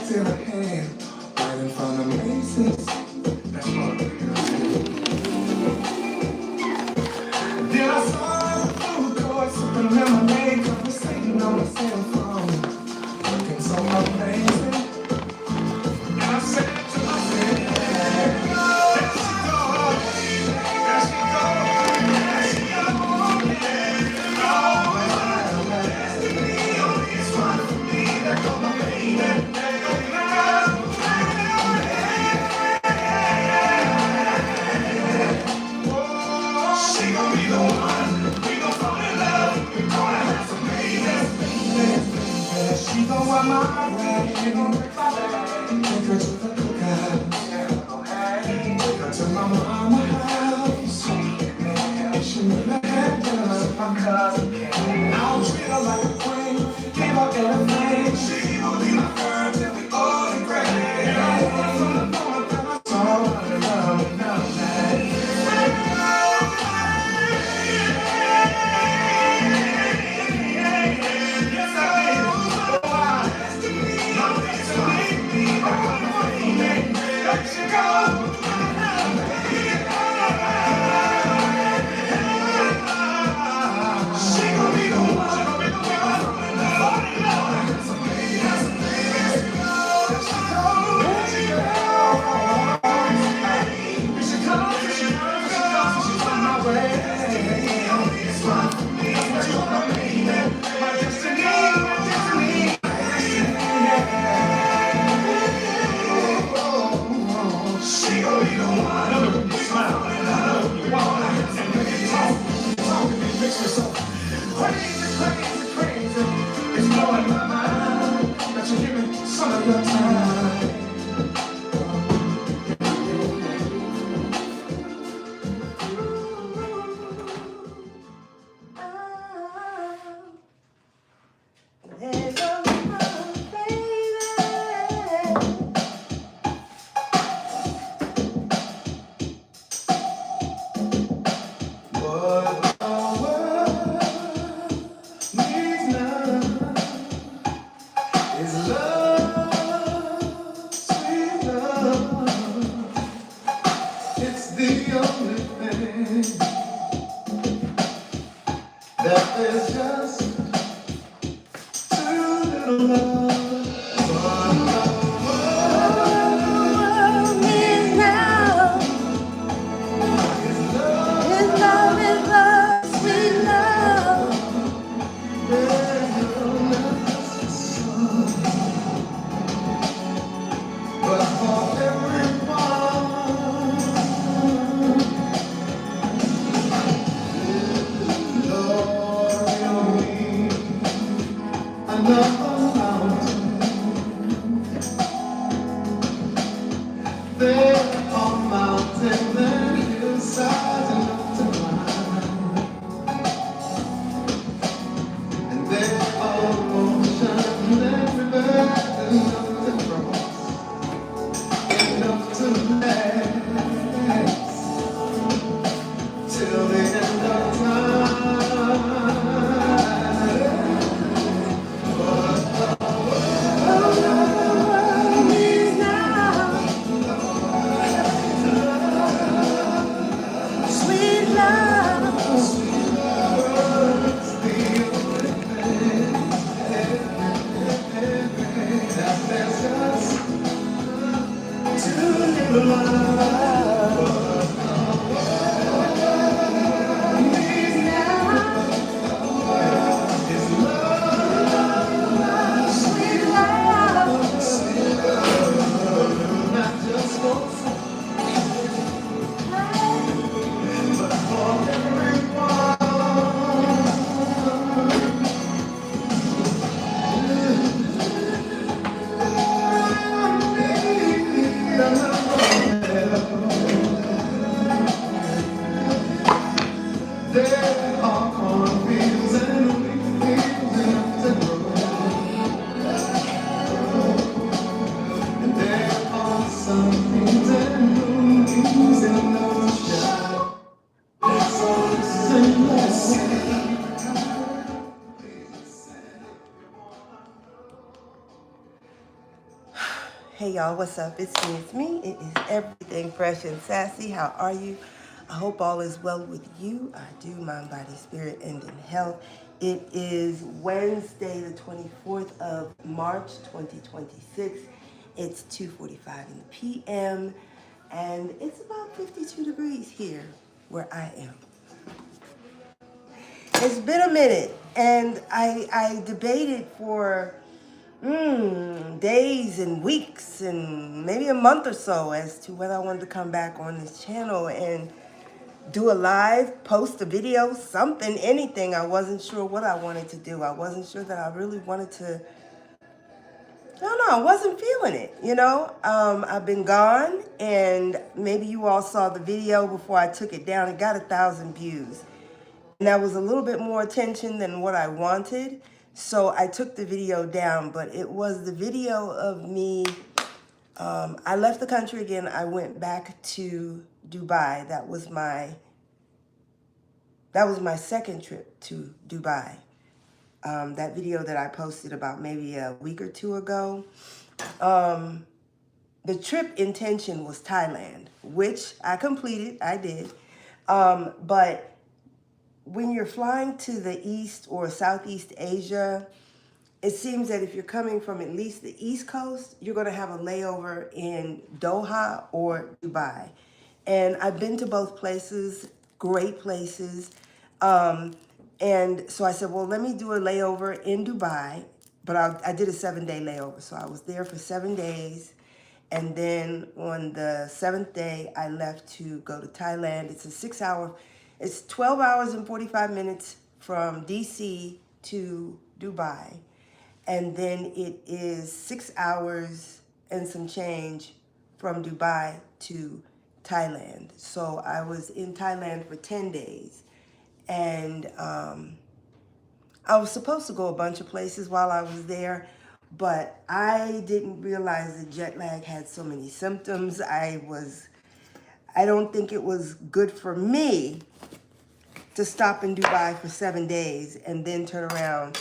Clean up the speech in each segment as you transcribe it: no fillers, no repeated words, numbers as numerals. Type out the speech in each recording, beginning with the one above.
till the hand, right in front of Macy's. That's what then I saw her at the food court, sipping lemonade, conversating on the cell phone, looking so amazing. And I said to myself, there she goes, there she goes, there she goes, it's one for me, there goes my baby. She gon' be the one, we gon' fall in love, we gonna have some babies. She gon' want my way, she gon' break my leg, take her to the cookout, take her to my mama's house. She never had done my cousin. I'll treat her like a queen, give her everything. She gon' be my girl till we old and gray. From the moment that I saw her, love, man. It's blowing my mind that you give me some of your time. There's a woman, baby. What the world needs now is love, sweet love. It's the only thing that there's just too little love. What the world Is now. is love. His love is love, sweet love. But for everyone, Lord, you need another mountain. There are mountains and hillsides enough to climb, and there are oceans and rivers enough to cross, enough to last till the end of time. But Is now. Sweet love. it's the only thing that there's just too little love. Is now. Is love, Sweet love. not just for some, but for everyone. There are cornfields and wheat fields enough to grow, and there are sunbeams and moonbeams enough to shine. So listen, listen. y'all, what's up? It's me. It is Everything Fresh and Sassy. How are you? I hope all is well with you. I do, mind, body, spirit, and in health. It is Wednesday, the 24th of March, 2026. It's 2:45 in the p.m. and it's about 52 degrees here where I am. It's been a minute, and I debated for days and weeks and maybe a month or so as to whether I wanted to come back on this channel and do a live, post a video, something, anything. I wasn't sure what I wanted to do. I wasn't sure that I really wanted to. I don't know. I wasn't feeling it, you know. I've been gone, and maybe you all saw the video before I took it down. It got 1,000 views. And that was a little bit more attention than what I wanted. So I took the video down, but it was the video of me. I left the country again. I went back to Dubai. That was my second trip to Dubai. That video that I posted about maybe a week or two ago. The trip intention was Thailand, which I completed. I did. But when you're flying to the East or Southeast Asia, it seems that if you're coming from at least the East Coast, you're going to have a layover in Doha or Dubai. And I've been to both places, great places. And so I said, well, let me do a layover in Dubai. But I did a 7-day layover. So I was there for 7 days. And then on the 7th day, I left to go to Thailand. It's 12 hours and 45 minutes from DC to Dubai. And then it is 6 hours and some change from Dubai to Thailand. So I was in Thailand for 10 days. And I was supposed to go a bunch of places while I was there, but I didn't realize the jet lag had so many symptoms. I don't think it was good for me to stop in Dubai for 7 days and then turn around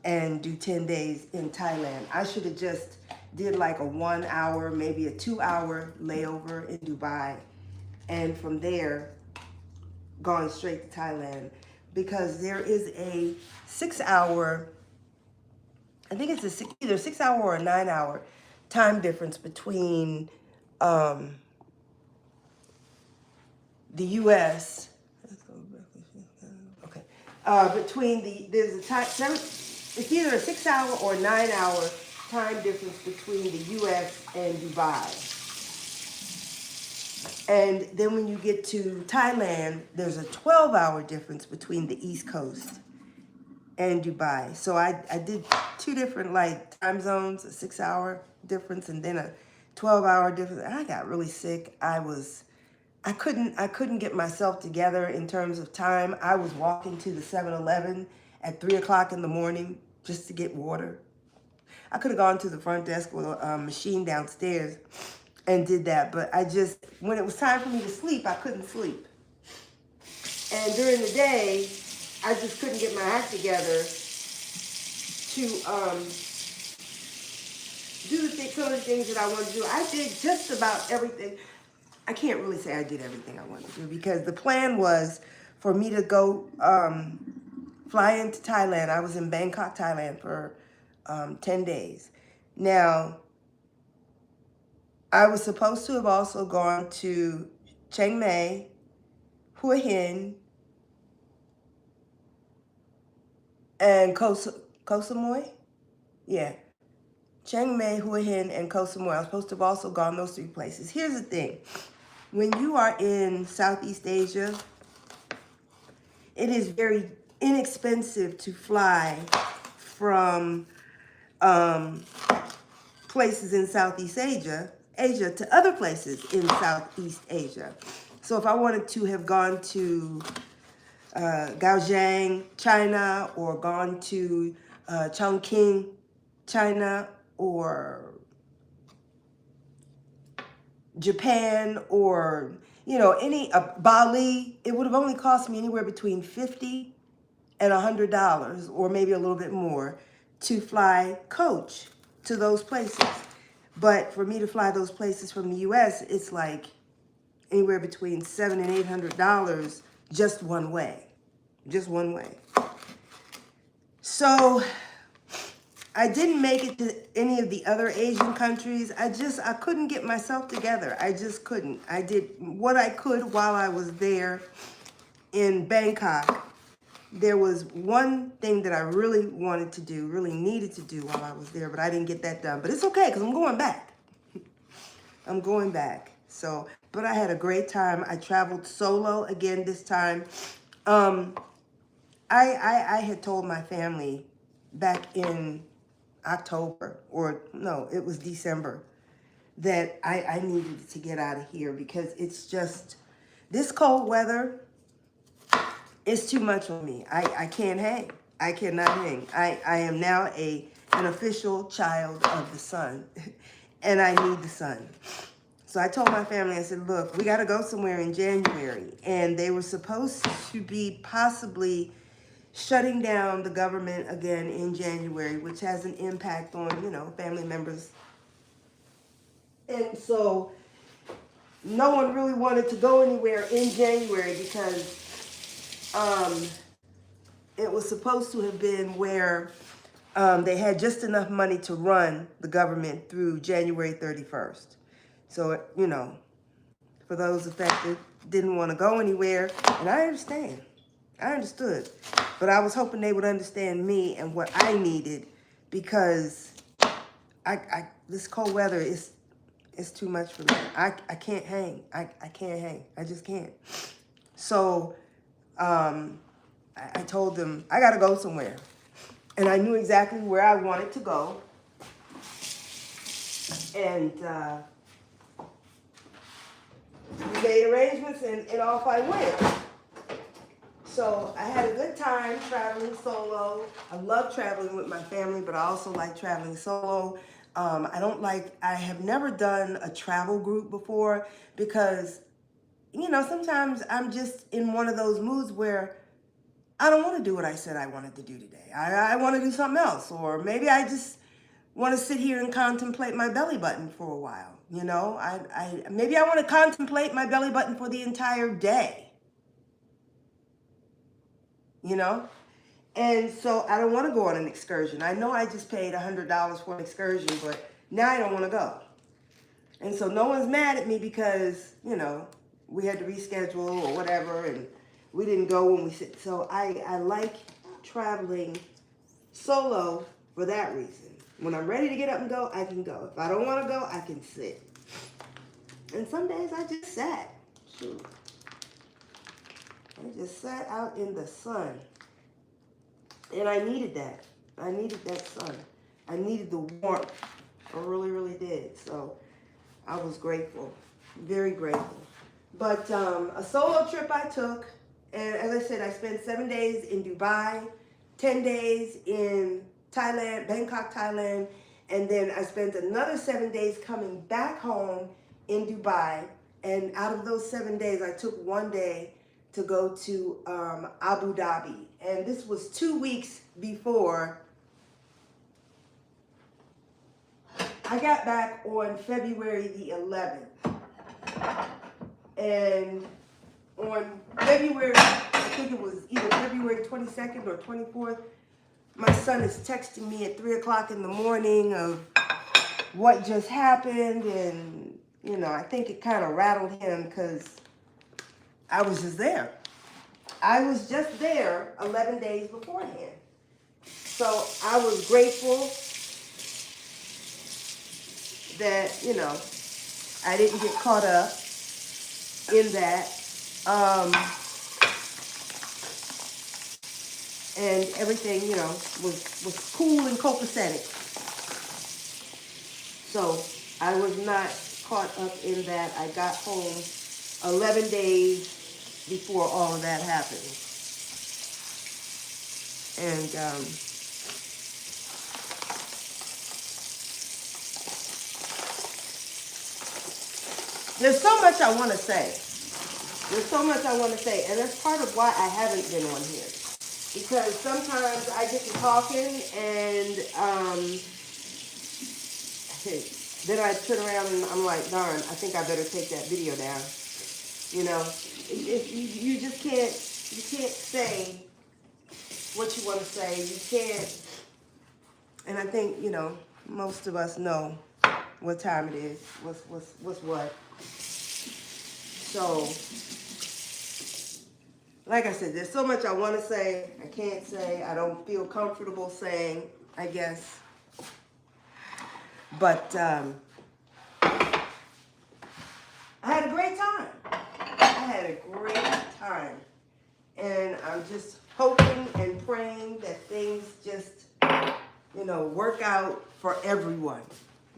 and do 10 days in Thailand. I should have just did like a 1 hour, maybe a 2 hour layover in Dubai, and from there gone straight to Thailand, because there is a 6 hour, I think it's either 6 hour or a 9 hour time difference between the U.S. It's either a 6 hour or 9 hour time difference between the U.S. and Dubai. And then when you get to Thailand, there's a 12-hour difference between the East Coast and Dubai. So I did two different time zones, a 6 hour difference and then a 12-hour difference. And I got really sick. I couldn't get myself together in terms of time. I was walking to the 7-Eleven at 3 o'clock in the morning just to get water. I could have gone to the front desk with a machine downstairs and did that, but when it was time for me to sleep, I couldn't sleep. And during the day, I just couldn't get my act together to do some of the things that I wanted to do. I did just about everything. I can't really say I did everything I wanted to do, because the plan was for me to go fly into Thailand. I was in Bangkok, Thailand for 10 days. Now, I was supposed to have also gone to Chiang Mai, Hua Hin, and Koh Samui. Yeah. Chiang Mai, Hua Hin, and Koh Samui. I was supposed to have also gone those 3 places. Here's the thing. When you are in Southeast Asia, it is very inexpensive to fly from places in Southeast Asia to other places in Southeast Asia. So if I wanted to have gone to Gaojiang, China, or gone to Chongqing, China, or Japan, or any Bali, it would have only cost me anywhere between $50 and $100, or maybe a little bit more, to fly coach to those places. But for me to fly those places from the US, it's like anywhere between $700 and $800 just one way. Just one way. So I didn't make it to any of the other Asian countries. I couldn't get myself together. I just couldn't. I did what I could while I was there in Bangkok. There was one thing that I really wanted to do, really needed to do while I was there, but I didn't get that done. But it's okay because I'm going back. I'm going back. So, but I had a great time. I traveled solo again this time. I had told my family back in October, or no, it was December, that I needed to get out of here because it's just, this cold weather is too much on me. I can't hang. I cannot hang. I am now an official child of the sun, and I need the sun. So I told my family, I said, look, we got to go somewhere in January. And they were supposed to be possibly shutting down the government again in January, which has an impact on, family members. And so no one really wanted to go anywhere in January because it was supposed to have been where they had just enough money to run the government through January 31st. So, for those affected, didn't want to go anywhere. And I understand. I understood. But I was hoping they would understand me and what I needed because this cold weather is too much for me. I can't hang. I can't hang. I just can't. So I told them I got to go somewhere. And I knew exactly where I wanted to go. And we made arrangements and off I went. So I had a good time traveling solo. I love traveling with my family, but I also like traveling solo. I have never done a travel group before because, sometimes I'm just in one of those moods where I don't want to do what I said I wanted to do today. I want to do something else. Or maybe I just want to sit here and contemplate my belly button for a while. Maybe I want to contemplate my belly button for the entire day. And so I don't want to go on an excursion. I know I just paid $100 for an excursion, but now I don't want to go. And so no one's mad at me because, we had to reschedule or whatever, and we didn't go when we said. So I like traveling solo for that reason. When I'm ready to get up and go, I can go. If I don't want to go, I can sit. And some days I just sat. Shoot. I just sat out in the sun. And I needed that. I needed that sun. I needed the warmth. I really, really did. So I was grateful. Very grateful. But a solo trip I took. And as I said, I spent 7 days in Dubai, 10 days in Thailand, Bangkok, Thailand. And then I spent another 7 days coming back home in Dubai. And out of those 7 days, I took 1 day to go to Abu Dhabi. And this was 2 weeks before I got back on February the 11th. And on February, I think it was either February 22nd or 24th, my son is texting me at 3 o'clock in the morning of what just happened. And, I think it kind of rattled him because I was just there. I was just there 11 days beforehand. So I was grateful that, I didn't get caught up in that. And everything, was cool and copacetic. So I was not caught up in that. I got home 11 days before all of that happened. And there's so much I want to say. There's so much I want to say. And that's part of why I haven't been on here. Because sometimes I get to talking and then I turn around and I'm like, darn, I think I better take that video down. You know, you just can't say what you want to say. You can't, and I think, you know, most of us know what time it is, what's what. So, like I said, there's so much I want to say, I can't say, I don't feel comfortable saying, I guess. But I had a great time. I had a great time. And I'm just hoping and praying that things just, you know, work out for everyone.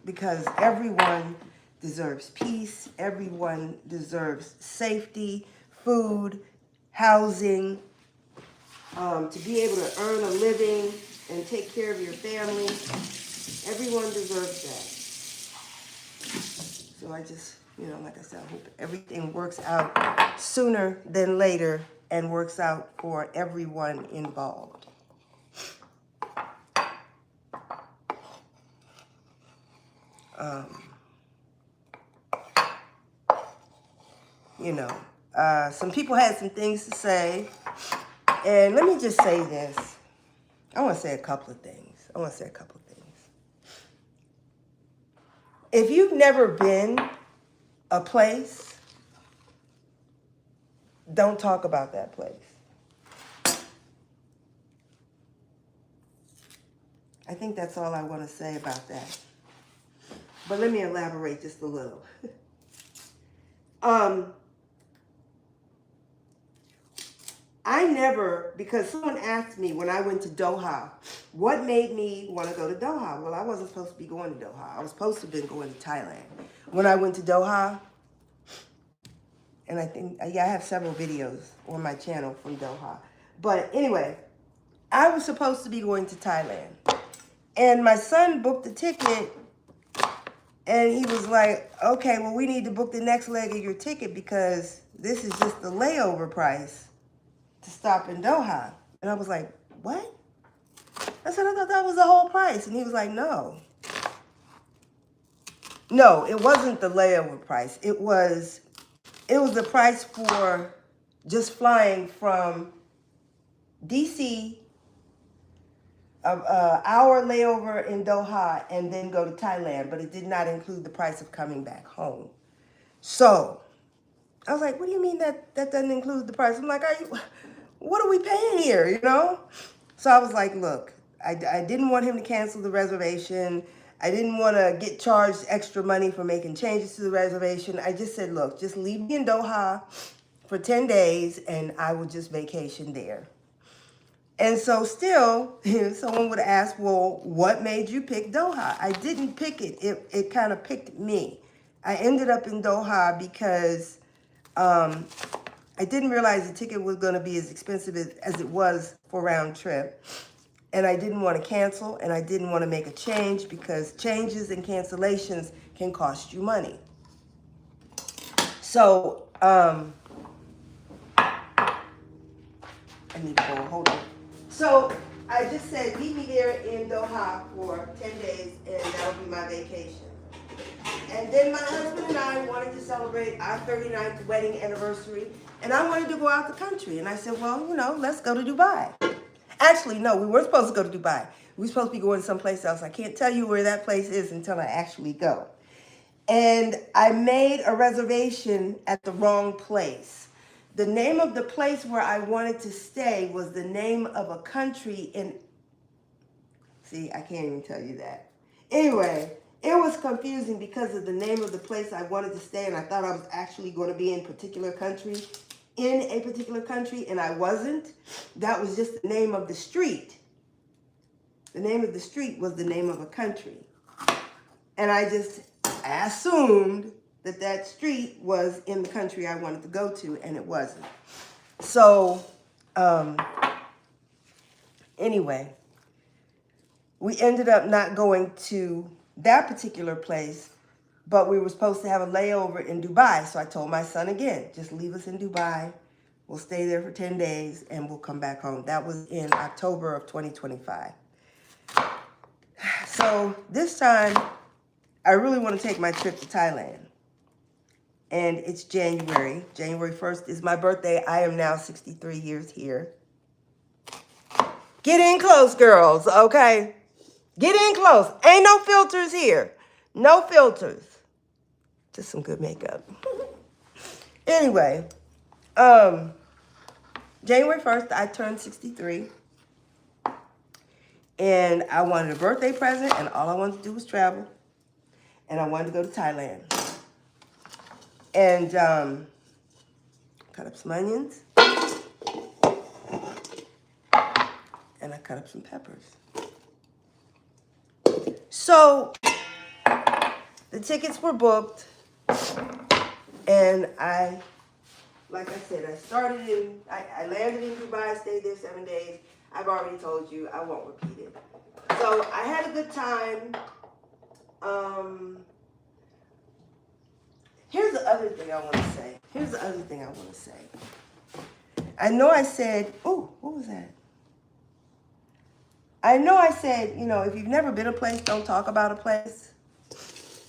Because everyone deserves peace. Everyone deserves safety, food, housing, to be able to earn a living and take care of your family. Everyone deserves that. So I just, you know, like I said, I hope everything works out sooner than later and works out for everyone involved. You know, some people had some things to say. And let me just say this. I want to say a couple of things. If you've never been a place, don't talk about that place. I think that's all I want to say about that. But let me elaborate just a little. I never, because someone asked me when I went to Doha, what made me want to go to Doha? Well, I wasn't supposed to be going to Doha. I was supposed to have been going to Thailand. When I went to Doha, and I think, yeah, I have several videos on my channel from Doha. But anyway, I was supposed to be going to Thailand. And my son booked the ticket, and he was like, okay, well, we need to book the next leg of your ticket because this is just the layover price to stop in Doha. And I was like, what? I said, I thought that was the whole price. And he was like, no. No, it wasn't the layover price. It was the price for just flying from DC, an hour layover in Doha, and then go to Thailand. But it did not include the price of coming back home. So I was like, what do you mean that doesn't include the price? I'm like, what are we paying here, you know? So I was like, look, I didn't want him to cancel the reservation. I didn't want to get charged extra money for making changes to the reservation. I just said, look, just leave me in Doha for 10 days and I will just vacation there. And so still, someone would ask, well, what made you pick Doha? I didn't pick it. It kind of picked me. I ended up in Doha because I didn't realize the ticket was going to be as expensive as it was for round trip. And I didn't want to cancel, and I didn't want to make a change because changes and cancellations can cost you money. So, I need to go, hold on. So, I just said, meet me there in Doha for 10 days, and that'll be my vacation. And then my husband and I wanted to celebrate our 39th wedding anniversary, and I wanted to go out the country. And I said, well, you know, let's go to Dubai. Actually, no, we weren't supposed to go to Dubai. We were supposed to be going someplace else. I can't tell you where that place is until I actually go. And I made a reservation at the wrong place. The name of the place where I wanted to stay was the name of a country in... See, I can't even tell you that. Anyway, it was confusing because of the name of the place I wanted to stay, and I thought I was actually going to be in a particular country, and I wasn't. That was just the name of the street. The name of the street was the name of a country. And I assumed that street was in the country I wanted to go to, and it wasn't. So, anyway, we ended up not going to that particular place, but we were supposed to have a layover in Dubai. So I told my son again, just leave us in Dubai. We'll stay there for 10 days and we'll come back home. That was in October of 2025. So this time I really want to take my trip to Thailand. And it's January. January 1st is my birthday. I am now 63 years here. Get in close, girls, okay? Get in close. Ain't no filters here. No filters. Just some good makeup. Anyway, January 1st, I turned 63. And I wanted a birthday present, and all I wanted to do was travel. And I wanted to go to Thailand. And cut up some onions. And I cut up some peppers. So the tickets were booked. And like I said, I landed in Dubai, stayed there 7 days. I've already told you, I won't repeat it. So I had a good time. Here's the other thing I want to say. I know I said, oh, what was that? I know I said, if you've never been a place, don't talk about a place.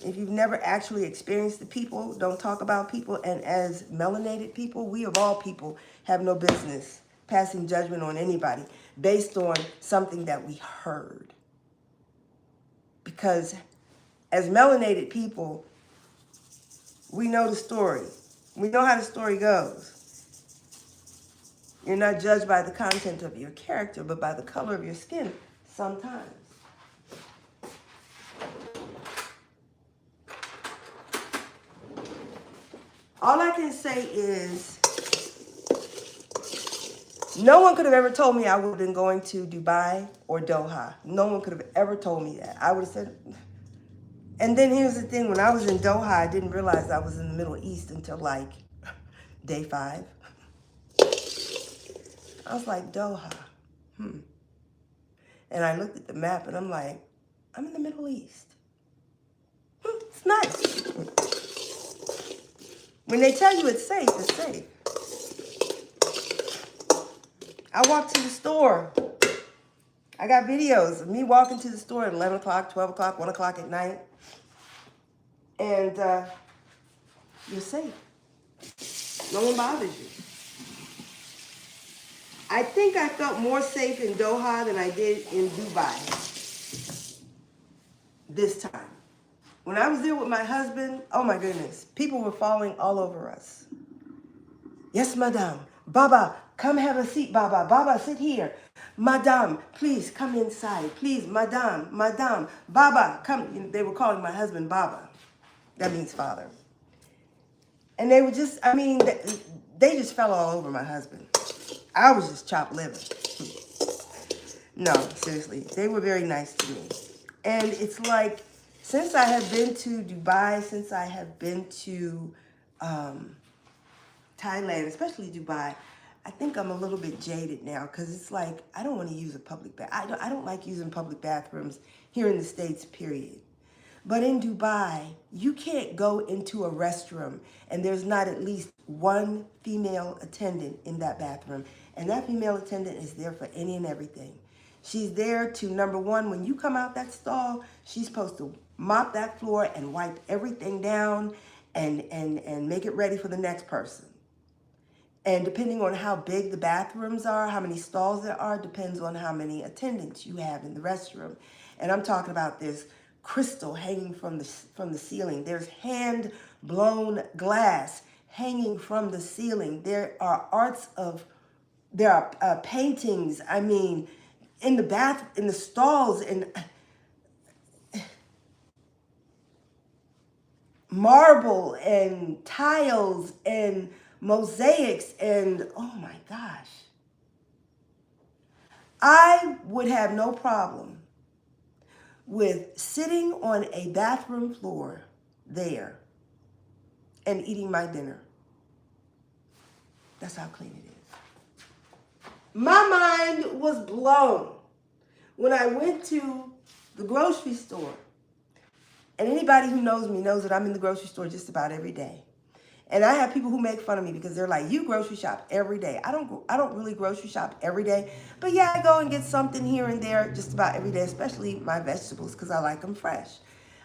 If you've never actually experienced the people, don't talk about people. And as melanated people, we of all people have no business passing judgment on anybody based on something that we heard. Because as melanated people, we know the story. We know how the story goes. You're not judged by the content of your character, but by the color of your skin sometimes. All I can say is, no one could have ever told me I would have been going to Dubai or Doha. No one could have ever told me that. I would have said, and then here's the thing, when I was in Doha, I didn't realize I was in the Middle East until like day 5. I was like, Doha, And I looked at the map and I'm like, I'm in the Middle East. It's nice. When they tell you it's safe, it's safe. I walked to the store. I got videos of me walking to the store at 11 o'clock, 12 o'clock, 1 o'clock at night. And you're safe. No one bothers you. I think I felt more safe in Doha than I did in Dubai this time. When I was there with my husband, oh my goodness, people were falling all over us. Yes, madame. Baba, come have a seat, Baba. Baba, sit here. Madame, please come inside. Please, madame, Baba, come. They were calling my husband Baba. That means father. And they were just, they just fell all over my husband. I was just chopped liver. No, seriously, they were very nice to me. And it's like, since I have been to Dubai, since I have been to Thailand, especially Dubai, I think I'm a little bit jaded now because it's like, I don't want to use a public bath. I don't like using public bathrooms here in the States, period. But in Dubai, you can't go into a restroom and there's not at least one female attendant in that bathroom. And that female attendant is there for any and everything. She's there to, number one, when you come out that stall, she's supposed to mop that floor and wipe everything down and make it ready for the next person. And depending on how big the bathrooms are, how many stalls there are, depends on how many attendants you have in the restroom. And I'm talking about this crystal hanging from the ceiling. There's hand-blown glass hanging from the ceiling. There are paintings, in the stalls, and marble and tiles and mosaics, and oh my gosh. I would have no problem with sitting on a bathroom floor there and eating my dinner. That's how clean it is. My mind was blown when I went to the grocery store. And anybody who knows me knows that I'm in the grocery store just about every day. And I have people who make fun of me because they're like, you grocery shop every day. I don't really grocery shop every day. But yeah, I go and get something here and there just about every day, especially my vegetables because I like them fresh.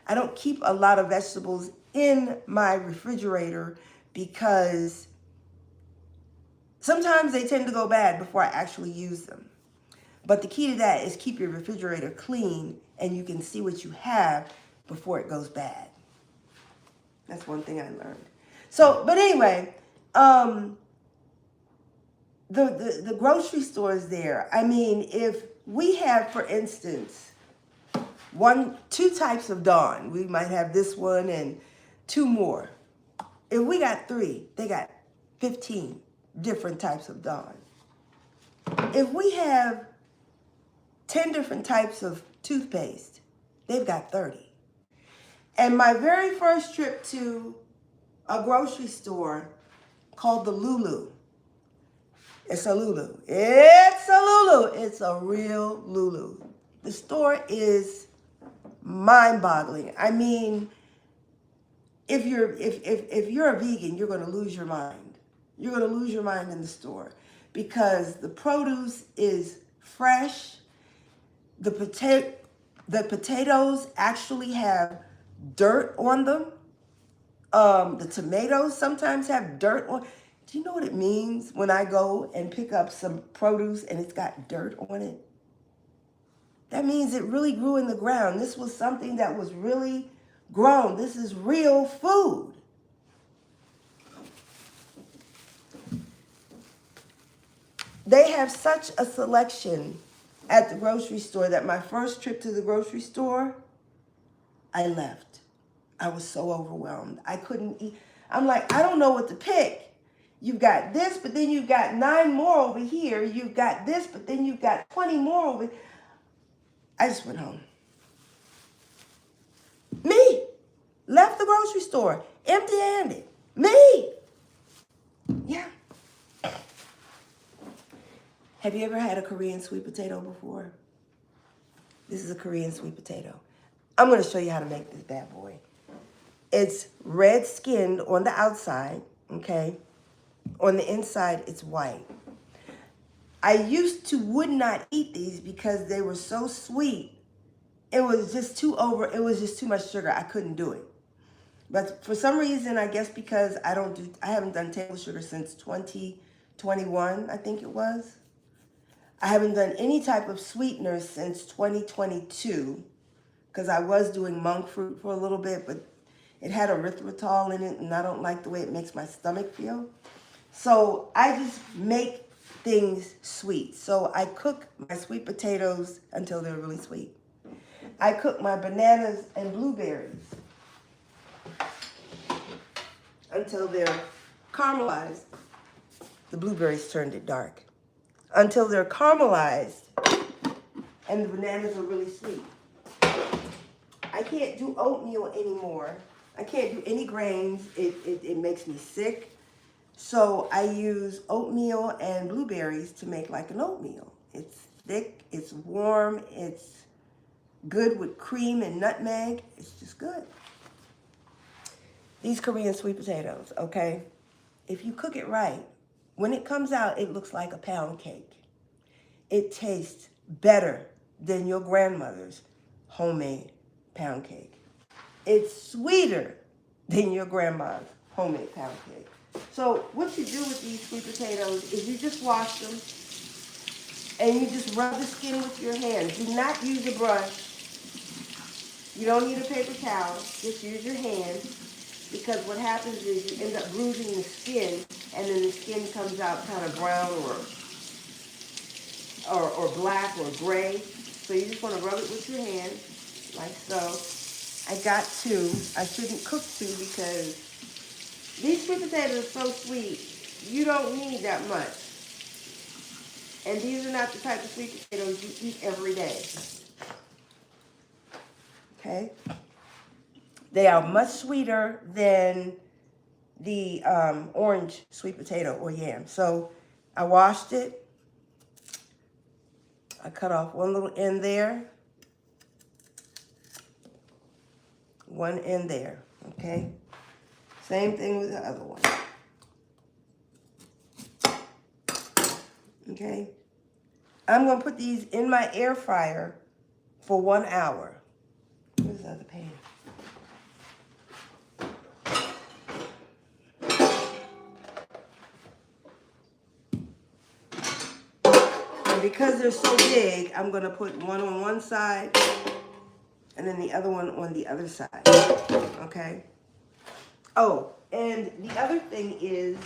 I don't keep a lot of vegetables in my refrigerator because sometimes they tend to go bad before I actually use them. But the key to that is keep your refrigerator clean and you can see what you have before it goes bad. That's one thing I learned. So, but anyway, the grocery store is there. I mean, if we have, for instance, two types of Dawn, we might have this one and two more. If we got 3, they got 15 different types of Dawn. If we have 10 different types of toothpaste, they've got 30. And my very first trip to a grocery store called the Lulu. It's a Lulu. It's a Lulu. It's a real Lulu. The store is mind-boggling. I mean, if you're a vegan, you're going to lose your mind. You're going to lose your mind in the store because the produce is fresh. The potatoes actually have dirt on them. The tomatoes sometimes have dirt on. Do you know what it means when I go and pick up some produce and it's got dirt on it? That means it really grew in the ground. This was something that was really grown. This is real food. They have such a selection at the grocery store that my first trip to the grocery store, I left. I was so overwhelmed. I couldn't eat. I'm like, I don't know what to pick. You've got this, but then you've got 9 more over here. You've got this, but then you've got 20 more over here. I just went home. Me. Left the grocery store empty-handed. Me. Yeah. Have you ever had a Korean sweet potato before? This is a Korean sweet potato. I'm going to show you how to make this bad boy. It's red skinned on the outside, okay? On the inside, it's white. I would not eat these because they were so sweet. It was just too much sugar. I couldn't do it. But for some reason, I guess because I haven't done table sugar since 2021, I think it was. I haven't done any type of sweetener since 2022 because I was doing monk fruit for a little bit, but it had erythritol in it, and I don't like the way it makes my stomach feel. So I just make things sweet. So I cook my sweet potatoes until they're really sweet. I cook my bananas and blueberries until they're caramelized. The blueberries turned it dark. Until they're caramelized and the bananas are really sweet. I can't do oatmeal anymore. I can't do any grains. It makes me sick. So I use oatmeal and blueberries to make like an oatmeal. It's thick, it's warm, it's good with cream and nutmeg. It's just good. These Korean sweet potatoes, okay? If you cook it right, when it comes out, it looks like a pound cake. It tastes better than your grandmother's homemade pound cake. It's sweeter than your grandma's homemade pound cake. So what you do with these sweet potatoes is you just wash them and you just rub the skin with your hand. Do not use a brush. You don't need a paper towel. Just use your hand, because what happens is you end up bruising the skin, and then the skin comes out kind of brown or black or gray. So you just want to rub it with your hand, like so. I got 2. I shouldn't cook 2 because these sweet potatoes are so sweet, you don't need that much. And these are not the type of sweet potatoes you eat every day. Okay? They are much sweeter than the orange sweet potato or yam. So I washed it. I cut off one little end there. One end there, okay? Same thing with the other one. Okay? I'm going to put these in my air fryer for 1 hour. Where's the other pan? because they're so big, I'm gonna put one on one side and then the other one on the other side, okay? Oh, and the other thing is,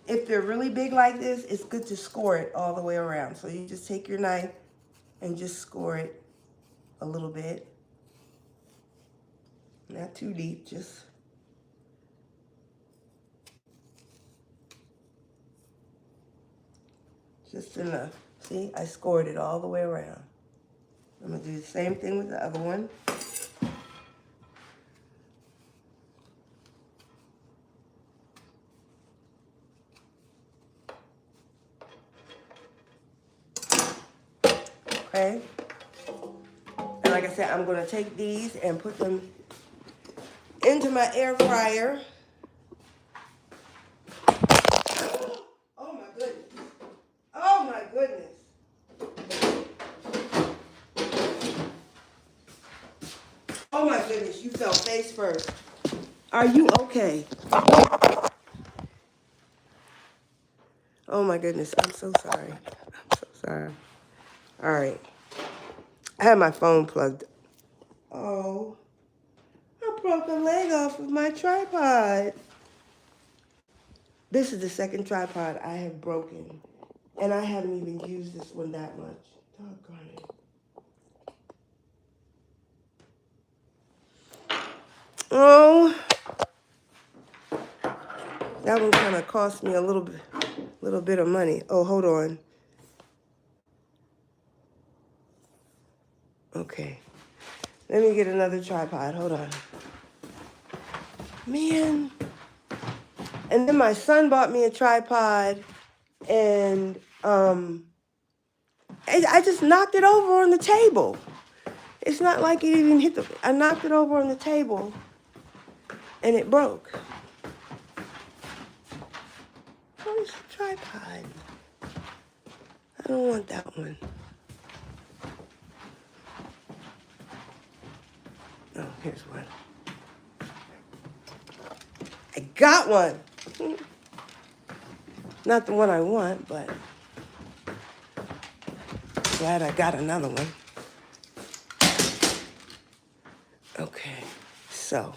if they're really big like this, it's good to score it all the way around. So you just take your knife and just score it a little bit. Not too deep, just enough. See, I scored it all the way around. I'm gonna do the same thing with the other one. Okay. And like I said, I'm gonna take these and put them into my air fryer. Oh my goodness. Oh my goodness. Oh my goodness, you fell face first. Are you okay? Oh my goodness, I'm so sorry. I'm so sorry. All right. I had my phone plugged. Oh, I broke a leg off of my tripod. This is the second tripod I have broken, and I haven't even used this one that much. Doggone it. Oh, that one kind of cost me a little bit of money. Oh, hold on. Okay, let me get another tripod. Hold on. Man. And then my son bought me a tripod, and I just knocked it over on the table. It's not like it even hit I knocked it over on the table, and it broke. Where's the tripod? I don't want that one. Oh, here's one. I got one. Not the one I want, but glad I got another one. Okay, so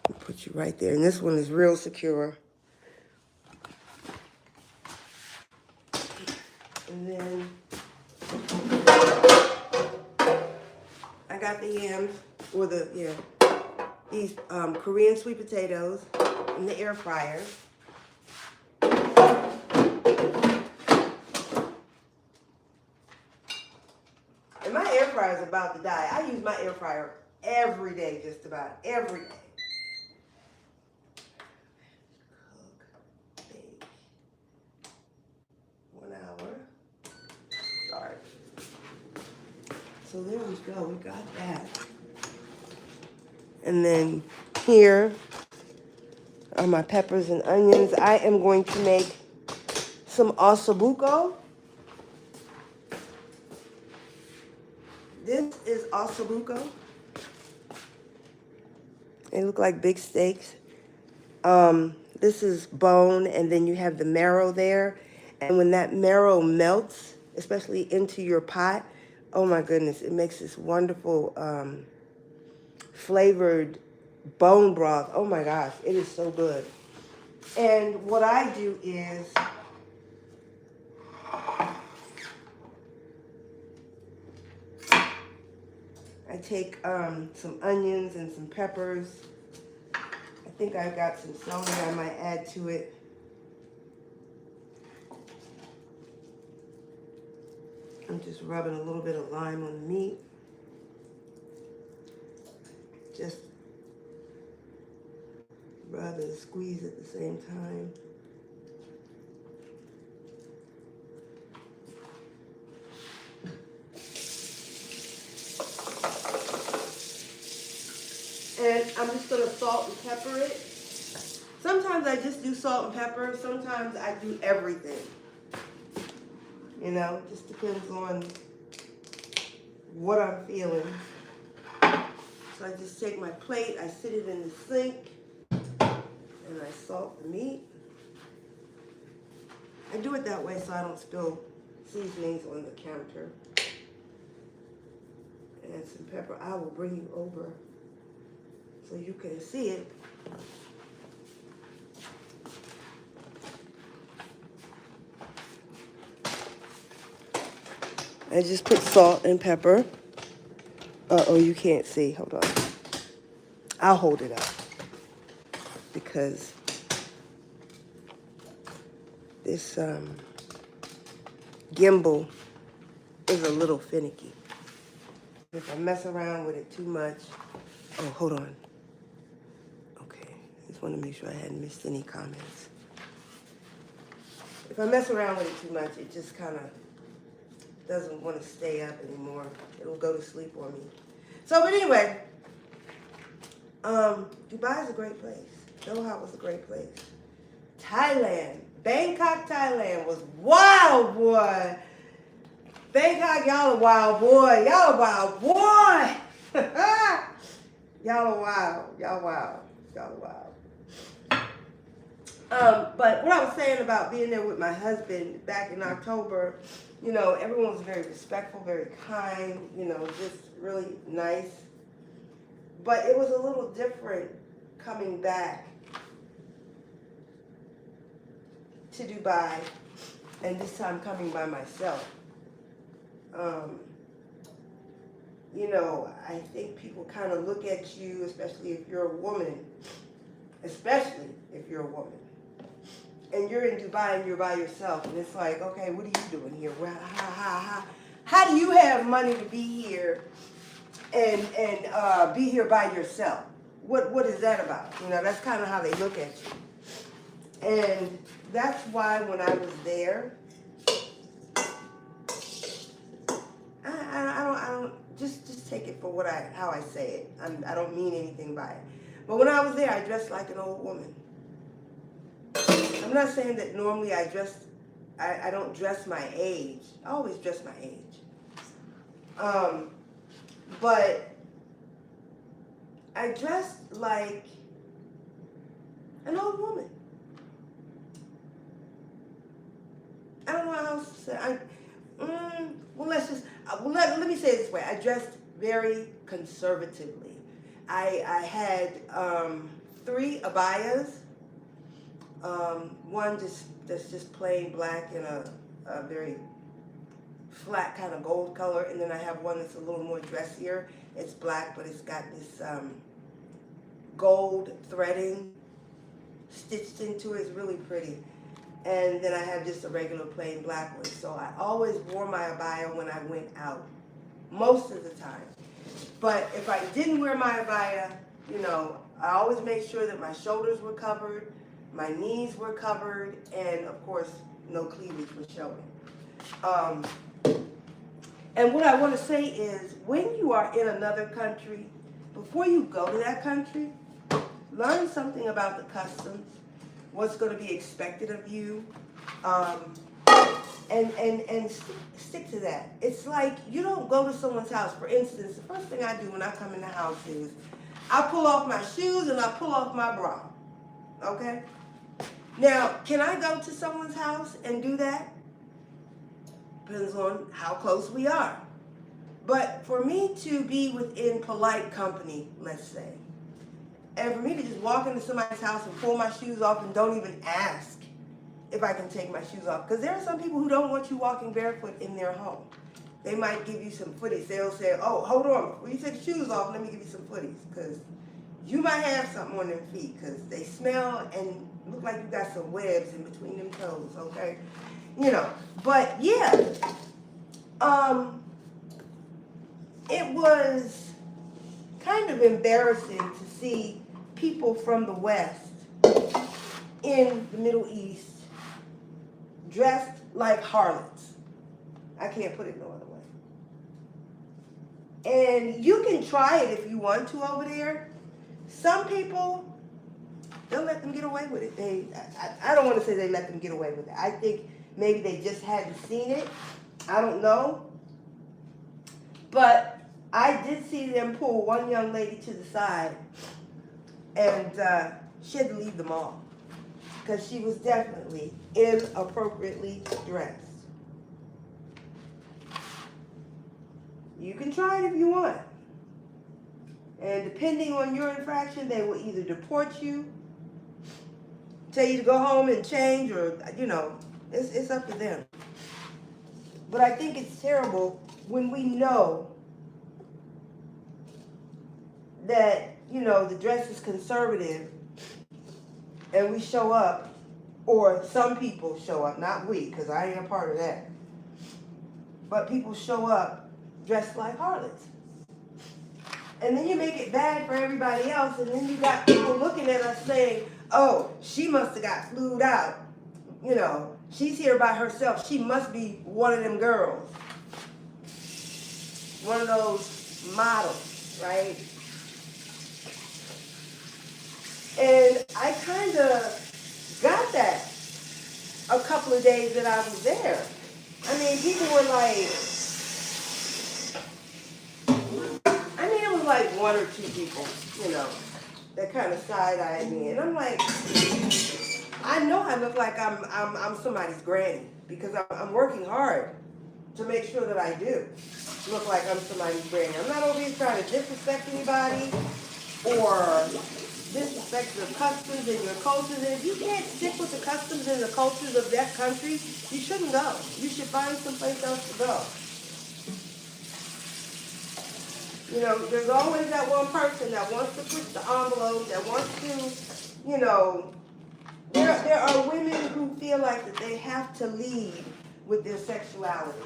I'll put you right there. And this one is real secure. And then I got the yams, or these Korean sweet potatoes in the air fryer. And my air fryer is about to die. I use my air fryer every day, just about every day. Cook, bake, 1 hour. Start. So there we go, we got that. And then here are my peppers and onions. I am going to make some ossobuco. This is ossobuco. They look like big steaks. This is bone, and then you have the marrow there. And when that marrow melts, especially into your pot, oh my goodness, it makes this wonderful flavored bone broth. Oh my gosh, it is so good. And what I do is I take some onions and some peppers. I think I've got some celery I might add to it. I'm just rubbing a little bit of lime on the meat. Just rub and squeeze at the same time. And I'm just gonna salt and pepper it. Sometimes I just do salt and pepper. Sometimes I do everything. You know, just depends on what I'm feeling. So I just take my plate, I sit it in the sink, and I salt the meat. I do it that way so I don't spill seasonings on the counter. And some pepper. I will bring you over so you can see it. I just put salt and pepper. Uh-oh, you can't see. Hold on. I'll hold it up because this gimbal is a little finicky. If I mess around with it too much. Oh, hold on. Okay, just want to make sure I hadn't missed any comments. If I mess around with it too much, it just kind of doesn't want to stay up anymore. It'll go to sleep on me. So, but anyway, Dubai is a great place. Doha was a great place. Thailand, Bangkok, Thailand was wild, boy. Bangkok, y'all a wild boy. Y'all a wild boy. Y'all are wild. Y'all wild. Y'all are wild. But what I was saying about being there with my husband back in October, you know, everyone was very respectful, very kind, you know, just really nice. But it was a little different coming back to Dubai, and this time coming by myself. You know, I think people kind of look at you, especially if you're a woman, and you're in Dubai and you're by yourself, and it's like, okay, what are you doing here? Well, how do you have money to be here and be here by yourself? What is that about? You know, that's kind of how they look at you. And that's why when I was there, I don't just take it for how I say it. I don't mean anything by it. But when I was there, I dressed like an old woman. I'm not saying that normally I don't dress my age. I always dress my age. But I dressed like an old woman. I don't know how else to say. Let me say it this way. I dressed very conservatively. I had 3 abayas. One that's just plain black in a very flat kind of gold color, and then I have one that's a little more dressier. It's black, but it's got this gold threading stitched into it. It's really pretty. And then I have just a regular plain black one. So I always wore my abaya when I went out, most of the time. But if I didn't wear my abaya, you know, I always made sure that my shoulders were covered, my knees were covered, and of course, no cleavage was showing. And what I want to say is, when you are in another country, before you go to that country, learn something about the customs, what's going to be expected of you, and stick to that. It's like you don't go to someone's house. For instance, the first thing I do when I come in the house is I pull off my shoes and I pull off my bra. Okay? Now, can I go to someone's house and do that? Depends on how close we are. But for me to be within polite company, let's say, and for me to just walk into somebody's house and pull my shoes off and don't even ask if I can take my shoes off. Because there are some people who don't want you walking barefoot in their home. They might give you some footies. They'll say, oh, hold on, before you take your shoes off, let me give you some footies. Because you might have something on them feet because they smell and look like you got some webs in between them toes, okay? You know, but yeah, it was kind of embarrassing to see people from the West in the Middle East dressed like harlots. I can't put it no other way. And you can try it if you want to over there. Some people, they'll let them get away with it. I don't want to say they let them get away with it. I think maybe they just hadn't seen it. I don't know. But I did see them pull one young lady to the side, and she had to leave the mall. because she was definitely inappropriately dressed. You can try it if you want. And depending on your infraction, they will either deport you, tell you to go home and change, or, it's up to them. But I think it's terrible when we know that, the dress is conservative and we show up, or some people show up, not we, because I ain't a part of that. But people show up dressed like harlots. And then you make it bad for everybody else, and then you got people looking at us saying, oh, she must have got flued out. She's here by herself. She must be one of them girls. One of those models, right? And I kind of got that a couple of days that I was there. I mean, people were like, it was like one or two people, that kind of side-eyed me. And I'm like, I know I look like I'm somebody's granny, because I'm working hard to make sure that I do look like I'm somebody's granny. I'm not over here trying to disrespect anybody or disrespect your customs and your cultures. And if you can't stick with the customs and the cultures of that country, you shouldn't go. You should find someplace else to go. There's always that one person that wants to push the envelope, that wants to, there are women who feel like that they have to lead with their sexuality.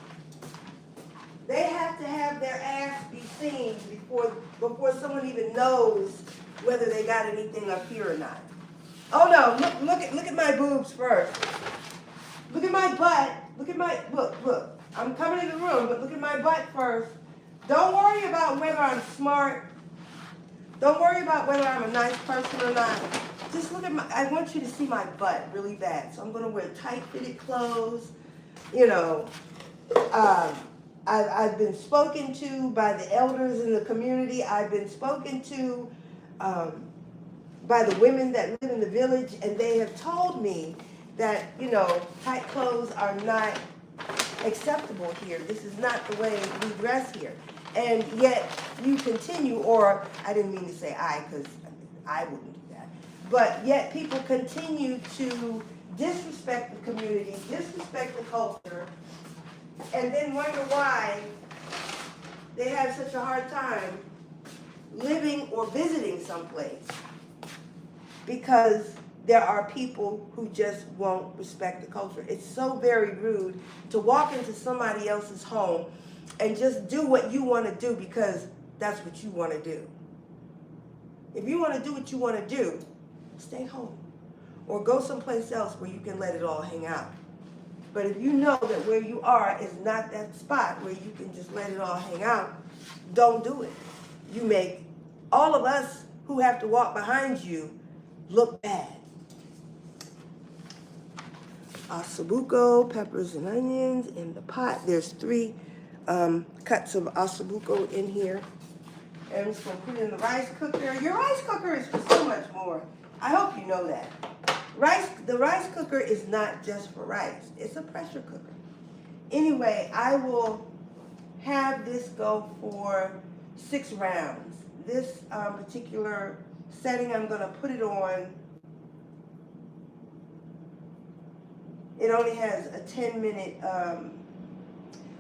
They have to have their ass be seen before someone even knows whether they got anything up here or not. Oh no, look at my boobs first. Look at my butt. Look. I'm coming in the room, but look at my butt first. Don't worry about whether I'm smart. Don't worry about whether I'm a nice person or not. Just look at I want you to see my butt really bad. So I'm going to wear tight fitted clothes. I've been spoken to by the elders in the community. I've been spoken to by the women that live in the village, and they have told me that, tight clothes are not acceptable here. This is not the way we dress here. And yet you continue, or I didn't mean to say I, because I wouldn't do that, but yet people continue to disrespect the community, disrespect the culture, and then wonder why they have such a hard time living or visiting someplace, because there are people who just won't respect the culture. It's so very rude to walk into somebody else's home and just do what you want to do because that's what you want to do. If you want to do what you want to do, stay home or go someplace else where you can let it all hang out. But if you know that where you are is not that spot where you can just let it all hang out, don't do it. You make all of us who have to walk behind you look bad. Ossobuco, peppers and onions in the pot. There's 3 cuts of ossobuco in here. And I'm just going to put it in the rice cooker. Your rice cooker is for so much more. I hope you know that. The rice cooker is not just for rice. It's a pressure cooker. Anyway, I will have this go for 6 rounds. This particular setting, I'm going to put it on. It only has a 10-minute,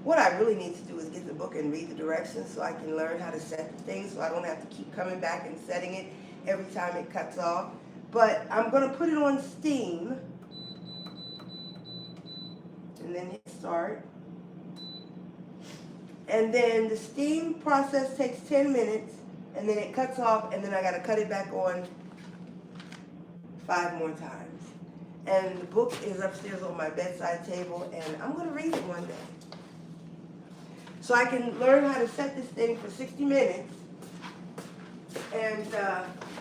what I really need to do is get the book and read the directions so I can learn how to set the thing so I don't have to keep coming back and setting it every time it cuts off. But I'm going to put it on steam and then hit start. And then the steam process takes 10 minutes and then it cuts off and then I got to cut it back on 5 more times. And the book is upstairs on my bedside table and I'm going to read it one day. So I can learn how to set this thing for 60 minutes and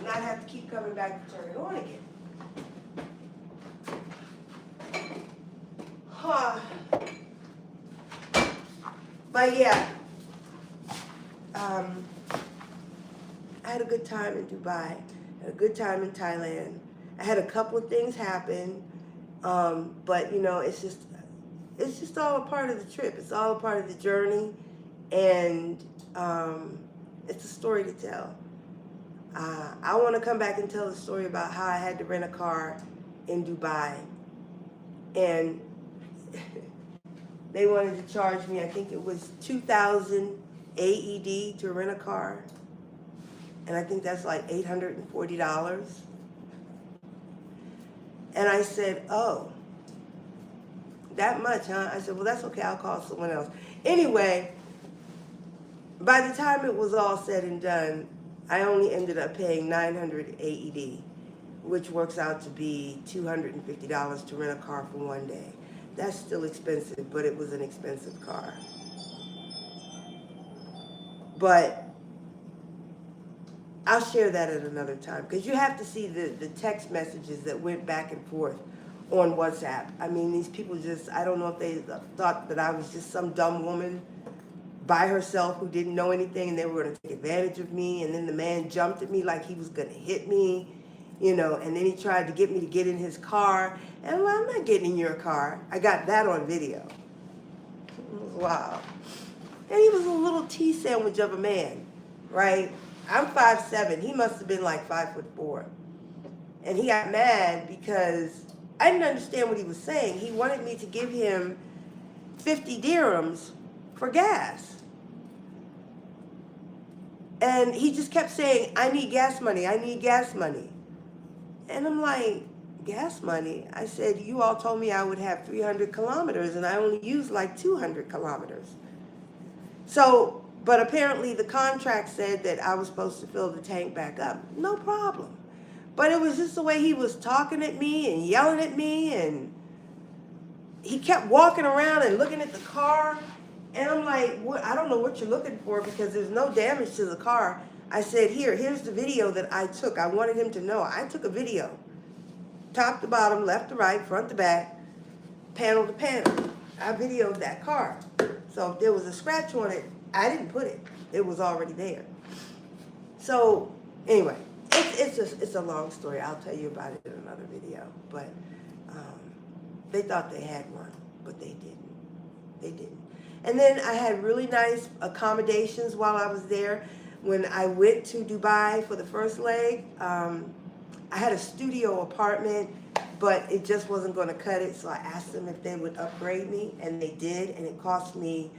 not have to keep coming back to turn it on again. But yeah, I had a good time in Dubai, had a good time in Thailand, I had a couple of things happen, but you know, it's just all a part of the trip. It's all a part of the journey, and it's a story to tell. I want to come back and tell the story about how I had to rent a car in Dubai, and they wanted to charge me, I think it was 2,000 AED to rent a car, and I think that's like $840. And I said, oh, that much, huh? I said, well, that's okay, I'll call someone else. Anyway, by the time it was all said and done, I only ended up paying 900 AED, which works out to be $250 to rent a car for one day. That's still expensive, but it was an expensive car. But I'll share that at another time, because you have to see the text messages that went back and forth on WhatsApp. I mean, these people just, I don't know if they thought that I was just some dumb woman by herself who didn't know anything, and they were going to take advantage of me. And then the man jumped at me like he was going to hit me, you know, and then he tried to get me to get in his car. And well, I'm not getting in your car. I got that on video. It was wild. And he was a little tea sandwich of a man, right? I'm 5'7". He must have been like 5'4". And he got mad because I didn't understand what he was saying. He wanted me to give him 50 dirhams for gas. And he just kept saying, I need gas money, I need gas money. And I'm like, gas money? I said, you all told me I would have 300 kilometers and I only used like 200 kilometers. So, but apparently the contract said that I was supposed to fill the tank back up. No problem. But it was just the way he was talking at me and yelling at me, and he kept walking around and looking at the car. And I'm like, what? I don't know what you're looking for, because there's no damage to the car. I said, here's the video that I took. I wanted him to know. I took a video. Top to bottom, left to right, front to back, panel to panel. I videoed that car. So if there was a scratch on it, I didn't put it. It was already there. So anyway, it's a long story. I'll tell you about it in another video. But they thought they had one, but they didn't. They didn't. And then I had really nice accommodations while I was there. When I went to Dubai for the first leg, I had a studio apartment, but it just wasn't going to cut it. So I asked them if they would upgrade me, and they did. And it cost me,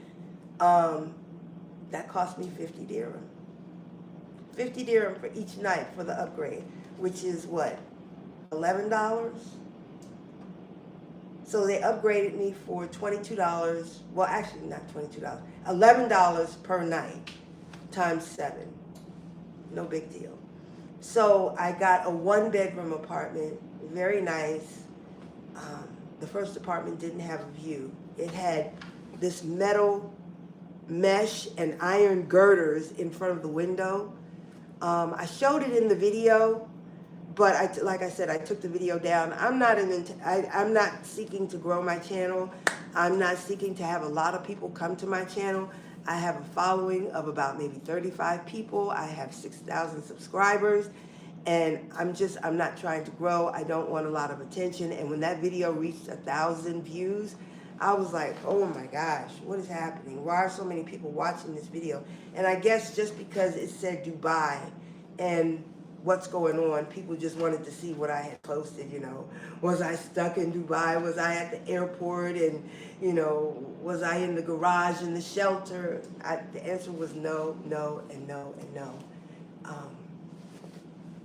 that cost me 50 dirham. 50 dirham for each night for the upgrade, which is what, $11? So they upgraded me for $22. Well, actually not $22, $11 per night times 7. No big deal. So I got a 1-bedroom apartment, very nice. The first apartment didn't have a view. It had this metal mesh and iron girders in front of the window. I showed it in the video, but like I said, I took the video down. I'm not seeking to grow my channel. I'm not seeking to have a lot of people come to my channel. I have a following of about maybe 35 people. I have 6,000 subscribers, and I'm not trying to grow. I don't want a lot of attention. And when that video reached 1,000 views, I was like, oh my gosh, what is happening? Why are so many people watching this video? And I guess just because it said Dubai and what's going on, people just wanted to see what I had posted, you know. Was I stuck in Dubai? Was I at the airport? And, you know, was I in the garage in the shelter? The answer was no, no, and no, and no.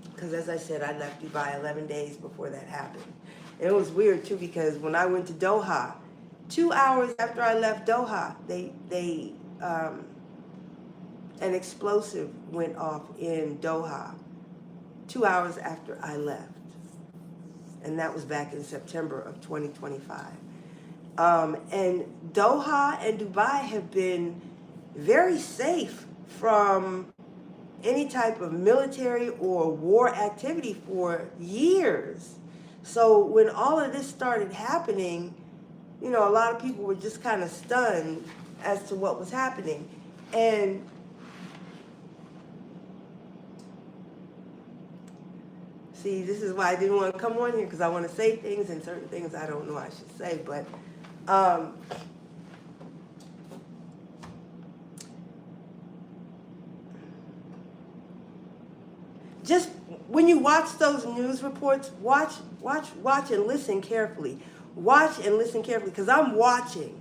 Because as I said, I left Dubai 11 days before that happened. And it was weird too, because when I went to Doha, 2 hours after I left Doha, an explosive went off in Doha 2 hours after I left. And that was back in September of 2025. And Doha and Dubai have been very safe from any type of military or war activity for years. So when all of this started happening, you know, a lot of people were just kind of stunned as to what was happening. And See, this is why I didn't want to come on here, because I want to say things, and certain things I don't know I should say. But just when you watch those news reports, watch and listen carefully. Watch and listen carefully, because I'm watching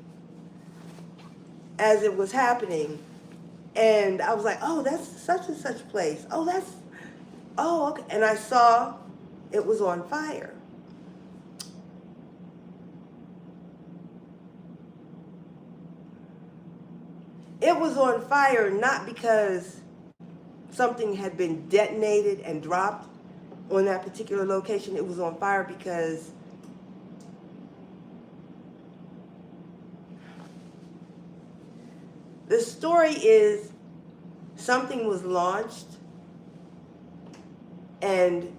as it was happening, and I was like, oh, that's such and such place. Oh, okay. And I saw it was on fire. It was on fire not because something had been detonated and dropped on that particular location. It was on fire because the story is something was launched, and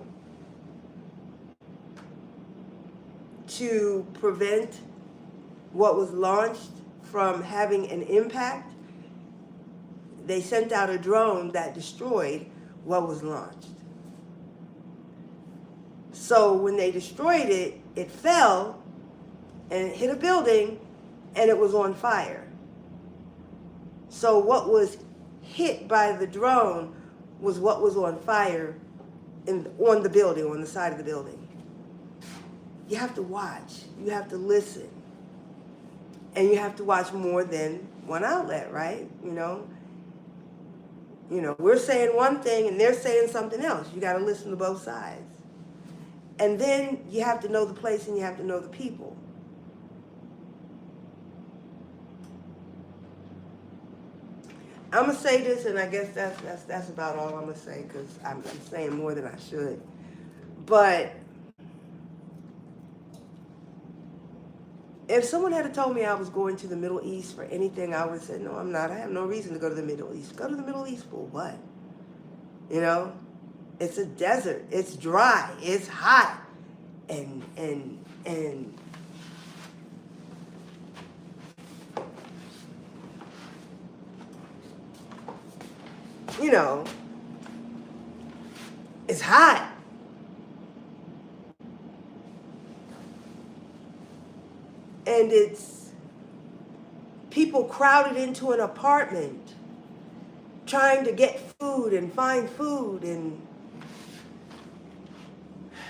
to prevent what was launched from having an impact, they sent out a drone that destroyed what was launched. So when they destroyed it, it fell and it hit a building, and it was on fire. So what was hit by the drone was what was on fire on the building, on the side of the building. You have to watch, you have to listen, and you have to watch more than one outlet, right? You know, we're saying one thing and they're saying something else. You got to listen to both sides. And then you have to know the place and you have to know the people. I'm going to say this, and I guess that's about all I'm going to say, because I'm saying more than I should. But if someone had told me I was going to the Middle East for anything, I would have said, no, I'm not. I have no reason to go to the Middle East. Go to the Middle East for what? You know? It's a desert. It's dry. It's hot. And you know, it's hot. And it's people crowded into an apartment trying to get food and find food. And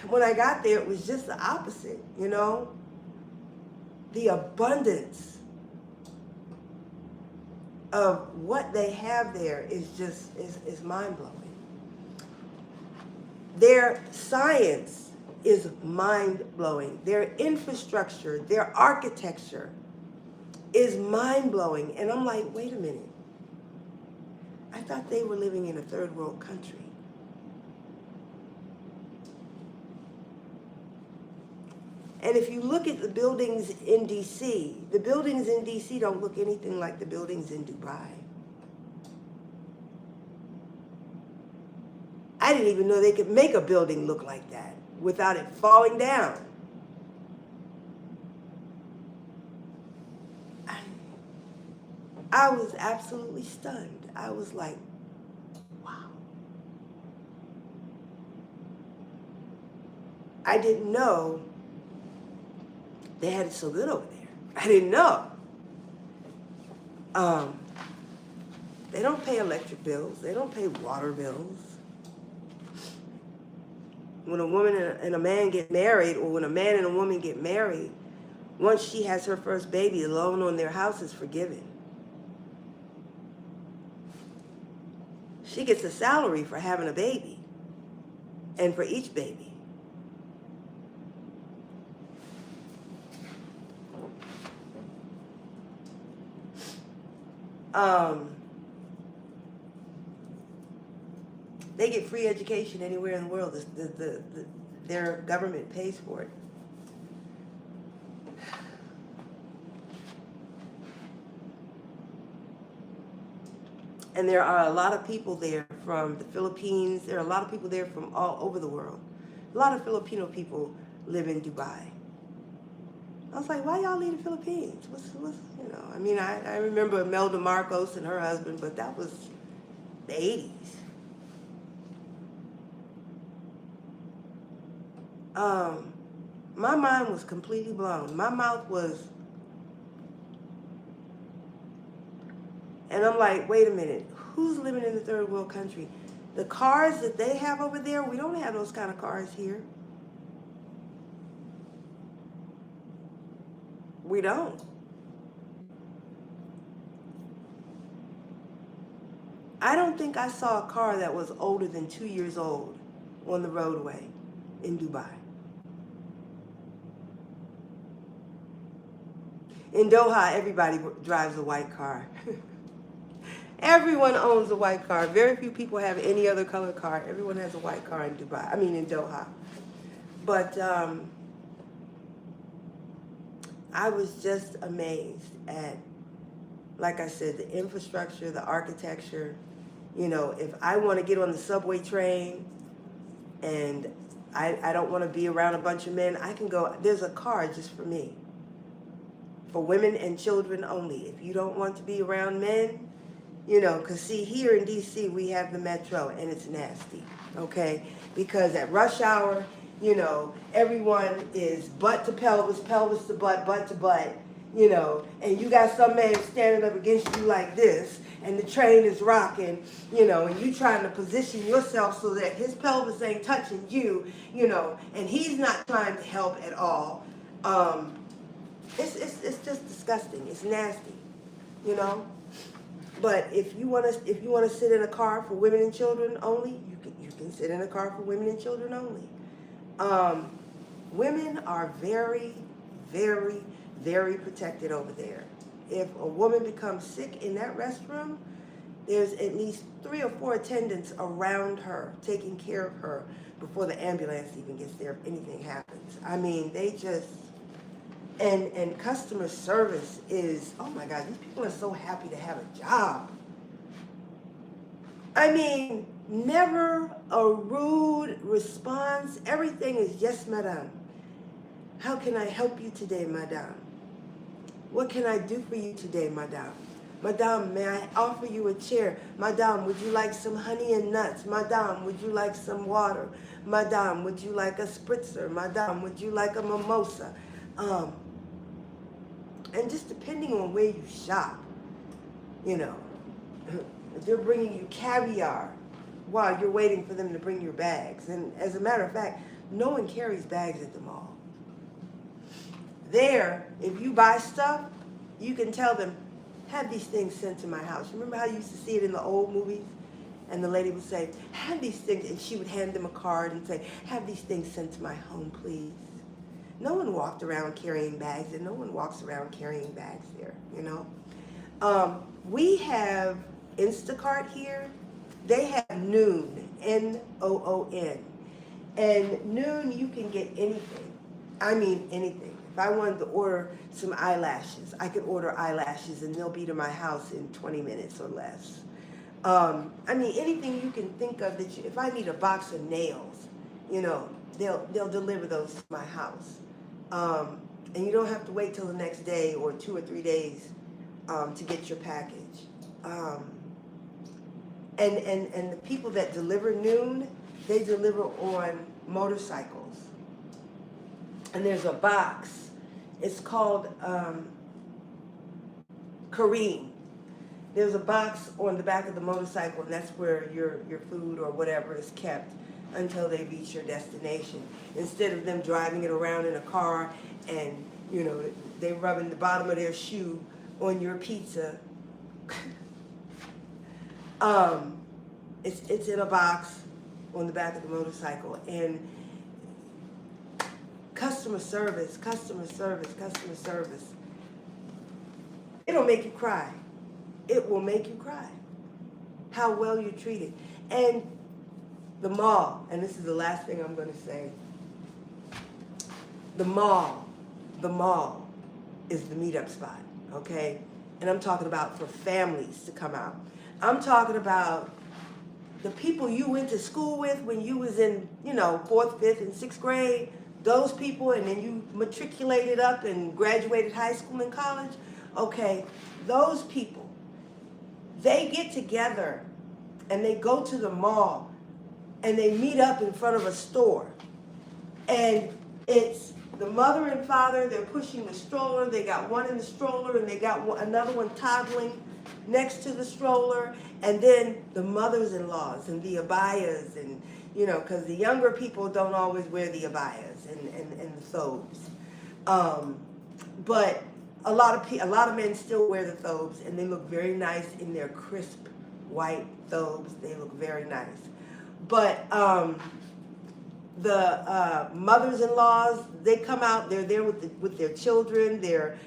when I got there, it was just the opposite, you know? The abundance of what they have there is just is mind-blowing. Their science is mind-blowing. Their infrastructure, their architecture is mind-blowing. And I'm like, wait a minute. I thought they were living in a third world country. And if you look at the buildings in D.C., the buildings in D.C. don't look anything like the buildings in Dubai. I didn't even know they could make a building look like that without it falling down. I was absolutely stunned. I was like, wow. I didn't know they had it so good over there. I didn't know. They don't pay electric bills. They don't pay water bills. When a woman and a man get married, or when a man and a woman get married, once she has her first baby, the loan on their house is forgiven. She gets a salary for having a baby, and for each baby. They get free education anywhere in the world. Their government pays for it. And there are a lot of people there from the Philippines. There are a lot of people there from all over the world. A lot of Filipino people live in Dubai. I was like, why y'all leave the Philippines? What's you know? I mean, I remember Imelda Marcos and her husband, but that was the 80s. My mind was completely blown. My mouth was, and I'm like, wait a minute, who's living in the third world country? The cars that they have over there, we don't have those kind of cars here. We don't. I don't think I saw a car that was older than 2 years old on the roadway in Dubai. In Doha, everybody drives a white car. Everyone owns a white car. Very few people have any other color car. Everyone has a white car in Dubai. I mean, in Doha. But I was just amazed at, like I said, the infrastructure, the architecture. You know, if I want to get on the subway train and I don't want to be around a bunch of men, I can go. There's a car just for me. For women and children only. If you don't want to be around men, you know, because see, here in D.C. we have the metro and it's nasty, okay? Because at rush hour, you know, everyone is butt to pelvis, pelvis to butt to butt, you know, and you got some man standing up against you like this, and the train is rocking, you know, and you trying to position yourself so that his pelvis ain't touching you, you know, and he's not trying to help at all. It's just disgusting. It's nasty, you know. But if you want to sit in a car for women and children only, you can sit in a car for women and children only. Women are very, very, very protected over there. If a woman becomes sick in that restroom, there's at least 3 or 4 attendants around her taking care of her before the ambulance even gets there if anything happens. I mean, they just... And customer service is, oh my God, these people are so happy to have a job. I mean, never a rude response. Everything is, yes, madame. How can I help you today, madame? What can I do for you today, madame? Madame, may I offer you a chair? Madame, would you like some honey and nuts? Madame, would you like some water? Madame, would you like a spritzer? Madame, would you like a mimosa? And just depending on where you shop, you know, if they're bringing you caviar while you're waiting for them to bring your bags. And as a matter of fact, no one carries bags at the mall. There, if you buy stuff, you can tell them, have these things sent to my house. Remember how you used to see it in the old movies? And the lady would say, have these things, and she would hand them a card and say, have these things sent to my home, please. No one walked around carrying bags, and no one walks around carrying bags there, you know. We have Instacart here. They have Noon, Noon. And Noon, you can get anything. I mean anything. If I wanted to order some eyelashes, I could order eyelashes, and they'll be to my house in 20 minutes or less. I mean, anything you can think of that if I need a box of nails, you know, they'll deliver those to my house. And you don't have to wait till the next day or 2 or 3 days to get your package. And the people that deliver Noon, they deliver on motorcycles. And there's a box. It's called Kareem. There's a box on the back of the motorcycle, and that's where your food or whatever is kept until they reach your destination. Instead of them driving it around in a car and, you know, they rubbing the bottom of their shoe on your pizza. It's in a box on the back of the motorcycle. And customer service. It'll make you cry. It will make you cry. How well you're treated. And the mall, and this is the last thing I'm going to say. The mall is the meetup spot, okay? And I'm talking about for families to come out. I'm talking about the people you went to school with when you was in, you know, 4th, 5th, and 6th grade, those people, and then you matriculated up and graduated high school and college, okay, those people, they get together and they go to the mall and they meet up in front of a store And it's the mother and father, they're pushing the stroller. They got one in the stroller and they got another one toddling next to the stroller. And then the mothers-in-laws and the abayas, and because the younger people don't always wear the abayas and the thobes. But a lot of men still wear the thobes, and they look very nice in their crisp white thobes. They look very nice. But the mothers-in-laws, they come out. They're there with their children, their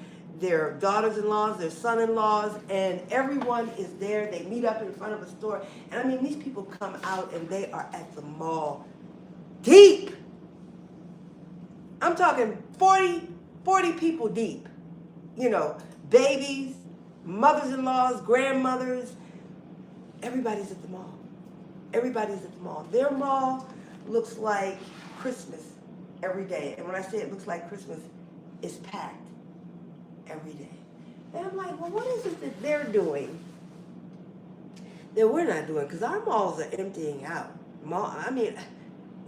daughters-in-laws, their son-in-laws, and everyone is there. They meet up in front of a store, and I mean, these people come out and they are at the mall deep. I'm talking 40 people deep. Babies, mothers-in-laws, grandmothers. Everybody's at the mall. Everybody's at the mall. Their mall looks like Christmas every day. And when I say it looks like Christmas, it's packed every day. And I'm like, well, what is it that they're doing that we're not doing? Because our malls are emptying out.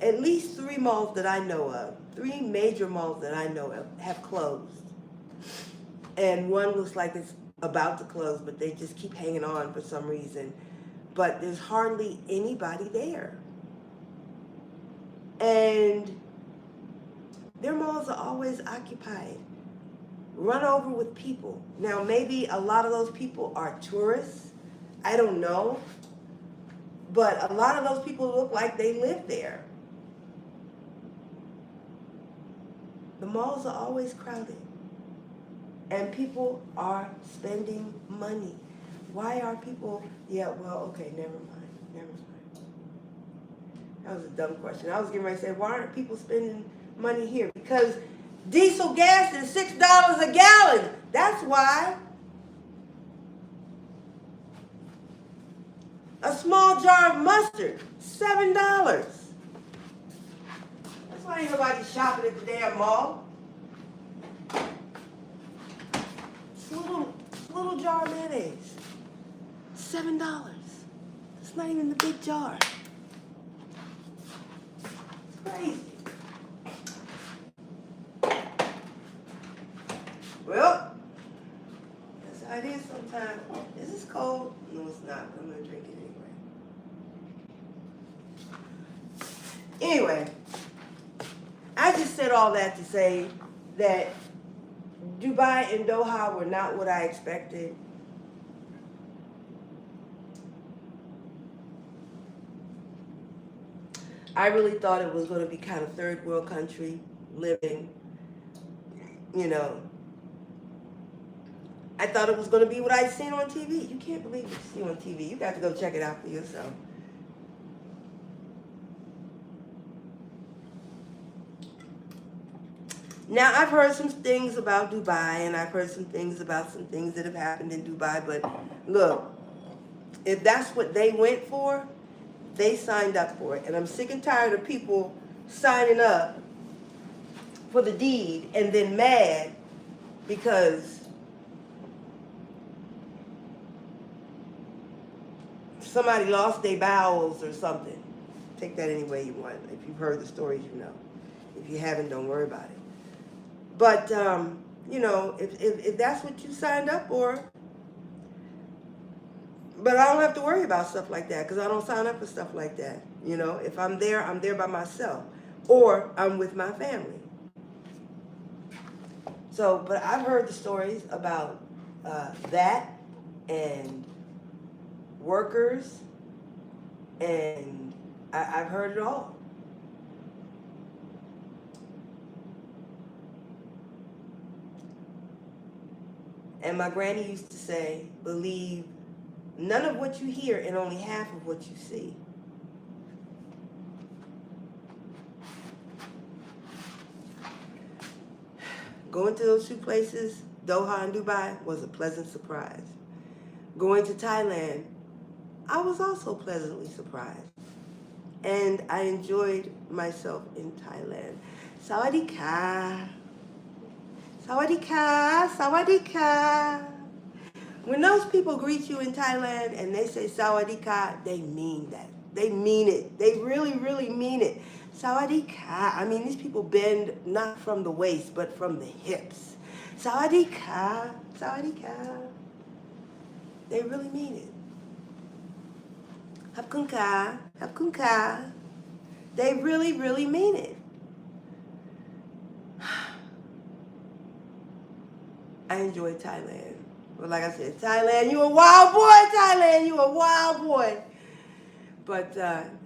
At least 3 malls that I know of, 3 major malls that I know of have closed. And one looks like it's about to close, but they just keep hanging on for some reason. But there's hardly anybody there. And their malls are always occupied, run over with people. Now, maybe a lot of those people are tourists. I don't know. But a lot of those people look like they live there. The malls are always crowded. And people are spending money. Why are people, okay, never mind. That was a dumb question. I was getting ready to say, why aren't people spending money here? Because diesel gas is $6 a gallon. That's why. A small jar of mustard, $7. That's why ain't nobody shopping at the damn mall. It's a little jar of mayonnaise, $7. It's not even the big jar. It's crazy. Well, that's how it is sometimes. Is this cold? No, it's not. I'm going to drink it anyway. I just said all that to say that Dubai and Doha were not what I expected. I really thought it was going to be kind of third world country living, I thought it was going to be what I'd seen on TV. You can't believe what you see on TV. You got to go check it out for yourself. Now, I've heard some things about Dubai, and I've heard some things about some things that have happened in Dubai, but look, if that's what they went for, they signed up for it. And I'm sick and tired of people signing up for the deed and then mad because somebody lost their bowels or something. Take that any way you want. If you've heard the stories, you know. If you haven't, don't worry about it. But, if that's what you signed up for, but I don't have to worry about stuff like that because I don't sign up for stuff like that. If I'm there by myself or I'm with my family. So, but I've heard the stories about that and workers, and I've heard it all. And my granny used to say, believe none of what you hear and only half of what you see. Going to those 2 places, Doha and Dubai, was a pleasant surprise. Going to Thailand, I was also pleasantly surprised. And I enjoyed myself in Thailand. Sawadee ka. Sawadee ka, sawadee ka. When those people greet you in Thailand and they say sawadee ka, they mean that. They mean it. They really, really mean it. Sawadee ka. I mean, these people bend not from the waist, but from the hips. Sawadee ka. Sawadee ka. They really mean it. Hapkun ka. Hapkun ka. They really, really mean it. I enjoy Thailand. But like I said, Thailand, you a wild boy, Thailand, you a wild boy. But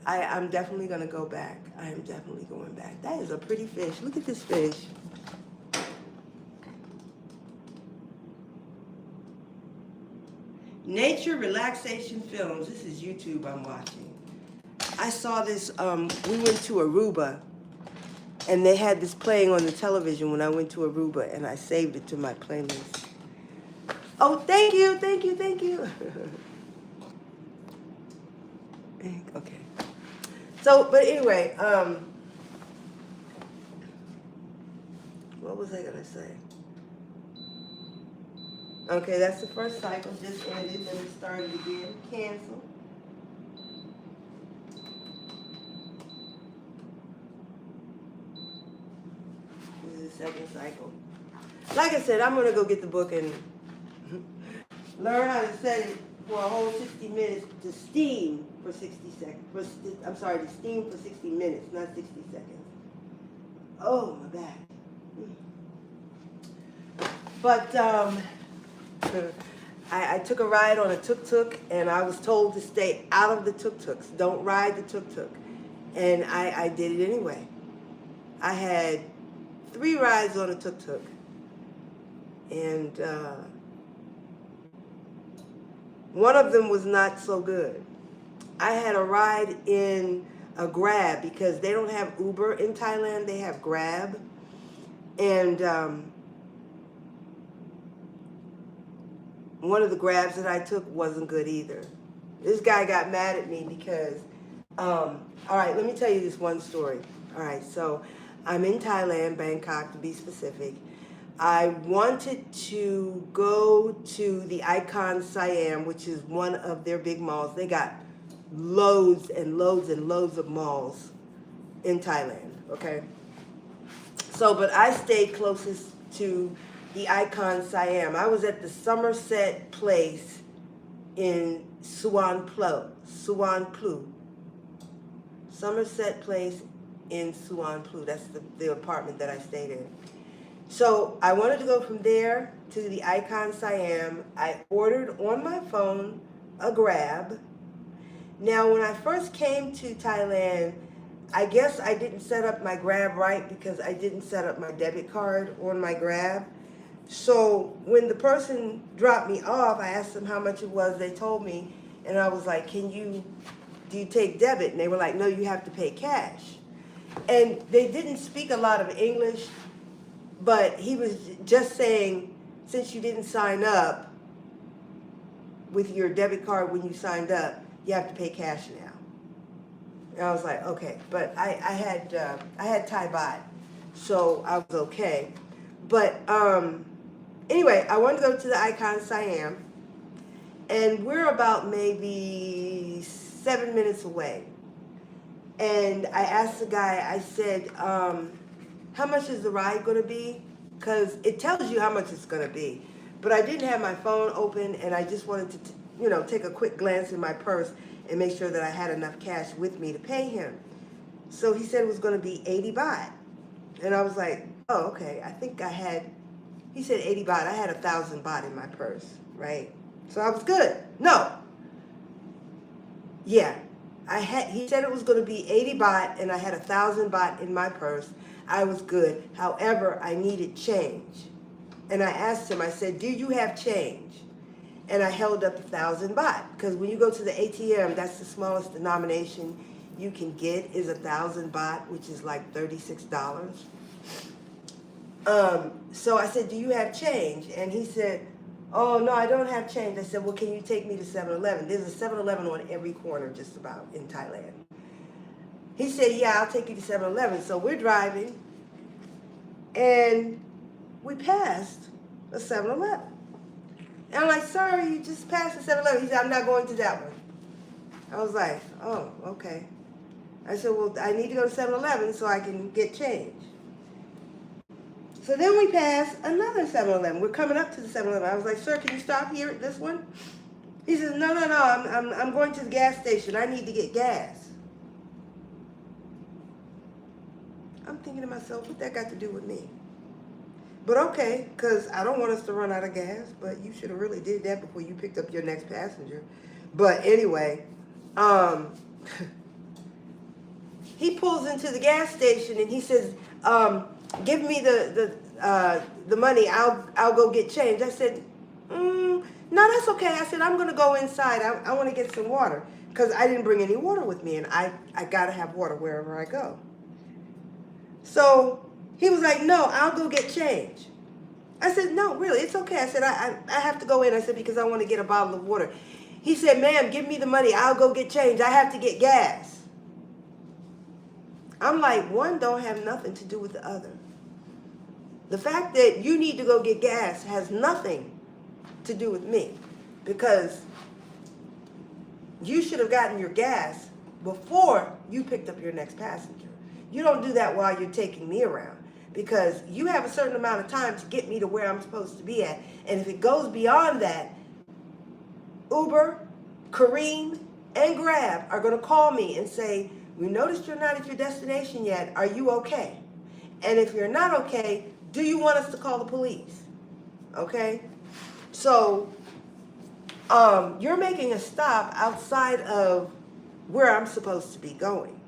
I'm definitely going to go back. I am definitely going back. That is a pretty fish. Look at this fish. Nature Relaxation Films. This is YouTube I'm watching. I saw this, we went to Aruba, and they had this playing on the television when I went to Aruba, and I saved it to my playlist. Oh, thank you, thank you, thank you. Okay. So, but anyway, what was I gonna say? Okay, that's the first cycle, just ended, then it started again. Cancel. This is the second cycle. Like I said, I'm gonna go get the book and learn how to set it for a whole 60 minutes to steam for 60 seconds. I'm sorry, to steam for 60 minutes, not 60 seconds. Oh, my back. But I took a ride on a tuk-tuk, and I was told to stay out of the tuk-tuks. Don't ride the tuk-tuk. And I did it anyway. I had 3 rides on a tuk-tuk. And one of them was not so good. I had a ride in a Grab because they don't have Uber in Thailand. They have Grab. And one of the Grabs that I took wasn't good either. This guy got mad at me because, all right, let me tell you this one story. All right, so I'm in Thailand, Bangkok to be specific. I wanted to go to the Icon Siam, which is one of their big malls. They got loads and loads and loads of malls in Thailand, okay? So, but I stayed closest to the Icon Siam. I was at the Somerset Place in Suan Plu. Somerset Place in Suan Plu. That's the apartment that I stayed in. So I wanted to go from there to the Icon Siam. I ordered on my phone a Grab. Now, when I first came to Thailand, I guess I didn't set up my Grab right because I didn't set up my debit card on my Grab. So when the person dropped me off, I asked them how much it was. They told me, and I was like, do you take debit? And they were like, no, you have to pay cash. And they didn't speak a lot of English, but he was just saying, since you didn't sign up with your debit card when you signed up, you have to pay cash now. And I was like, okay, but I had Thai baht, so I was okay. But anyway, I wanted to go to the Icon Siam, and we're about maybe 7 minutes away. And I asked the guy, I said, how much is the ride going to be? Because it tells you how much it's going to be. But I didn't have my phone open, and I just wanted to, take a quick glance in my purse and make sure that I had enough cash with me to pay him. So he said it was going to be 80 baht. And I was like, oh, okay. I think he said 80 baht. I had 1,000 baht in my purse, right? So I was good. No. Yeah. He said it was going to be 80 baht, and I had 1,000 baht in my purse. I was good. However, I needed change. And I asked him, I said, do you have change? And I held up 1,000 baht. Because when you go to the ATM, that's the smallest denomination you can get is 1,000 baht, which is like $36. So I said, do you have change? And he said, oh, no, I don't have change. I said, well, can you take me to 7-Eleven? There's a 7-Eleven on every corner just about in Thailand. He said, yeah, I'll take you to 7-Eleven. So we're driving, and we passed a 7-Eleven. And I'm like, sorry, you just passed the 7-Eleven. He said, I'm not going to that one. I was like, oh, okay. I said, well, I need to go to 7-Eleven so I can get change. So then we pass another 7-Eleven. We're coming up to the 7-Eleven. I was like, sir, can you stop here at this one? He says, no, I'm going to the gas station. I need to get gas. I'm thinking to myself, what that got to do with me? But okay, because I don't want us to run out of gas, but you should have really did that before you picked up your next passenger. But anyway, he pulls into the gas station and he says, give me the money, I'll go get change. I said, no, that's okay. I said, I'm gonna go inside. I want to get some water because I didn't bring any water with me, and I gotta have water wherever I go. So he was like, no, I'll go get change. I said, no, really, it's okay. I said, I have to go in. I said, because I want to get a bottle of water. He said, ma'am, give me the money. I'll go get change. I have to get gas. I'm like, one don't have nothing to do with the other. The fact that you need to go get gas has nothing to do with me, because you should have gotten your gas before you picked up your next passenger. You don't do that while you're taking me around, because you have a certain amount of time to get me to where I'm supposed to be at. And if it goes beyond that, Uber, Careem, and Grab are going to call me and say, we noticed you're not at your destination yet. Are you okay? And if you're not okay, do you want us to call the police? Okay? So, you're making a stop outside of where I'm supposed to be going.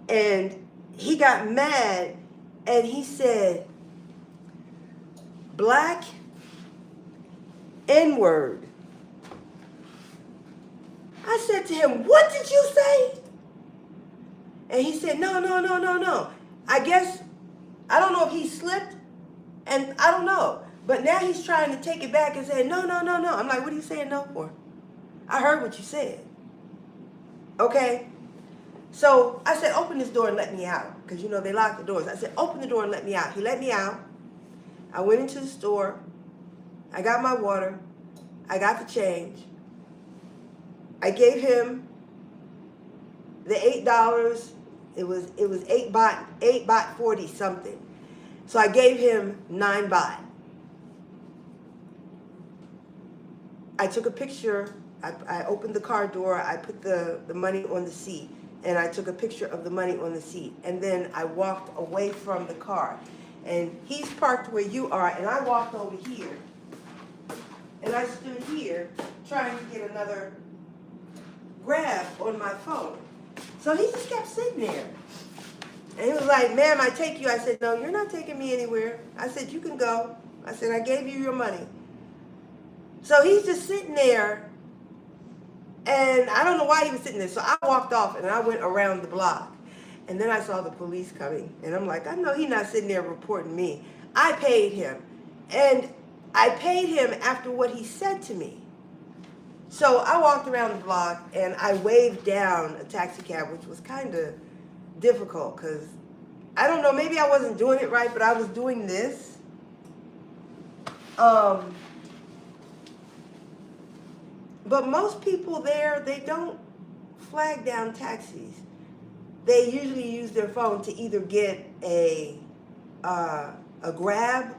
And he got mad and he said, black N-word. I said to him, what did you say? And he said, no. I guess, I don't know if he slipped, and I don't know. But now he's trying to take it back and say, no. I'm like, what are you saying no for? I heard what you said. Okay? So I said, open this door and let me out. Because, you know, they lock the doors. I said, open the door and let me out. He let me out. I went into the store. I got my water. I got the change. I gave him the $8. It was 8 baht 40 something. So I gave him 9 baht. I took a picture. I opened the car door. I put the money on the seat. And I took a picture of the money on the seat. And then I walked away from the car. And he's parked where you are. And I walked over here. And I stood here trying to get another Grab on my phone. So he just kept sitting there. And he was like, ma'am, I take you. I said, no, you're not taking me anywhere. I said, you can go. I said, I gave you your money. So he's just sitting there. And I don't know why he was sitting there. So I walked off and I went around the block. And then I saw the police coming. And I'm like, I know he's not sitting there reporting me. I paid him. And I paid him after what he said to me. So I walked around the block and I waved down a taxi cab, which was kind of difficult because, I don't know, maybe I wasn't doing it right, but I was doing this. But most people there, they don't flag down taxis. They usually use their phone to either get a Grab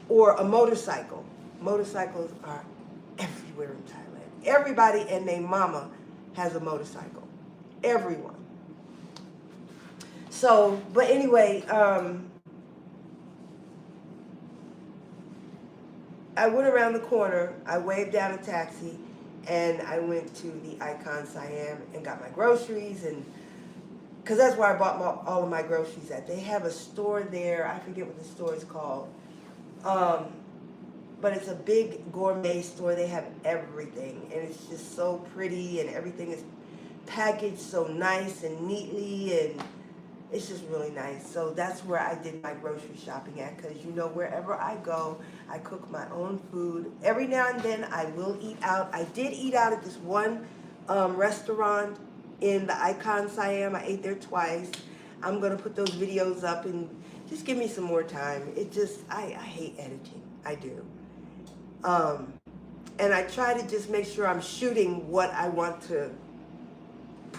or a motorcycle. Motorcycles are everywhere in Thailand. Everybody and their mama has a motorcycle. Everyone. So, but anyway, I went around the corner, I waved down a taxi, and I went to the Icon Siam and got my groceries, and because that's where I bought all of my groceries at. They have a store there, I forget what the store is called, but it's a big gourmet store. They have everything, and it's just so pretty, and everything is packaged so nice and neatly, and it's just really nice. So that's where I did my grocery shopping at, because you know, wherever I go, I cook my own food. Every now and then I will eat out. I did eat out at this one restaurant in the Icon Siam. I ate there twice. I'm going to put those videos up and just give me some more time. It just, I hate editing. I do. And I try to just make sure I'm shooting what I want to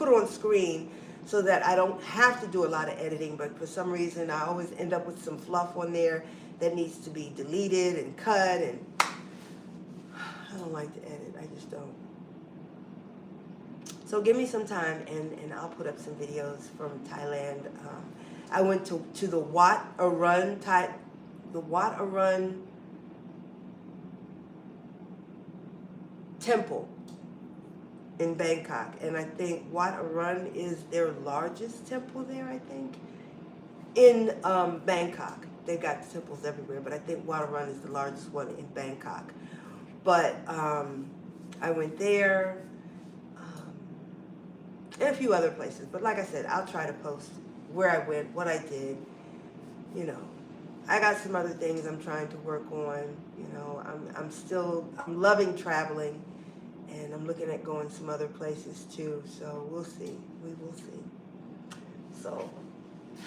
put on screen so that I don't have to do a lot of editing, but for some reason I always end up with some fluff on there that needs to be deleted and cut, and I don't like to edit, I just don't. So give me some time and I'll put up some videos from Thailand. I went to the Wat Arun temple in Bangkok, and I think Wat Arun is their largest temple there, I think, in Bangkok. They've got temples everywhere, but I think Wat Arun is the largest one in Bangkok. But I went there, and a few other places. But like I said, I'll try to post where I went, what I did. You know, I got some other things I'm trying to work on. You know, I'm loving traveling, and I'm looking at going some other places too. So we'll see. We will see. So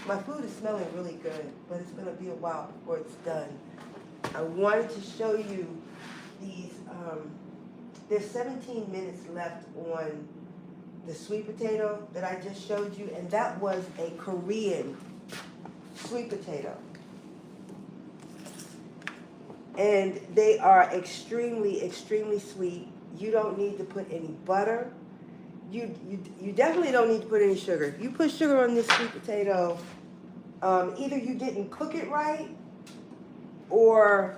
my food is smelling really good, but it's gonna be a while before it's done. I wanted to show you these. There's 17 minutes left on the sweet potato that I just showed you, and that was a Korean sweet potato. And they are extremely, extremely sweet. You don't need to put any butter. You definitely don't need to put any sugar. If you put sugar on this sweet potato, either you didn't cook it right, or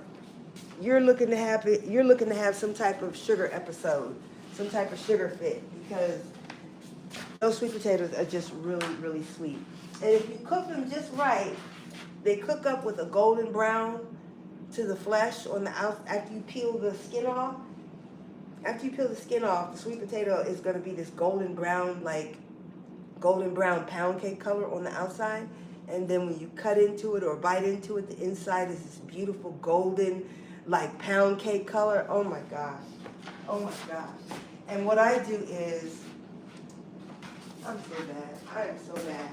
you're looking to have some type of sugar episode, some type of sugar fit, because those sweet potatoes are just really, really sweet. And if you cook them just right, they cook up with a golden brown to the flesh on the out after you peel the skin off. After you peel the skin off, the sweet potato is going to be this golden brown pound cake color on the outside. And then when you cut into it or bite into it, the inside is this beautiful golden, like pound cake color. Oh my gosh. Oh my gosh. And what I do is, I'm so bad. I am so bad.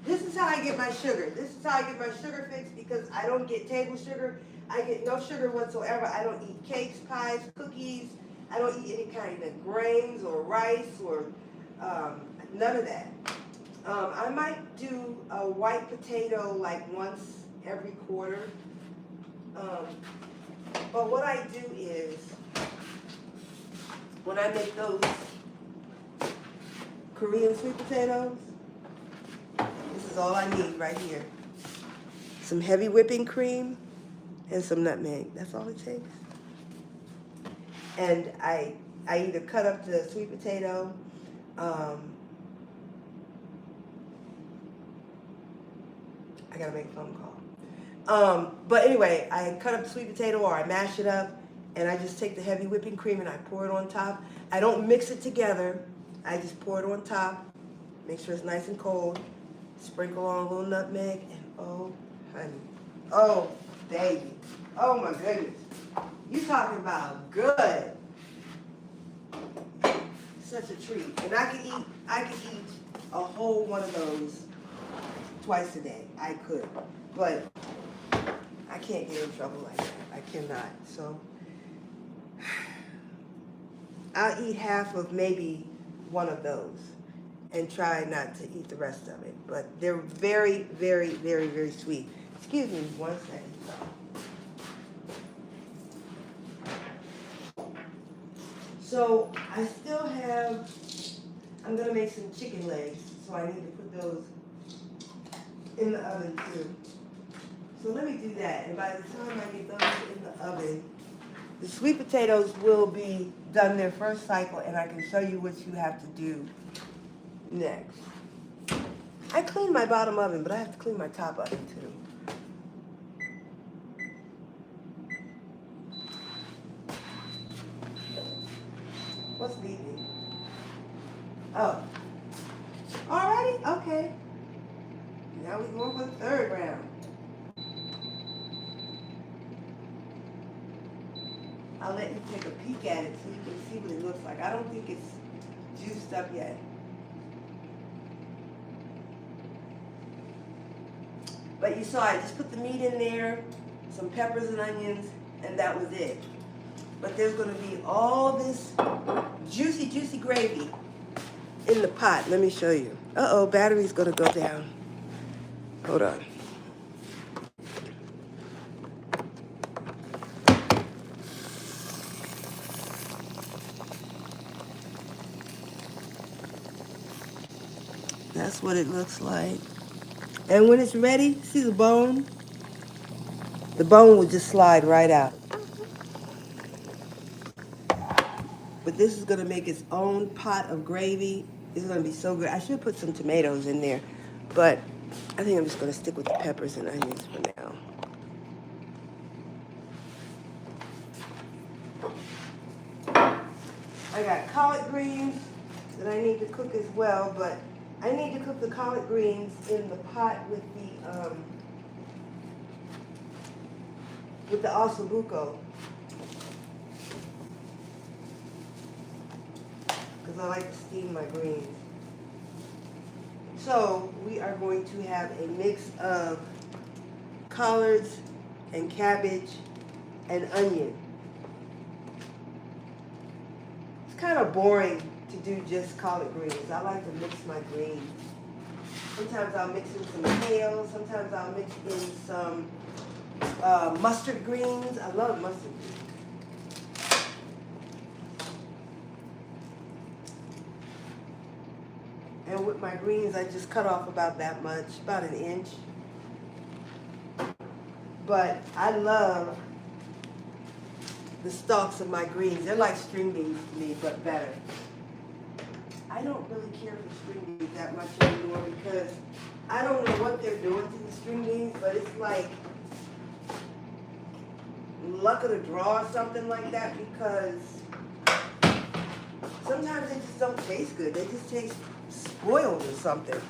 This is how I get my sugar. This is how I get my sugar fix, because I don't get table sugar. I get no sugar whatsoever. I don't eat cakes, pies, cookies. I don't eat any kind of grains or rice or none of that. I might do a white potato like once every quarter. But what I do is, when I make those Korean sweet potatoes, this is all I need right here. Some heavy whipping cream and some nutmeg. That's all it takes. And I either cut up the sweet potato, I gotta make a phone call. But anyway, I cut up the sweet potato, or I mash it up, and I just take the heavy whipping cream and I pour it on top. I don't mix it together. I just pour it on top, make sure it's nice and cold, sprinkle on a little nutmeg, and oh, honey, oh, baby, oh my goodness. You talking about good. Such a treat. And I could eat a whole one of those twice a day. I could. But I can't get in trouble like that. I cannot. So I'll eat half of maybe one of those and try not to eat the rest of it. But they're very, very, very, very sweet. Excuse me 1 second. So I still have, I'm gonna make some chicken legs, so I need to put those in the oven too. So let me do that, and by the time I get those in the oven, the sweet potatoes will be done their first cycle, and I can show you what you have to do next. I clean my bottom oven, but I have to clean my top oven too. What's beeping? Oh. Alrighty? Okay. Now we're going for the third round. I'll let you take a peek at it so you can see what it looks like. I don't think it's juiced up yet. But you saw I just put the meat in there, some peppers and onions, and that was it. But there's going to be all this juicy, juicy gravy in the pot. Let me show you. Uh-oh, battery's gonna go down. Hold on. That's what it looks like. And when it's ready, see the bone? The bone will just slide right out. But this is gonna make its own pot of gravy. It's gonna be so good. I should put some tomatoes in there, but I think I'm just gonna stick with the peppers and onions for now. I got collard greens that I need to cook as well, but I need to cook the collard greens in the pot with the ossobuco, because I like to steam my greens. So we are going to have a mix of collards and cabbage and onion. It's kind of boring to do just collard greens. I like to mix my greens. Sometimes I'll mix in some kale. Sometimes I'll mix in some mustard greens. I love mustard greens. And with my greens, I just cut off about that much, about an inch. But I love the stalks of my greens. They're like string beans to me, but better. I don't really care for string beans that much anymore because I don't know what they're doing to the string beans, but it's like luck of the draw or something like that, because sometimes they just don't taste good. They just taste spoiled or something.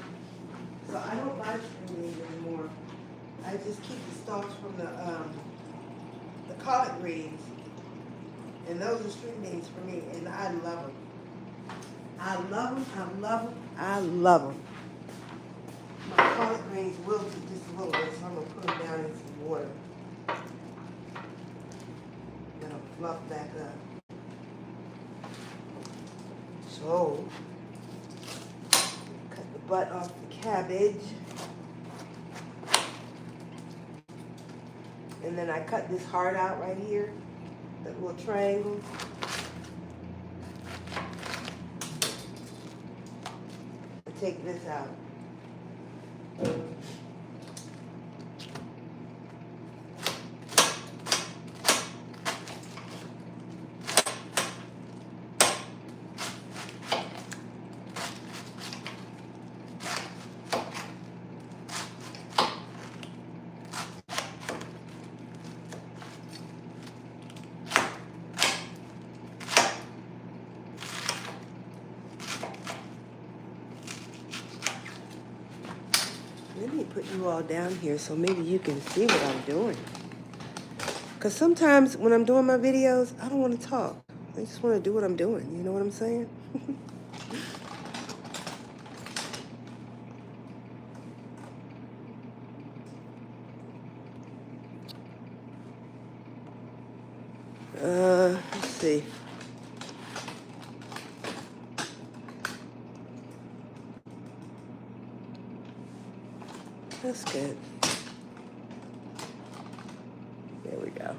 So I don't buy string beans anymore. I just keep the stalks from the collard greens, and those are string beans for me, and I love them. I love them, I love them, I love them. My collard greens wilted just a little bit, so I'm going to put them down in some water. Then I'll fluff back up. So, cut the butt off the cabbage. And then I cut this heart out right here, that little triangle. I take this out. Let me put you all down here so maybe you can see what I'm doing. Because sometimes when I'm doing my videos, I don't want to talk. I just want to do what I'm doing. You know what I'm saying? Let's see. That's good. There we go.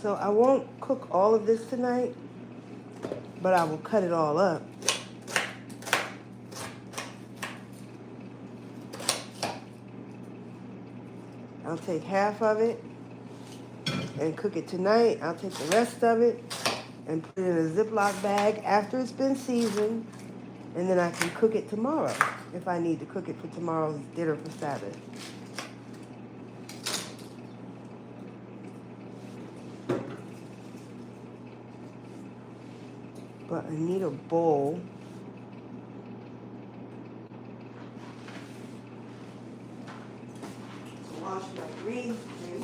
So I won't cook all of this tonight, but I will cut it all up. I'll take half of it and cook it tonight. I'll take the rest of it and put it in a Ziploc bag after it's been seasoned, and then I can cook it tomorrow if I need to cook it for tomorrow's dinner for Sabbath. But I need a bowl. To wash my greens in.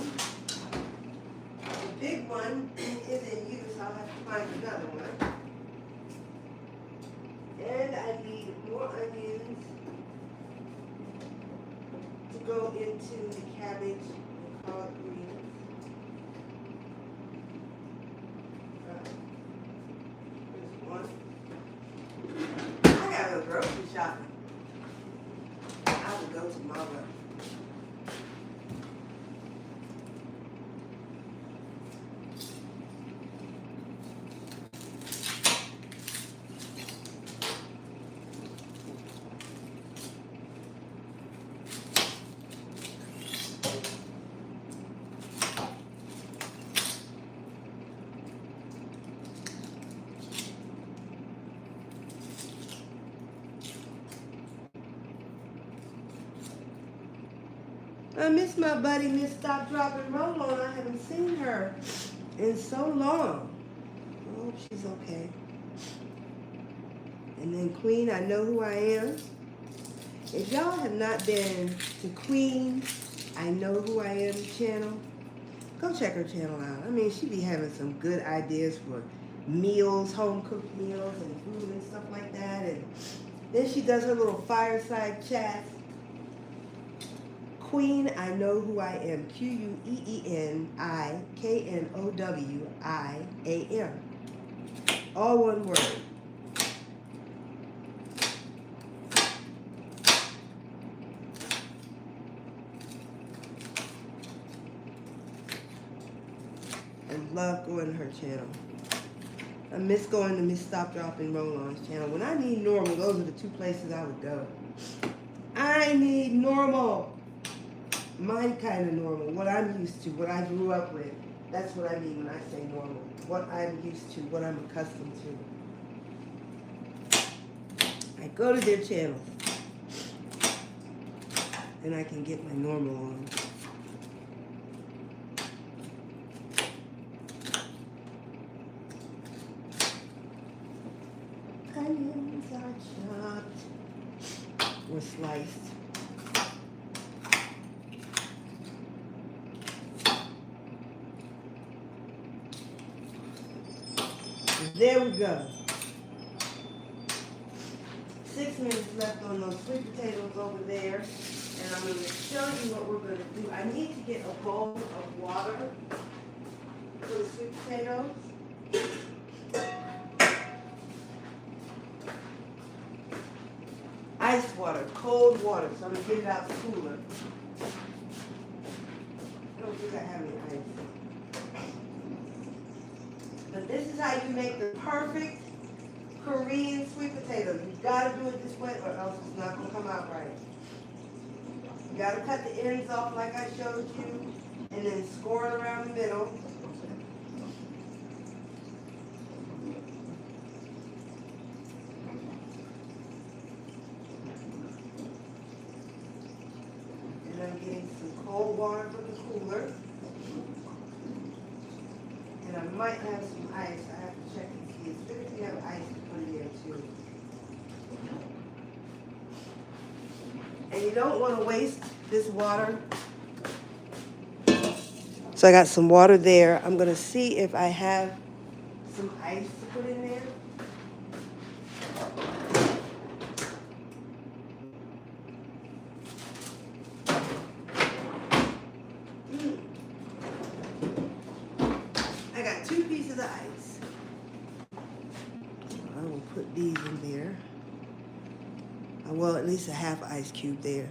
The big one is in use. I'll have to find another one. And I need more onions to go into the cabbage and collard greens. shopping. I would go tomorrow. I miss my buddy, Miss Stop, Drop, and Roll On. I haven't seen her in so long. I hope she's okay. And then Queen, I Know Who I Am. If y'all have not been to Queen, I Know Who I Am channel, go check her channel out. I mean, she be having some good ideas for meals, home-cooked meals and food and stuff like that. And then she does her little fireside chats. Queen, I Know Who I Am. QUEENIKNOWIAM. All one word. And love going to her channel. I miss going to Miss Stop, Drop, and Roll On's channel. When I need normal, those are the two places I would go. I need normal. My kind of normal, what I'm used to, what I grew up with. That's what I mean when I say normal. What I'm used to, what I'm accustomed to. I go to their channels and I can get my normal on. Onions are chopped or sliced. There we go. 6 minutes left on those sweet potatoes over there. And I'm going to show you what we're going to do. I need to get a bowl of water for the sweet potatoes. Ice water, cold water. So I'm going to get it out cooler. I don't think I have any ice. But this is how you make the perfect Korean sweet potatoes. You gotta do it this way or else it's not gonna come out right. You gotta cut the ends off like I showed you and then score it around the middle. And I'm getting some cold water from the cooler. And I might have some ice. I have to check and see. It's good if you have ice to put in there too. And you don't want to waste this water. So I got some water there. I'm going to see if I have some ice to put in there. I got 2 pieces of ice. I will put these in there. Well, at least a half ice cube there.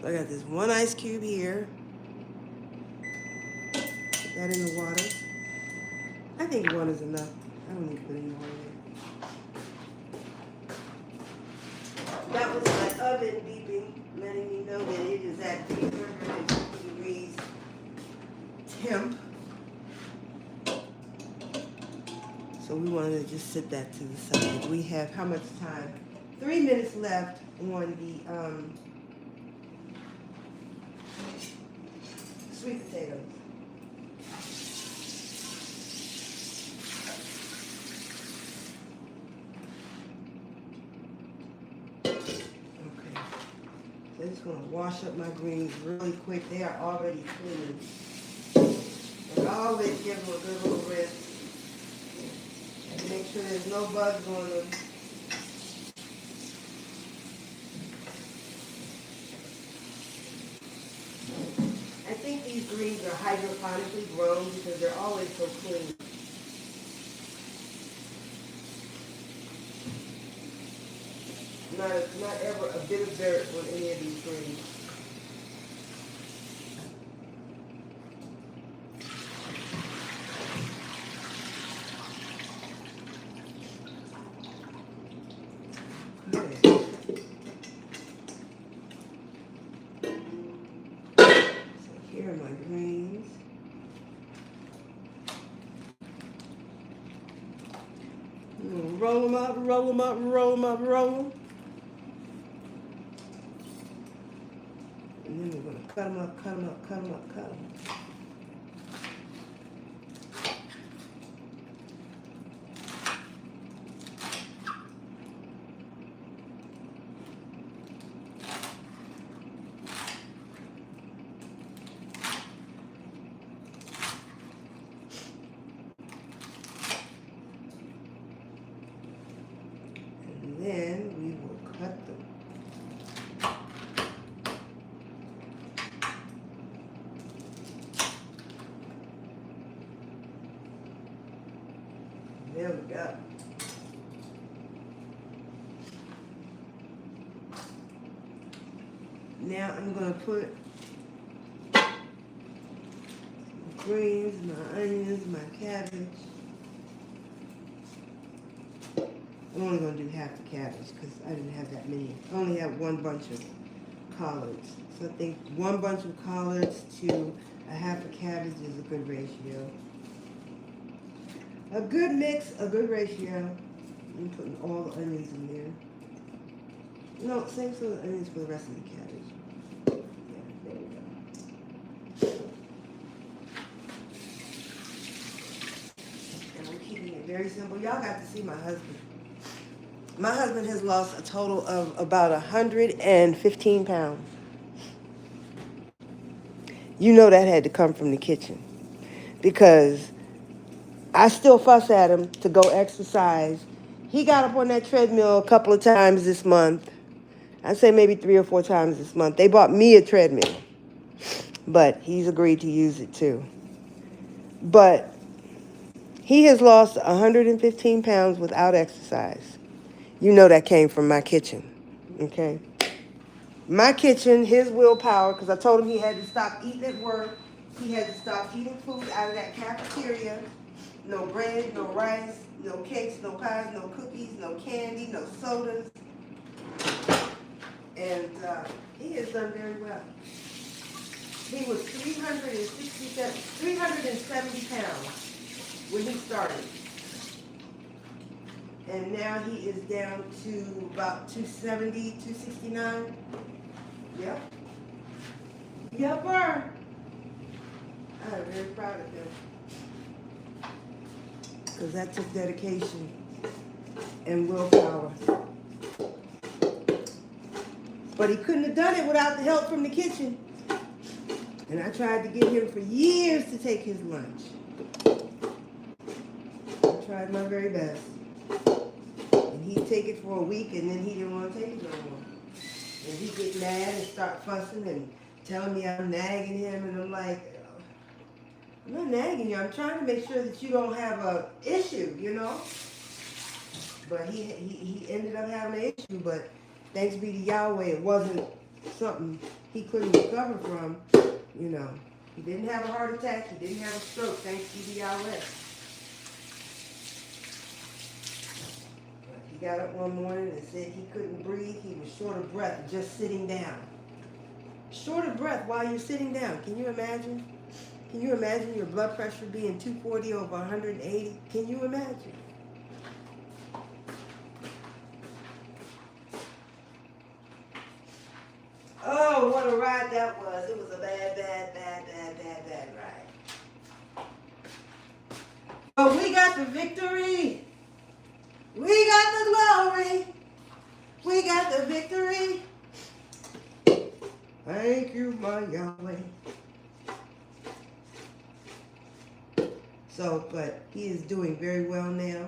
So I got this 1 ice cube here. Put that in the water. I think 1 is enough. I don't need to put any more in there. That was my oven beeping, letting me know that it is at 350 degrees temp. So we wanted to just sit that to the side. We have how much time? 3 minutes left on the sweet potatoes. Okay. So I'm just going to wash up my greens really quick. They are already clean. And always give them a good little rinse. And make sure there's no bugs on them. I think these greens are hydroponically grown because they're always so clean. Not ever a bit of dirt on any of these greens. Here are my greens. Roll them up, roll them up, roll them up, roll them. And then we're going to cut them up, cut them up, cut them up, cut them. And then we will cut them. There we go. Now I'm going to put my greens, my onions, my cabbage. I'm only going to do half the cabbage because I didn't have that many. I only have one bunch of collards. So I think one bunch of collards to a half a cabbage is a good ratio. A good mix, a good ratio. I'm putting all the onions in there. No, same sort of onions for the rest of the cabbage. Yeah, there we go. And I'm keeping it very simple. Y'all got to see my husband. My husband has lost a total of about 115 pounds. You know that had to come from the kitchen because I still fuss at him to go exercise. He got up on that treadmill a couple of times this month. I'd say maybe 3 or 4 times this month. They bought me a treadmill, but he's agreed to use it too. But he has lost 115 pounds without exercise. You know that came from my kitchen, okay? My kitchen, his willpower, because I told him he had to stop eating at work. He had to stop eating food out of that cafeteria. No bread, no rice, no cakes, no pies, no cookies, no candy, no sodas. And he has done very well. He was 370 pounds when he started. And now he is down to about 270, 269. Yep. Yepper. I'm very proud of him. Because that took dedication and willpower. But he couldn't have done it without the help from the kitchen. And I tried to get him for years to take his lunch. I tried my very best. And he'd take it for a week and then he didn't want to take it no more. And he'd get mad and start fussing and telling me I'm nagging him. And I'm like, I'm not nagging you. I'm trying to make sure that you don't have a issue, you know? But he ended up having an issue. But thanks be to Yahweh, it wasn't something he couldn't recover from, you know. He didn't have a heart attack. He didn't have a stroke, thanks be to Yahweh. But he got up one morning and said he couldn't breathe. He was short of breath just sitting down. Short of breath while you're sitting down. Can you imagine? Can you imagine your blood pressure being 240 over 180? Can you imagine? Oh, what a ride that was. It was a bad ride. But we got the victory. We got the glory. We got the victory. Thank you, my Yahweh. So, but he is doing very well now.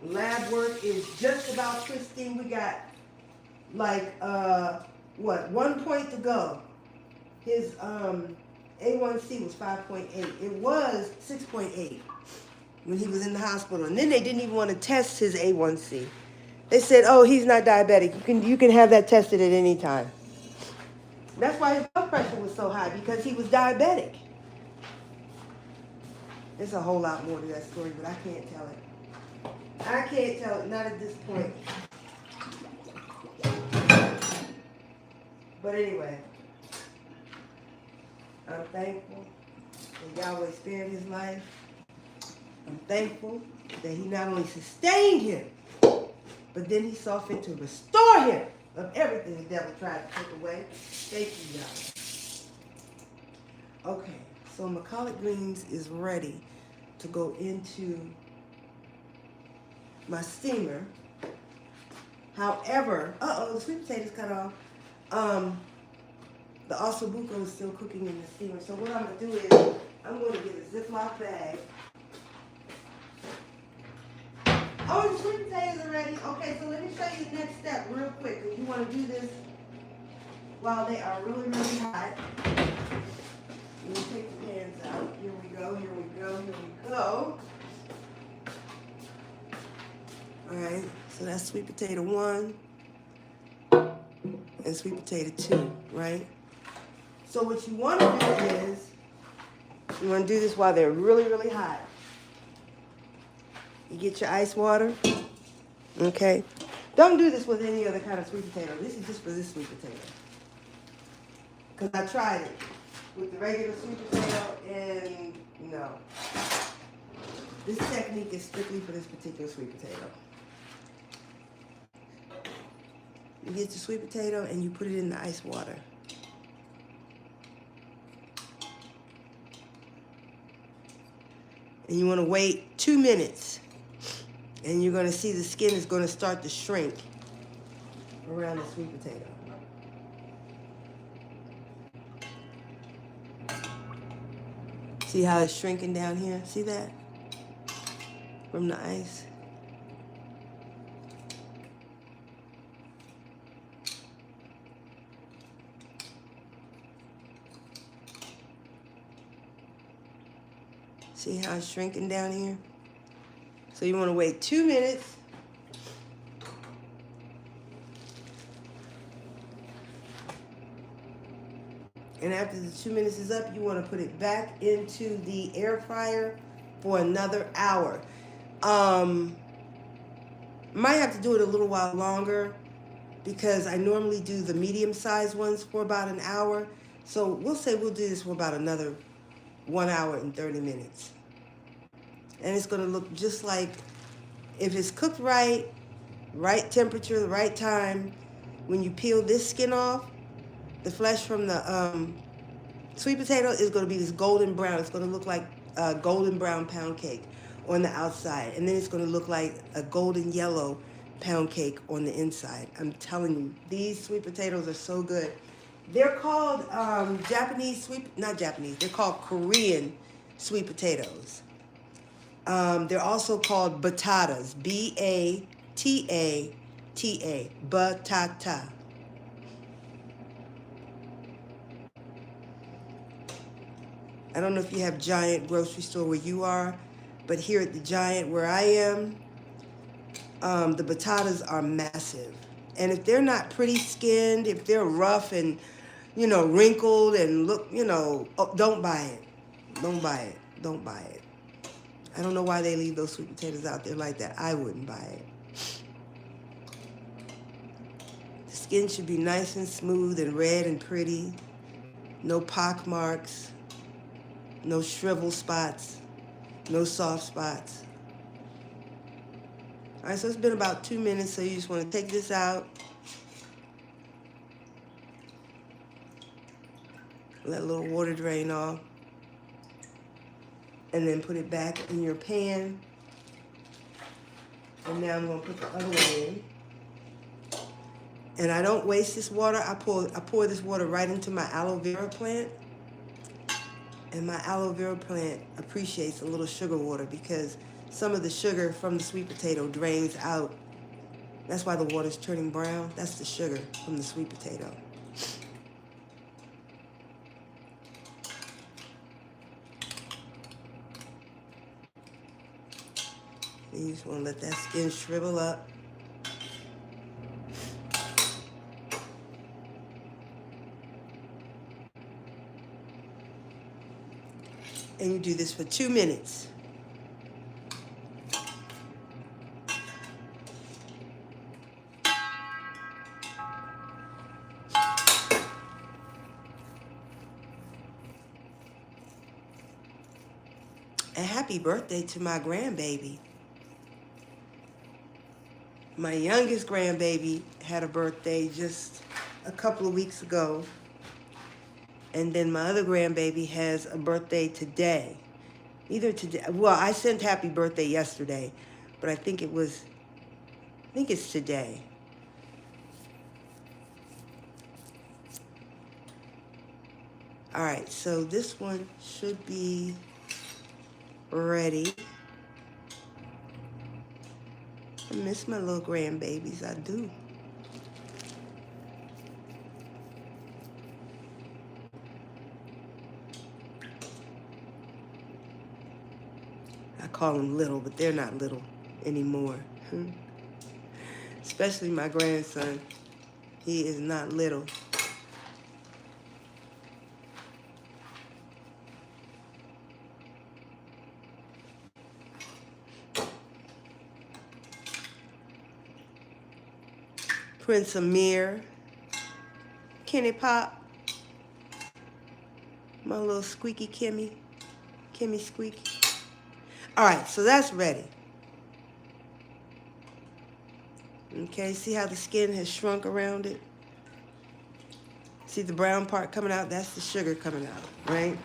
Lab work is just about twisting. We got like, 1 point to go. His A1C was 5.8. It was 6.8 when he was in the hospital. And then they didn't even want to test his A1C. They said, oh, he's not diabetic. You can have that tested at any time. That's why his blood pressure was so high, because he was diabetic. There's a whole lot more to that story, but I can't tell it. I can't tell it, not at this point. But anyway, I'm thankful that Yahweh spared his life. I'm thankful that he not only sustained him, but then he saw fit to restore him of everything the devil tried to take away. Thank you, Yahweh. Okay, so my collard greens is ready to go into my steamer. However, the sweet potatoes cut off. The ossobuco is still cooking in the steamer. So what I'm going to do is I'm going to get a Ziploc bag. Oh, the sweet potatoes are ready. Okay, so let me show you the next step real quick. You want to do this while they are really, really hot. Let me take the pans out. Here we go, here we go, here we go. All right, so that's sweet potato 1 and sweet potato 2, right? So what you want to do is, you want to do this while they're really, really hot. You get your ice water, okay? Don't do this with any other kind of sweet potato. This is just for this sweet potato. Because I tried it with the regular sweet potato, and no. This technique is strictly for this particular sweet potato. You get your sweet potato and you put it in the ice water. And you want to wait 2 minutes. And you're going to see the skin is going to start to shrink around the sweet potato. See how it's shrinking down here? See that? From the ice. See how it's shrinking down here? So you want to wait 2 minutes. And after the 2 minutes is up, you want to put it back into the air fryer for another hour. Might have to do it a little while longer because I normally do the medium-sized ones for about an hour. So we'll say we'll do this for about another 1 hour and 30 minutes. And it's going to look just like, if it's cooked right, right temperature, the right time, when you peel this skin off, the flesh from the sweet potato is going to be this golden brown. It's going to look like a golden brown pound cake on the outside. And then it's going to look like a golden yellow pound cake on the inside. I'm telling you, these sweet potatoes are so good. They're called they're called Korean sweet potatoes. They're also called batatas, B-A-T-A-T-A, batata. I don't know if you have Giant grocery store where you are, but here at the Giant where I am, the batatas are massive. And if they're not pretty skinned, if they're rough and, wrinkled and look, don't buy it. Don't buy it. Don't buy it. I don't know why they leave those sweet potatoes out there like that. I wouldn't buy it. The skin should be nice and smooth and red and pretty. No pock marks. No shrivel spots. No soft spots. All right, so it's been about 2 minutes, so you just want to take this out. Let a little water drain off. And then put it back in your pan. And now I'm going to put the other one in. And I don't waste this water. I pour this water right into my aloe vera plant. And my aloe vera plant appreciates a little sugar water because some of the sugar from the sweet potato drains out. That's why the water's turning brown. That's the sugar from the sweet potato. You just want to let that skin shrivel up. And you do this for 2 minutes. And happy birthday to my grandbaby. My youngest grandbaby had a birthday just a couple of weeks ago. And then my other grandbaby has a birthday today. Either today, well, I sent happy birthday yesterday, but I think it's today. All right, so this one should be ready. I miss my little grandbabies, I do. I call them little, but they're not little anymore. Especially my grandson. He is not little. Prince Amir, Kenny Pop, my little squeaky Kimmy Squeaky. All right, so that's ready. Okay, see how the skin has shrunk around it? See the brown part coming out? That's the sugar coming out, right?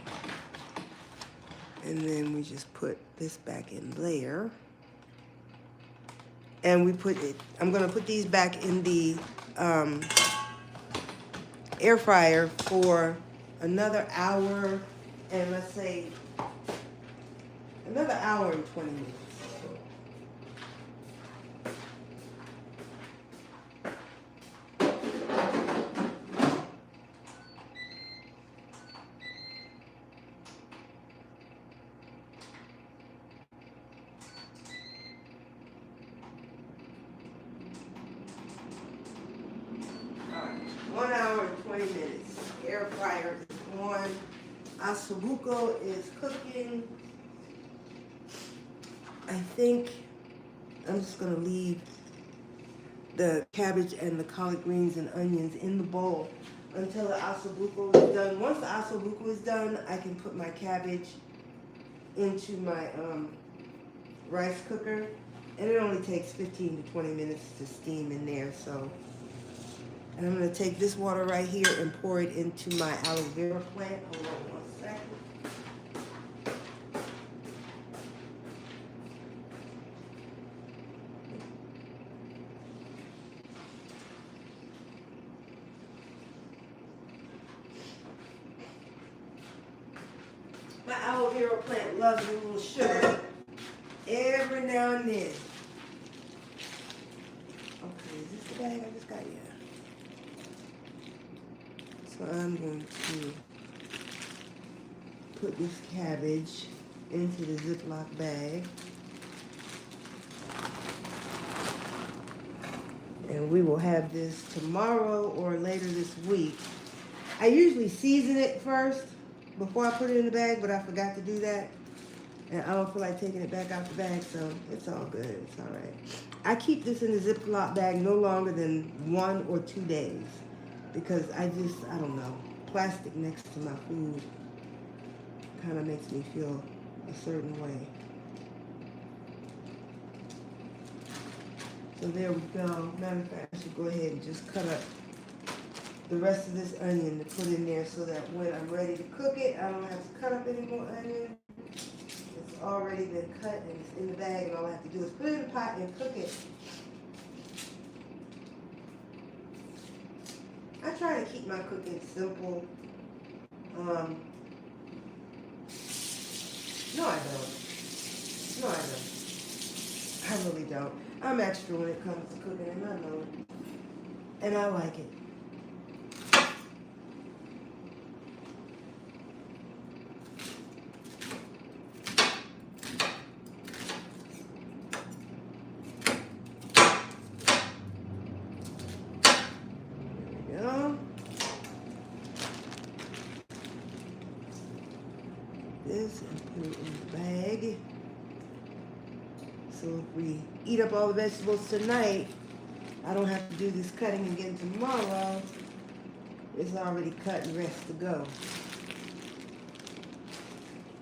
And then we just put this back in there. And we put it, I'm gonna put these back in the air fryer for another hour, and let's say another hour and 20 minutes. All right, 1 hour and 20 minutes. Air fryer is on. Ossobuco is cooking. I think I'm just gonna leave the cabbage and the collard greens and onions in the bowl until the ossobuco is done. Once the ossobuco is done, I can put my cabbage into my rice cooker, and it only takes 15 to 20 minutes to steam in there. So, and I'm gonna take this water right here and pour it into my aloe vera plant. Hold on 1 second. My aloe vera plant loves a little sugar every now and then. Okay, is this the bag I just got? Yeah. So I'm going to put this cabbage into the Ziploc bag. And we will have this tomorrow or later this week. I usually season it first before I put it in the bag, but I forgot to do that. And I don't feel like taking it back out the bag, so it's all good. It's all right. I keep this in the Ziploc bag no longer than 1 or 2 days because I don't know, plastic next to my food kind of makes me feel a certain way. So there we go. Matter of fact, I should go ahead and just cut up the rest of this onion to put in there so that when I'm ready to cook it, I don't have to cut up any more onion. It's already been cut and it's in the bag, and all I have to do is put it in the pot and cook it. I try to keep my cooking simple. No, I don't. No, I don't. I really don't. I'm extra when it comes to cooking, and I know it. And I like it. So if we eat up all the vegetables tonight, I don't have to do this cutting again tomorrow. It's already cut and ready to go.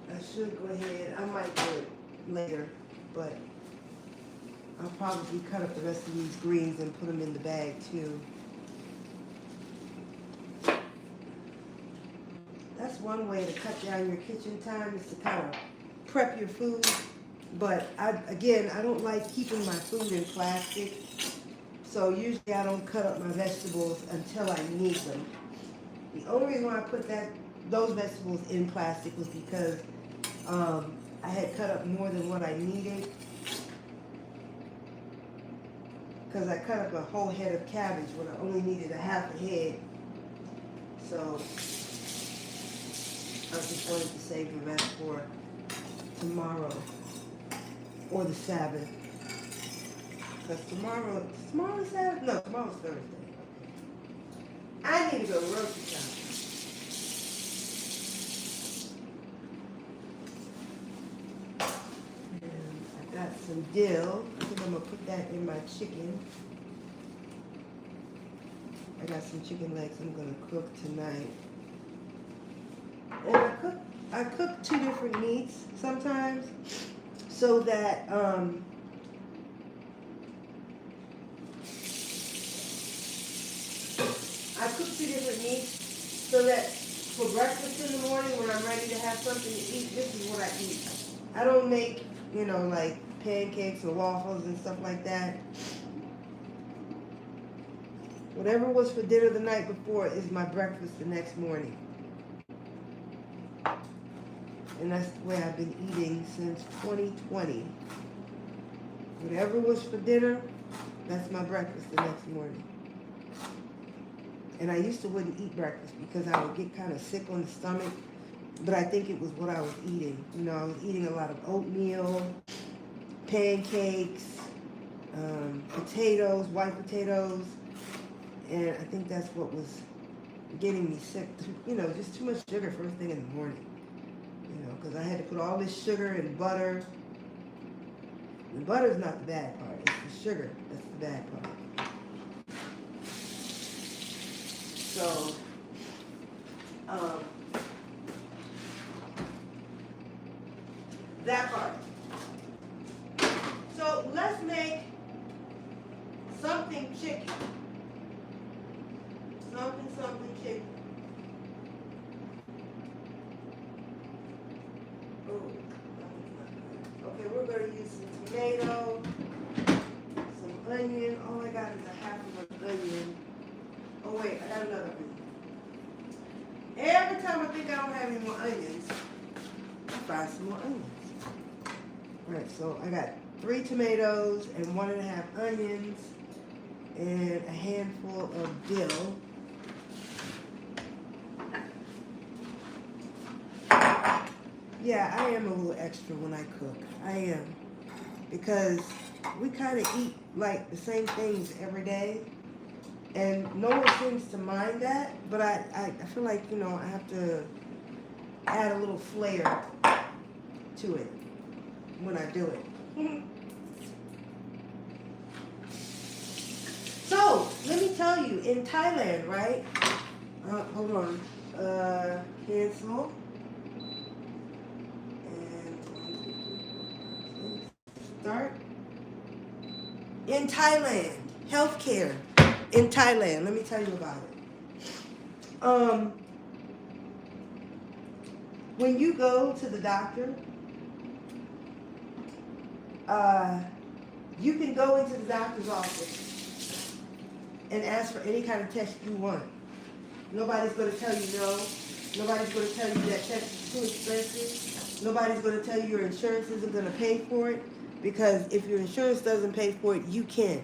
I should go ahead. I might do it later, but I'll probably cut up the rest of these greens and put them in the bag too. That's one way to cut down your kitchen time, is to kind of prep your food. But I don't like keeping my food in plastic. So usually I don't cut up my vegetables until I need them. The only reason why I put those vegetables in plastic was because I had cut up more than what I needed. Because I cut up a whole head of cabbage when I only needed a half a head. So I just wanted to save the rest for tomorrow or the Sabbath. Because tomorrow's Sabbath? No, tomorrow's Thursday. I need to go grocery shopping. And I got some dill. I think I'm going to put that in my chicken. I got some chicken legs I'm going to cook tonight. And I cook 2 different meats sometimes so that I cook 2 different meats so that for breakfast in the morning when I'm ready to have something to eat, this is what I eat. I don't make, like pancakes or waffles and stuff like that. Whatever was for dinner the night before is my breakfast the next morning. And that's the way I've been eating since 2020. Whatever was for dinner, that's my breakfast the next morning. And I used to wouldn't eat breakfast because I would get kind of sick on the stomach. But I think it was what I was eating. I was eating a lot of oatmeal, pancakes, potatoes, white potatoes. And I think that's what was getting me sick. Just too much sugar first thing in the morning. Because I had to put all this sugar and butter. The butter's not the bad part. It's the sugar that's the bad part. So, that part. So let's make something chicken. Something chicken. Okay, we're going to use some tomato, some onion. All I got is a half of an onion. Oh wait, I got another onion. Every time I think I don't have any more onions, I find some more onions. Alright, so I got 3 tomatoes and 1.5 onions and a handful of dill. Yeah, I am a little extra when I cook. I am. Because we kind of eat like the same things every day. And no one seems to mind that. But I feel like, I have to add a little flair to it when I do it. So, let me tell you, in Thailand, right? Hold on. Cancel. Start. In Thailand, healthcare in Thailand. Let me tell you about it. When you go to the doctor, you can go into the doctor's office and ask for any kind of test you want. Nobody's going to tell you no. Nobody's going to tell you that test is too expensive. Nobody's going to tell you your insurance isn't going to pay for it. Because if your insurance doesn't pay for it, you can.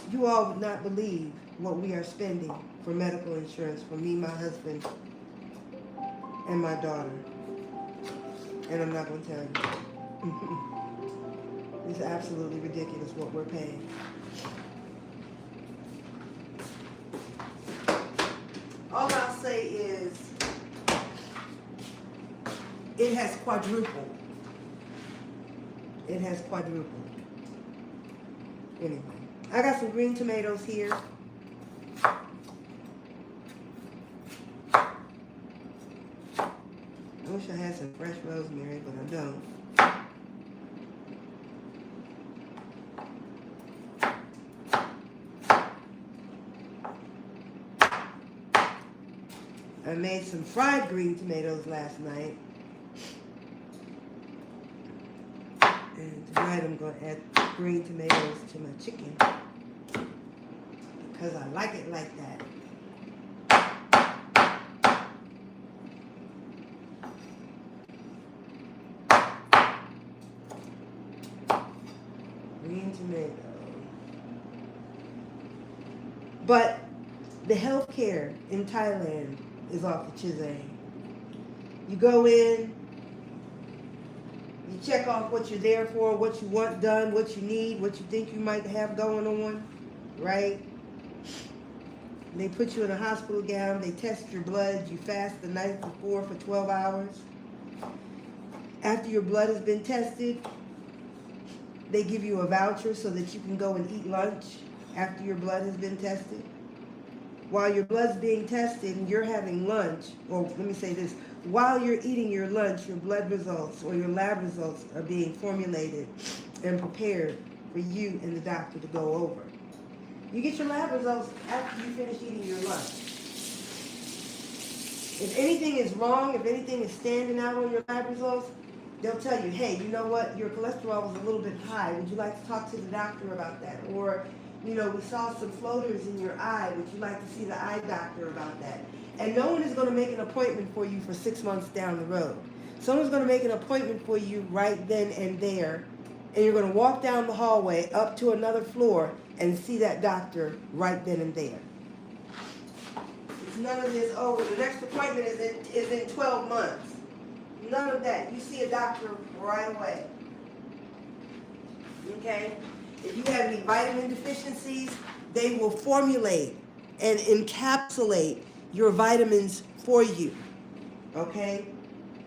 You all would not believe what we are spending for medical insurance for me, my husband, and my daughter. And I'm not going to tell you. It's absolutely ridiculous what we're paying. All I'll say is, it has quadrupled. It has quadrupled. Anyway, I got some green tomatoes here. I wish I had some fresh rosemary, but I don't. I made some fried green tomatoes last night. And tonight I'm going to add green tomatoes to my chicken because I like it like that. Green tomato. But the healthcare in Thailand is off the chisay. You go in, you check off what you're there for, what you want done, what you need, what you think you might have going on, right? They put you in a hospital gown, they test your blood, you fast the night before for 12 hours. After your blood has been tested, they give you a voucher so that you can go and eat lunch after your blood has been tested. While your blood's being tested and you're having lunch, or let me say this, while you're eating your lunch, your blood results or your lab results are being formulated and prepared for you and the doctor to go over. You get your lab results after you finish eating your lunch. If anything is wrong, if anything is standing out on your lab results, they'll tell you, hey, you know what, your cholesterol was a little bit high. Would you like to talk to the doctor about that? Or, you know, we saw some floaters in your eye. Would you like to see the eye doctor about that? And no one is going to make an appointment for you for 6 months down the road. Someone's going to make an appointment for you right then and there, and you're going to walk down the hallway up to another floor and see that doctor right then and there. It's none of this, oh, the next appointment is in 12 months. None of that. You see a doctor right away. Okay? If you have any vitamin deficiencies, they will formulate and encapsulate your vitamins for you. Okay?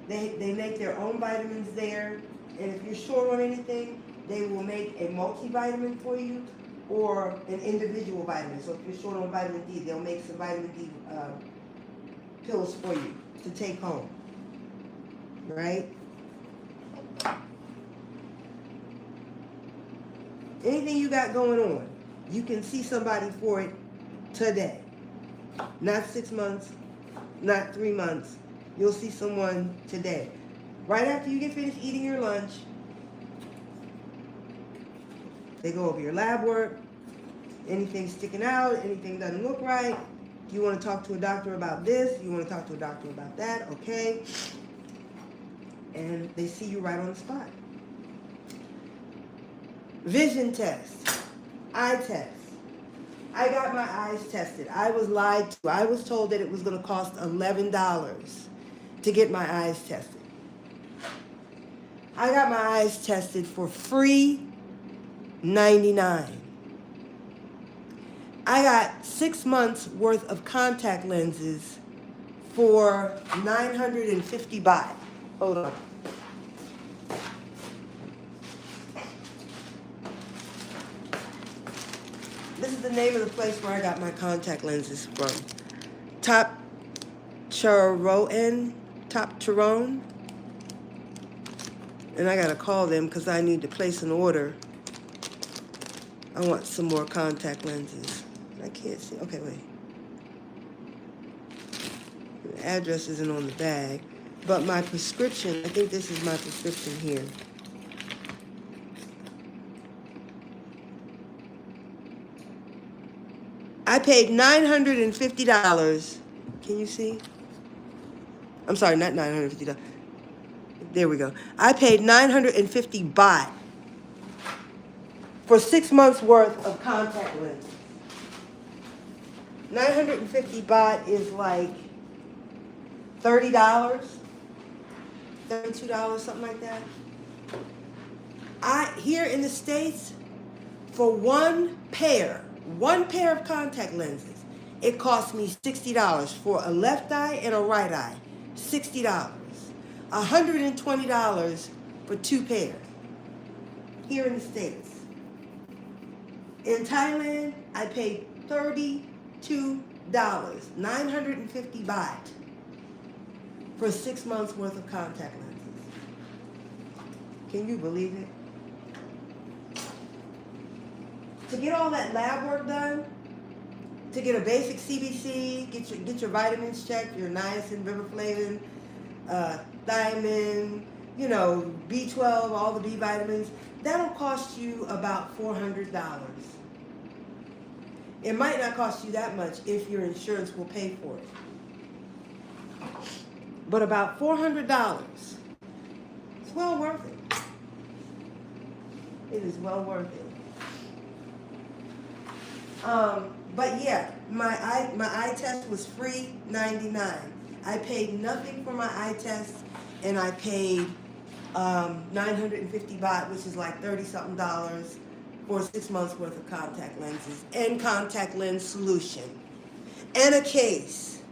They make their own vitamins there. And if you're short on anything, they will make a multivitamin for you or an individual vitamin. So if you're short on vitamin D, they'll make some vitamin D pills for you to take home. Right? Anything you got going on, you can see somebody for it today. Not 6 months, not 3 months. You'll see someone today. Right after you get finished eating your lunch, they go over your lab work. Anything sticking out, anything doesn't look right. You want to talk to a doctor about this, you want to talk to a doctor about that, okay? And they see you right on the spot. Vision test, eye test. I got my eyes tested. I was lied to. I was told that it was going to cost $11 to get my eyes tested. I got my eyes tested for free, $99. I got 6 months worth of contact lenses for 950 baht. Hold on. This is the name of the place where I got my contact lenses from. Top Charoen. And I gotta call them because I need to place an order. I want some more contact lenses. I can't see. Okay, wait. The address isn't on the bag. But my prescription, I think this is my prescription here. I paid $950. Can you see? I'm sorry, not $950. There we go. I paid 950 baht for 6 months worth of contact lenses. 950 baht is like $30, $32, something like that. Here in the States, for one pair of contact lenses, it cost me $60 for a left eye and a right eye. $60. $120 for 2 pair here in the States. In Thailand, I paid $32, 950 baht for 6 months worth of contact lenses. Can you believe it? To get all that lab work done, to get a basic CBC, get your vitamins checked, your niacin, riboflavin, thiamine, you know, B12, all the B vitamins, that'll cost you about $400. It might not cost you that much if your insurance will pay for it. But about $400. It's well worth it. It is well worth it. But yeah, my eye test was free, $99. I paid nothing for my eye test, and I paid 950 baht, which is like 30-something dollars for 6 months worth of contact lenses and contact lens solution and a case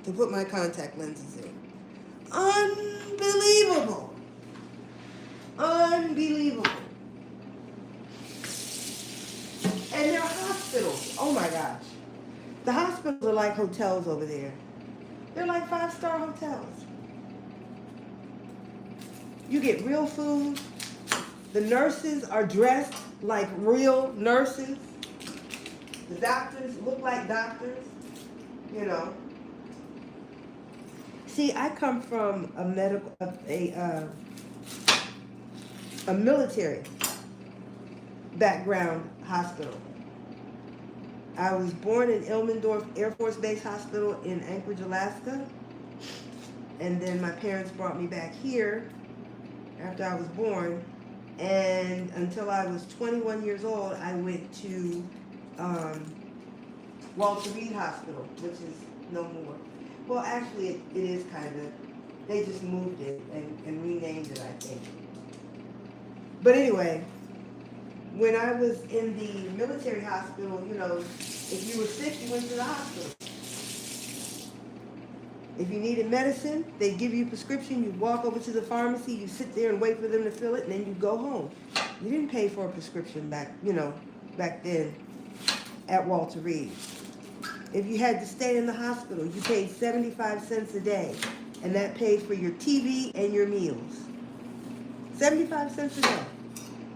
to put my contact lenses in. Unbelievable. Unbelievable. And they're hospitals. Oh my gosh. The hospitals are like hotels over there. They're like 5-star hotels. You get real food. The nurses are dressed like real nurses. The doctors look like doctors, you know. See, I come from a military background hospital. I was born in Elmendorf Air Force Base Hospital in Anchorage, Alaska. And then my parents brought me back here after I was born. And until I was 21 years old, I went to Walter Reed Hospital, which is no more. Well, actually, it is kind of. They just moved it and renamed it, I think. But anyway, when I was in the military hospital, you know, if you were sick, you went to the hospital. If you needed medicine, they'd give you a prescription, you'd walk over to the pharmacy, you sit there and wait for them to fill it, and then you go home. You didn't pay for a prescription back then at Walter Reed. If you had to stay in the hospital, you paid 75 cents a day, and that paid for your TV and your meals. 75 cents a day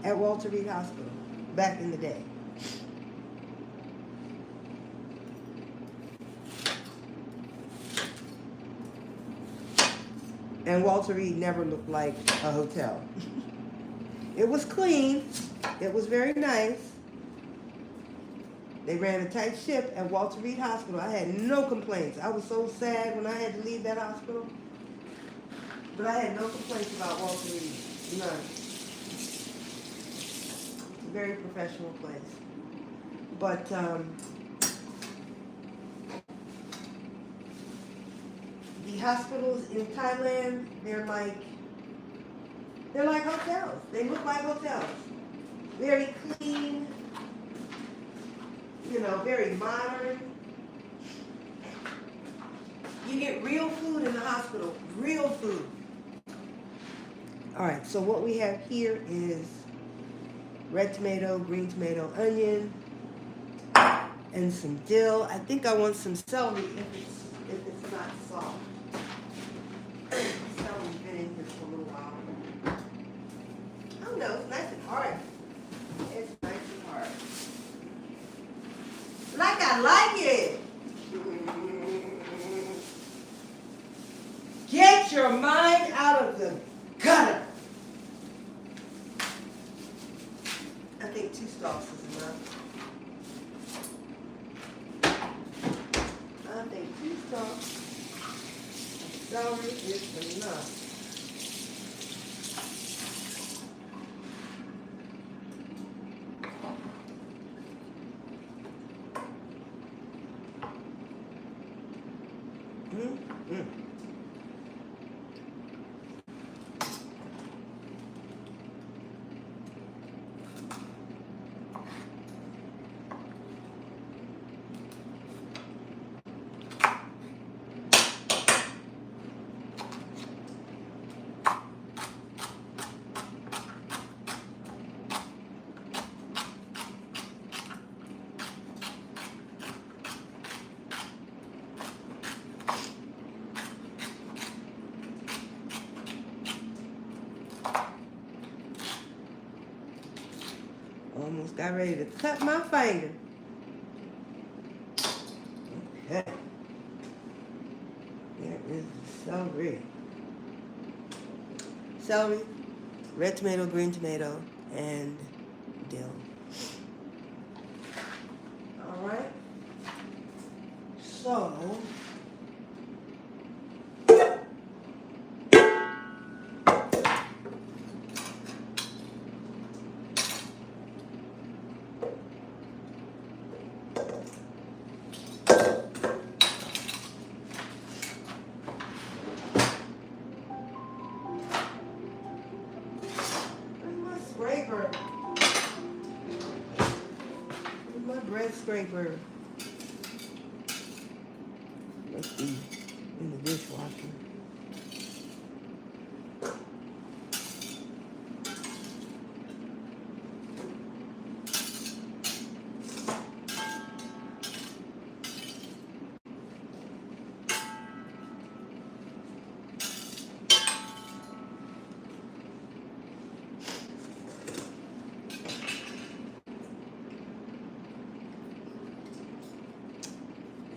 at Walter Reed Hospital back in the day. And Walter Reed never looked like a hotel. It was clean. It was very nice. They ran a tight ship at Walter Reed Hospital. I had no complaints. I was so sad when I had to leave that hospital. But I had no complaints about Walter Reed. None. It's a very professional place. But the hospitals in Thailand, they're like hotels. They look like hotels. Very clean, you know, very modern. You get real food in the hospital, real food. All right, so what we have here is red tomato, green tomato, onion, and some dill. I think I want some celery if it's not soft. Celery's been in here for a little while. Oh no, it's nice and hard. It's nice and hard. Like I like it. Get your mind out of the gutter. I think 2 stalks is enough. I think 2 stalks of celery is enough. Almost got ready to cut my finger. Okay. There is the celery. Celery, red tomato, green tomato, and dill. All right. So, scraper. My bread scraper. Must be in the dishwasher.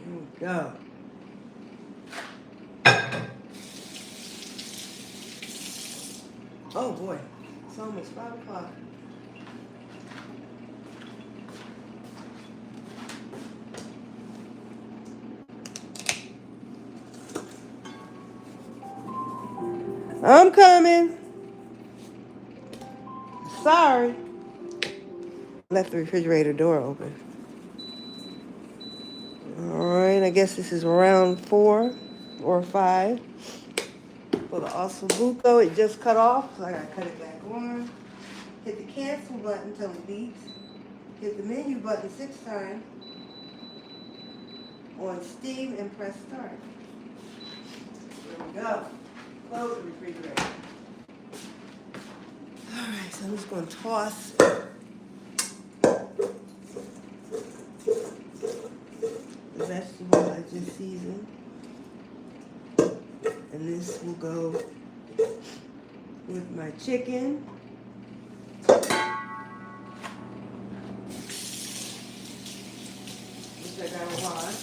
Here we go. Oh boy, it's almost 5 o'clock. I'm coming. Sorry. Left the refrigerator door open. All right, I guess this is round 4 or 5 for the ossobuco. It just cut off, so I gotta cut it back on. Hit the cancel button until it beeps. Hit the menu button 6 times on Steam and press start. There we go. Close the refrigerator. All right, so I'm just gonna toss the vegetables I just seasoned. And this will go with my chicken. Which I gotta wash.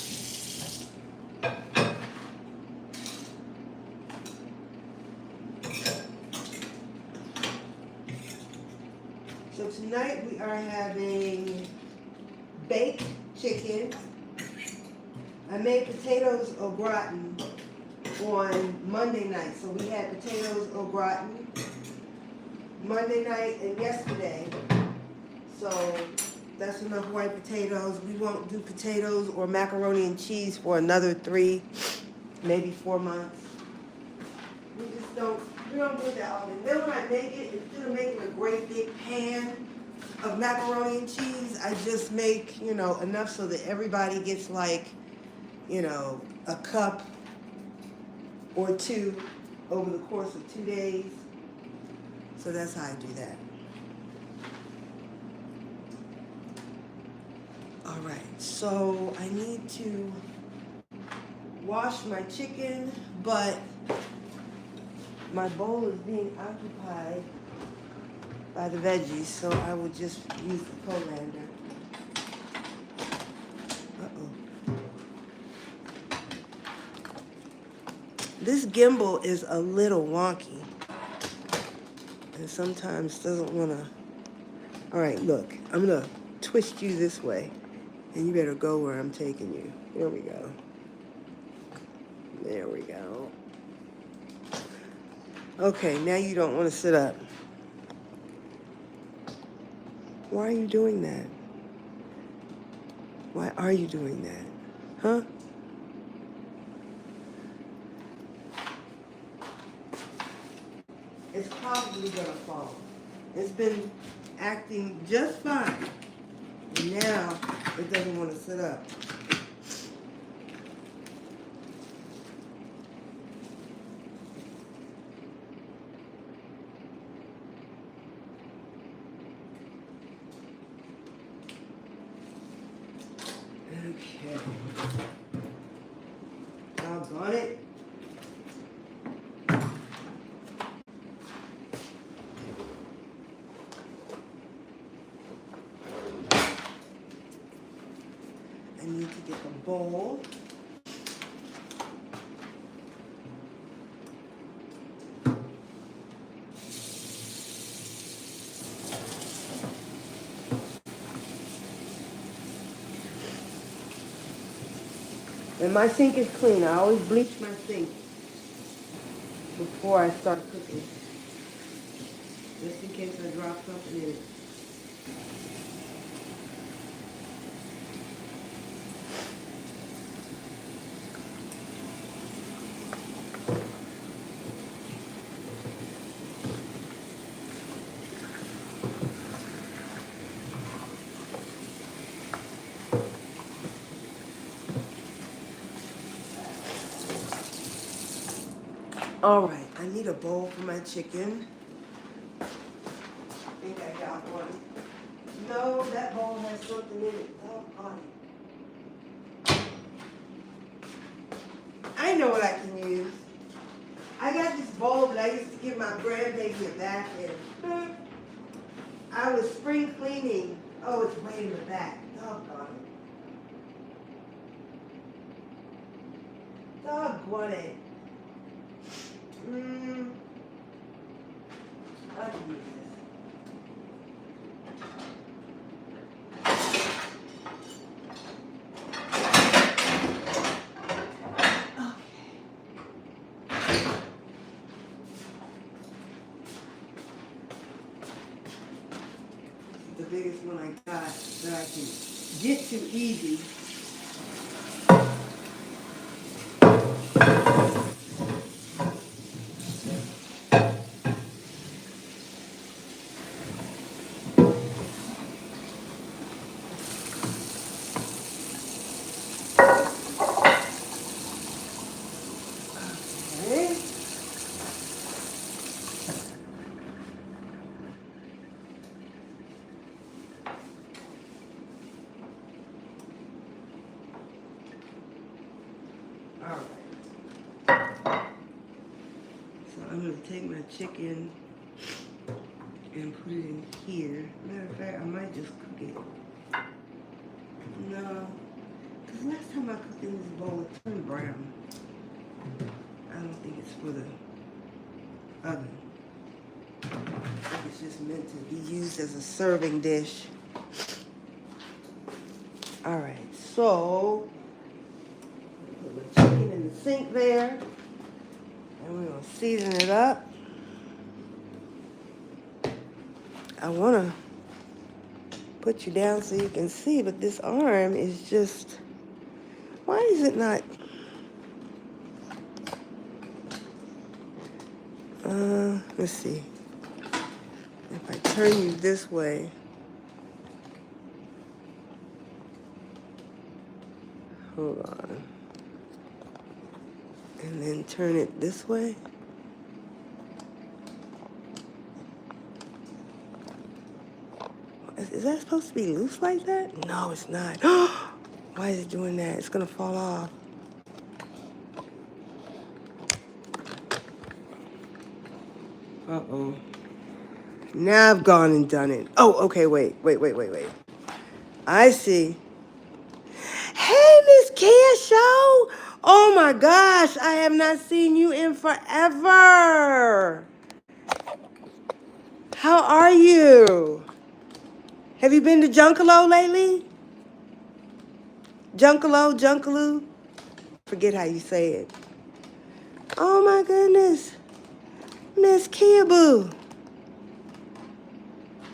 So tonight we are having baked chicken. I made potatoes au gratin on Monday night. So we had potatoes au gratin Monday night and yesterday. So that's enough white potatoes. We won't do potatoes or macaroni and cheese for another 3, maybe 4 months. We don't do that often. Then when I make it, instead of making a great big pan of macaroni and cheese, I just make, enough so that everybody gets like, a cup or 2 over the course of 2 days. So that's how I do that. All right, so I need to wash my chicken, but my bowl is being occupied by the veggies, so I will just use the colander. Uh-oh. This gimbal is a little wonky and sometimes doesn't want to. All right, look, I'm going to twist you this way, and you better go where I'm taking you. Here we go. There we go. Okay, now you don't want to sit up. Why are you doing that? Why are you doing that? Huh? It's probably gonna fall. It's been acting just fine. And now it doesn't want to sit up. Okay. Doggone it. bowl. And my sink is clean. I always bleach my sink before I start cooking, just in case I drop something in it. All right, I need a bowl for my chicken. I think I got one. No, that bowl has something in it. Oh, on it. I know what I can use. I got this bowl that I used to give my grandbaby a bath in. I was spring cleaning. Oh, it's way in the back. Doggone it. Doggone it. I can use this. The biggest one I got that I can get to easy. Okay. All right. So I'm going to take my chicken and put it in here. Matter of fact, I might just cook it. No, because last time I cooked in this bowl, it turned brown. I don't think it's for the oven. I think it's just meant to be used as a serving dish. All right, so put the chicken in the sink there, and we're gonna season it up. I wanna put you down so you can see, but this arm is just, why is it not? Let's see. If I turn you this way, hold on, and then turn it this way. Is that supposed to be loose like that? No, it's not. Why is it doing that? It's gonna fall off. Uh-oh. Now I've gone and done it. Oh, okay, wait. I see. Hey, Miss Kia Show. Oh my gosh, I have not seen you in forever. How are you? Have you been to Junkalo lately? Junkaloo? Forget how you say it. Oh my goodness. Miss Kia Boo.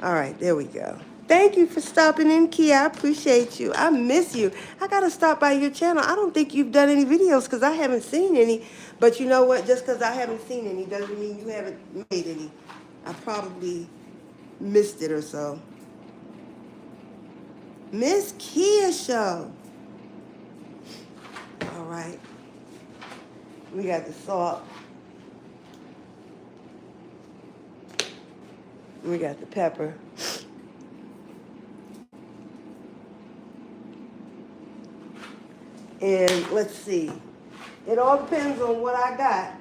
All right, there we go. Thank you for stopping in, Kia. I appreciate you. I miss you. I got to stop by your channel. I don't think you've done any videos because I haven't seen any. But you know what? Just because I haven't seen any doesn't mean you haven't made any. I probably missed it or so. Miss Kia Show. All right. We got the salt. We got the pepper. And let's see. It all depends on what I got.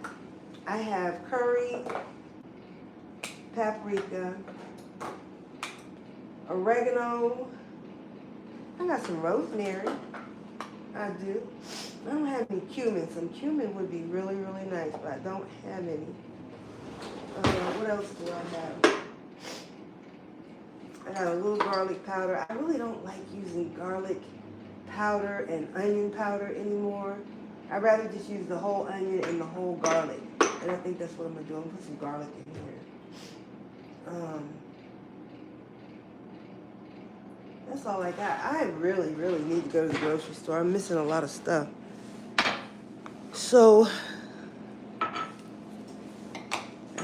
I have curry, paprika, oregano. I got some rosemary. I do. I don't have any cumin. Some cumin would be really, really nice, but I don't have any. What else do I have? I got a little garlic powder. I really don't like using garlic powder and onion powder anymore. I'd rather just use the whole onion and the whole garlic. And I think that's what I'm gonna do. I'm gonna put some garlic in here. That's all I got. I really, really need to go to the grocery store. I'm missing a lot of stuff. So I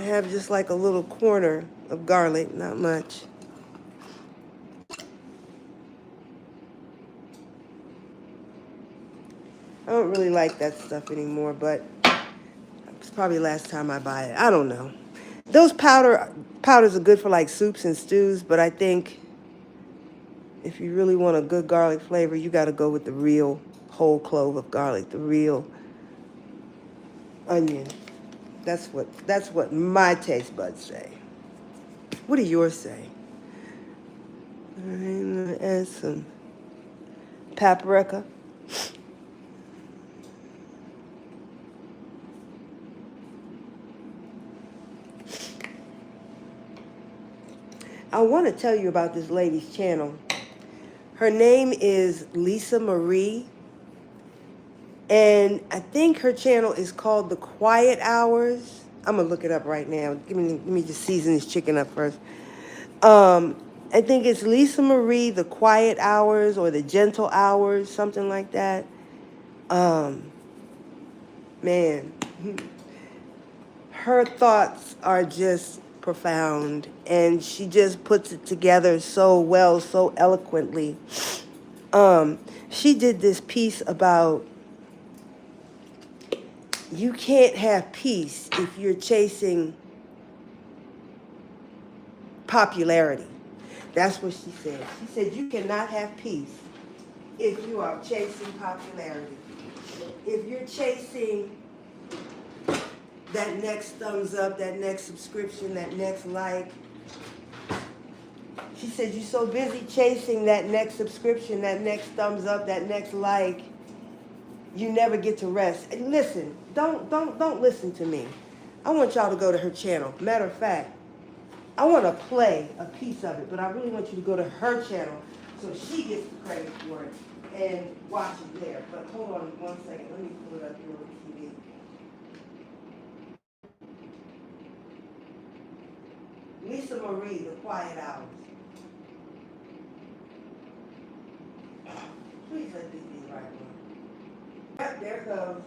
have just like a little corner of garlic, not much. I don't really like that stuff anymore, but it's probably the last time I buy it. I don't know. Those powders are good for like soups and stews, but I think if you really want a good garlic flavor, you got to go with the real whole clove of garlic, the real onion. That's what my taste buds say. What do yours say? All right, I'm gonna add some paprika. I want to tell you about this lady's channel. Her name is Lisa Marie, and I think her channel is called The Quiet Hours. I'm gonna look it up right now. Let me just season this chicken up first. I think it's Lisa Marie, The Quiet Hours, or The Gentle Hours, something like that. Man, her thoughts are just profound, and she just puts it together so well, so eloquently. She did this piece about you can't have peace if you're chasing popularity. That's what she said. She said you cannot have peace if you are chasing popularity. If you're chasing that next thumbs up, that next subscription, that next like. She said you're so busy chasing that next subscription, that next thumbs up, that next like, you never get to rest. And listen, don't listen to me. I want y'all to go to her channel. Matter of fact, I want to play a piece of it, but I really want you to go to her channel so she gets the credit for it and watch it there. But hold on one second. Let me pull it up here on TV. Lisa Marie, The Quiet Hours. Please let this be the right one. Yep, there it goes.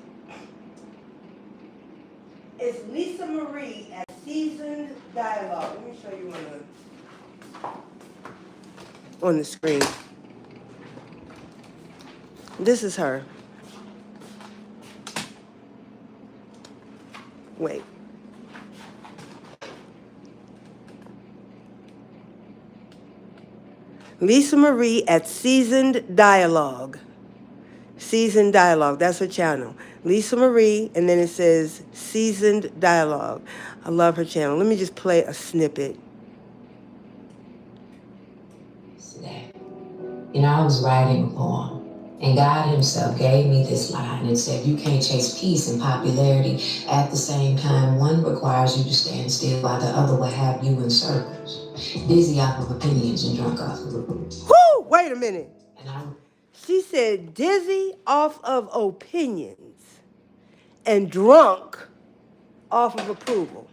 It's Lisa Marie at Seasoned Dialogue. Let me show you on the screen. This is her. Wait. Lisa Marie at Seasoned Dialogue. Seasoned Dialogue, that's her channel. Lisa Marie, and then it says Seasoned Dialogue. I love her channel. Let me just play a snippet. You know, I was writing a poem, and God himself gave me this line and said, you can't chase peace and popularity at the same time. One requires you to stand still while the other will have you in circles, dizzy off of opinions and drunk off of approval. Whoo! Wait a minute. She said dizzy off of opinions and drunk off of approval.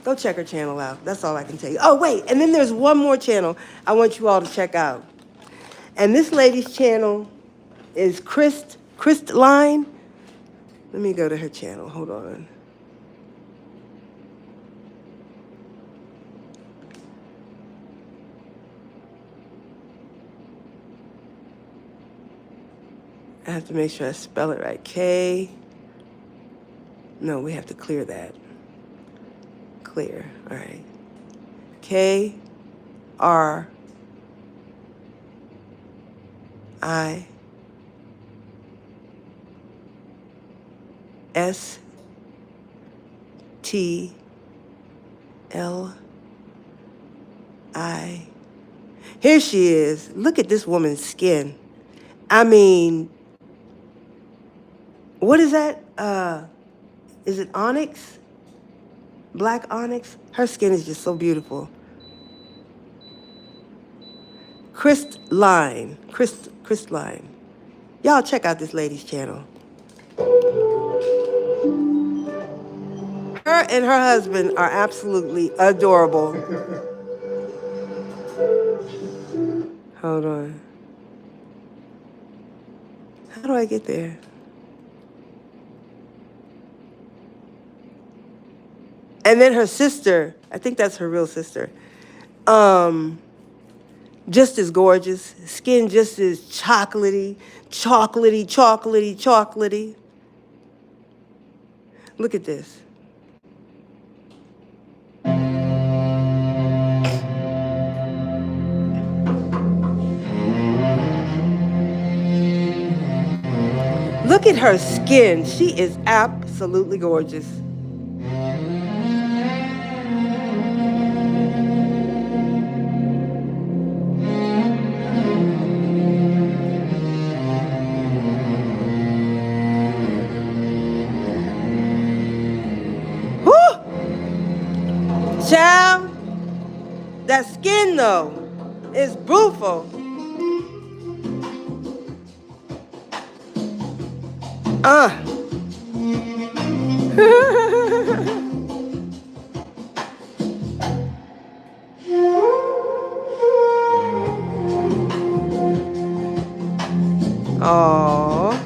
Go check her channel out. That's all I can tell you. Oh, wait. And then there's one more channel I want you all to check out. And this lady's channel is Christline. Let me go to her channel. Hold on. I have to make sure I spell it right. K. No, we have to clear that. Clear. All right. K-R-I-S-T-L-I. Here she is. Look at this woman's skin. I mean, what is that? Is it onyx? Black onyx? Her skin is just so beautiful. Crystalline. Y'all check out this lady's channel. Her and her husband are absolutely adorable. Hold on. How do I get there? And then her sister, I think that's her real sister, just as gorgeous. Skin just as chocolatey. Look at this. Look at her skin. She is absolutely gorgeous. Whew! Child, that skin though is beautiful. Aww. Aww.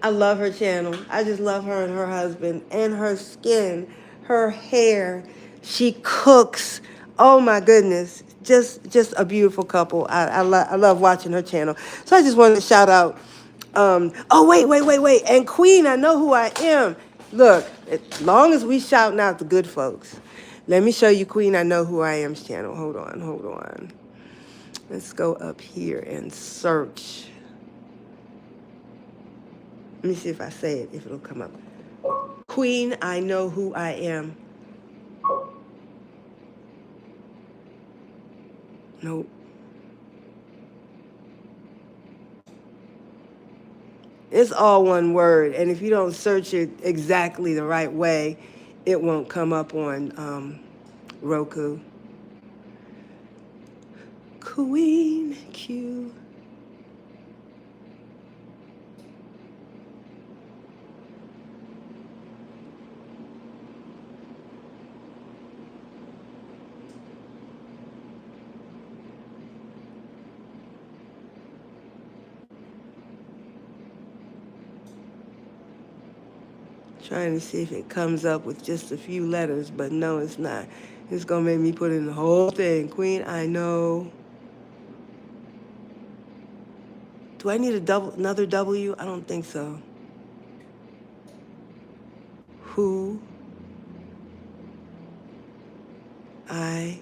I love her channel. I just love her and her husband and her skin, her hair. She cooks. Oh my goodness. Just a beautiful couple. I love watching her channel. So I just wanted to shout out. Oh, wait. And Queen, I know who I am. Look, as long as we shouting out the good folks, let me show you Queen, I know who I am's channel. Hold on. Let's go up here and search. Let me see if I say it, if it'll come up. Queen, I know who I am. Nope. It's all one word, and if you don't search it exactly the right way, it won't come up on Roku. Queen Q. Trying to see if it comes up with just a few letters, but no, it's not. It's gonna make me put in the whole thing. Queen, I know. Do I need another W? I don't think so. Who I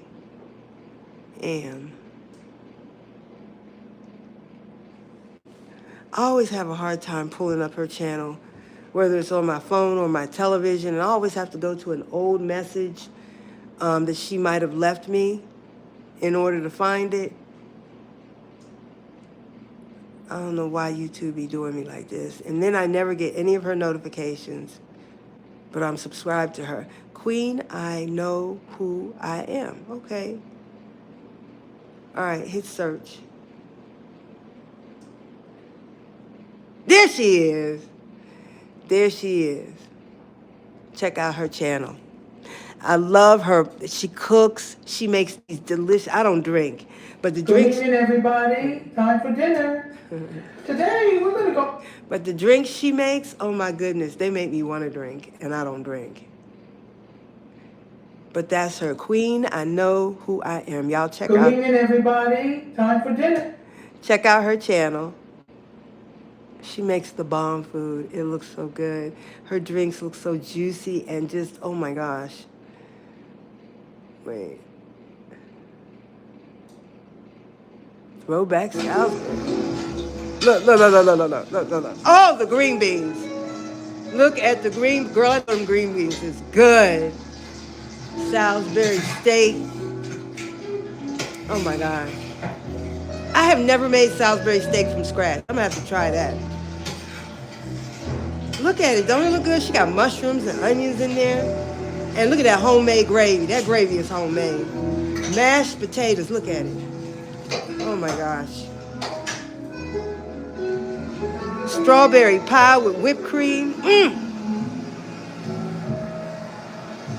am. I always have a hard time pulling up her channel, whether it's on my phone or my television, and I always have to go to an old message that she might have left me in order to find it. I don't know why YouTube be doing me like this. And then I never get any of her notifications, but I'm subscribed to her. Queen, I know who I am. Okay. All right, hit search. There she is. There she is. Check out her channel. I love her. She cooks. She makes these delicious. I don't drink, but the drinks. Good evening, everybody. Time for dinner. Today we're gonna go. But the drinks she makes, oh my goodness, they make me want to drink, and I don't drink. But that's her. Queen, I know who I am. Y'all check out. Good evening, everybody. Time for dinner. Check out her channel. She makes the bomb food. It looks so good. Her drinks look so juicy and just, oh my gosh. Wait. Throwback Salisbury. Look. Oh, the green beans. Look at the green, girl, I them green beans is good. Salisbury steak. Oh my God. I have never made Salisbury steak from scratch. I'm gonna have to try that. Look at it, don't it look good? She got mushrooms and onions in there. And look at that homemade gravy. That gravy is homemade. Mashed potatoes, look at it. Oh my gosh. Strawberry pie with whipped cream.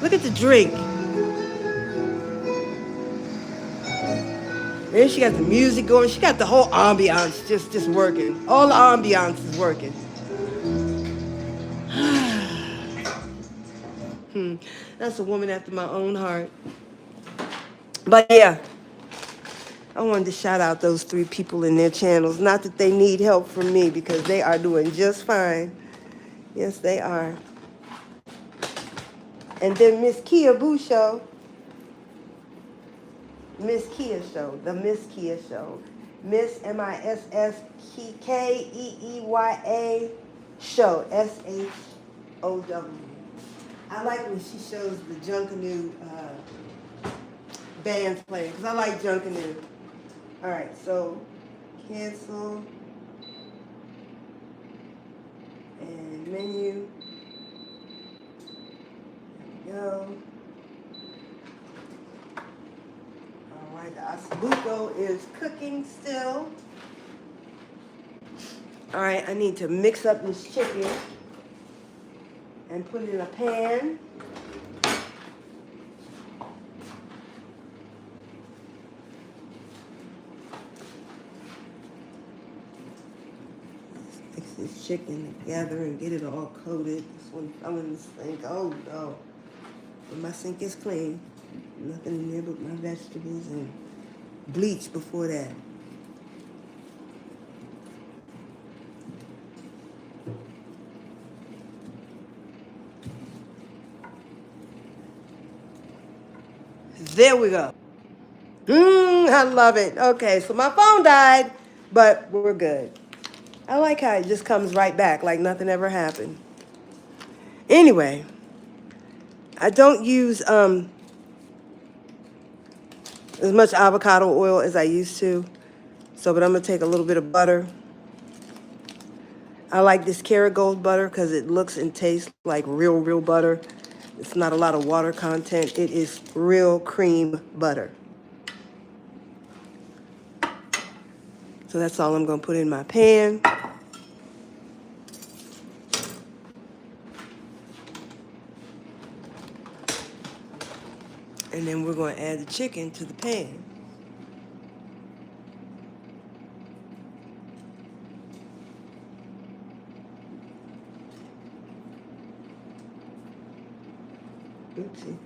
Look at the drink. Then she got the music going. She got the whole ambiance just working. All the ambiance is working. That's a woman after my own heart. But yeah, I wanted to shout out those 3 people in their channels. Not that they need help from me because they are doing just fine. Yes, they are. And then Miss Kia Boo Show. Miss Kia Show. The Miss Kia Show. Miss MISSKEEYA Show. SHOW. I like when she shows the Junkanoo bands playing because I like Junkanoo. All right, so cancel and menu. There we go. All right, the ossobuco is cooking still. All right, I need to mix up this chicken and put it in a pan. Mix this chicken together and get it all coated. This one fell in the sink. Oh no. But my sink is clean. Nothing in there but my vegetables and bleach before that. There we go. I love it. Okay, so my phone died, but we're good. I like how it just comes right back like nothing ever happened. Anyway, I don't use as much avocado oil as I used to. So, but I'm going to take a little bit of butter. I like this Kerrygold butter because it looks and tastes like real butter. It's not a lot of water content. It is real cream butter. So that's all I'm going to put in my pan. And then we're going to add the chicken to the pan. Oopsie.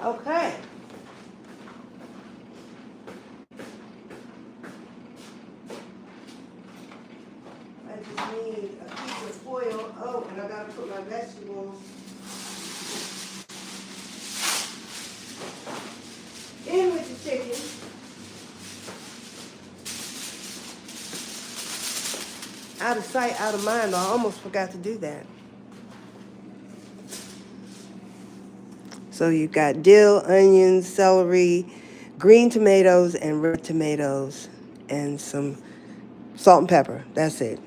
Okay. I just need a piece of foil. Oh, and I gotta put my vegetables out of sight, out of mind. I almost forgot to do that. So you've got dill, onions, celery, green tomatoes, and red tomatoes, and some salt and pepper. That's it.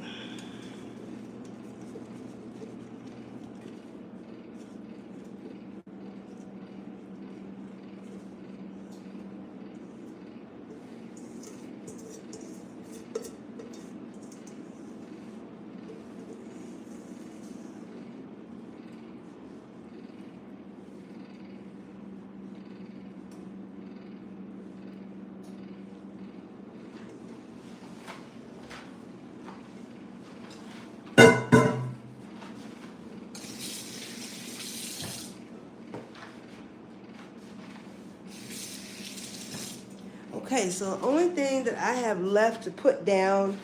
Okay, so the only thing that I have left to put down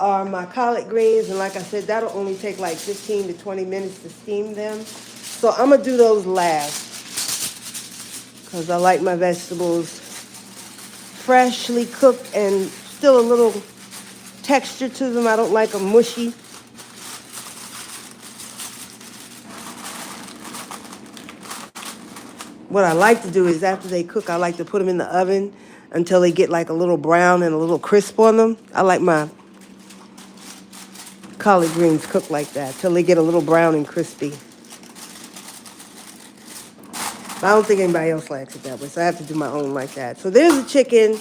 are my collard greens, and like I said, that'll only take like 15 to 20 minutes to steam them. So I'm gonna do those last because I like my vegetables freshly cooked and still a little texture to them. I don't like them mushy. What I like to do is after they cook, I like to put them in the oven until they get like a little brown and a little crisp on them. I like my collard greens cooked like that till they get a little brown and crispy. I don't think anybody else likes it that way, so I have to do my own like that. So there's the chicken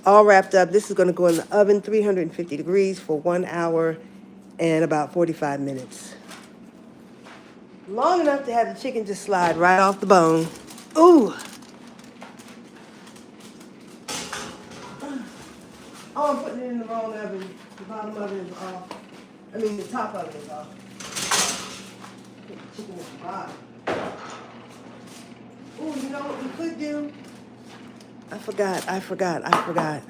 all wrapped up. This is going to go in the oven, 350 degrees for 1 hour and about 45 minutes. Long enough to have the chicken just slide right off the bone. Ooh. Oh, I'm putting it in the wrong oven. The bottom of it is off. I mean, the top of it is off. Put the chicken at the bottom. Ooh, you know what we could do? I forgot.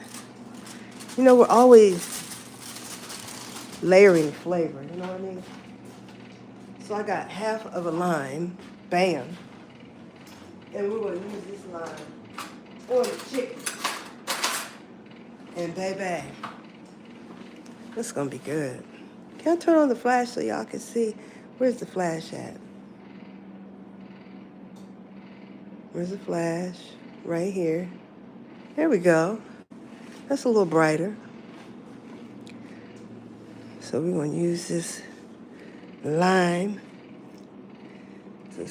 You know, we're always layering flavor, you know what I mean? So I got half of a lime, bam. And we're going to use this lime on the chicken. And baby, this is going to be good. Can I turn on the flash so y'all can see? Where's the flash at? Where's the flash? Right here. There we go. That's a little brighter. So we're going to use this lime to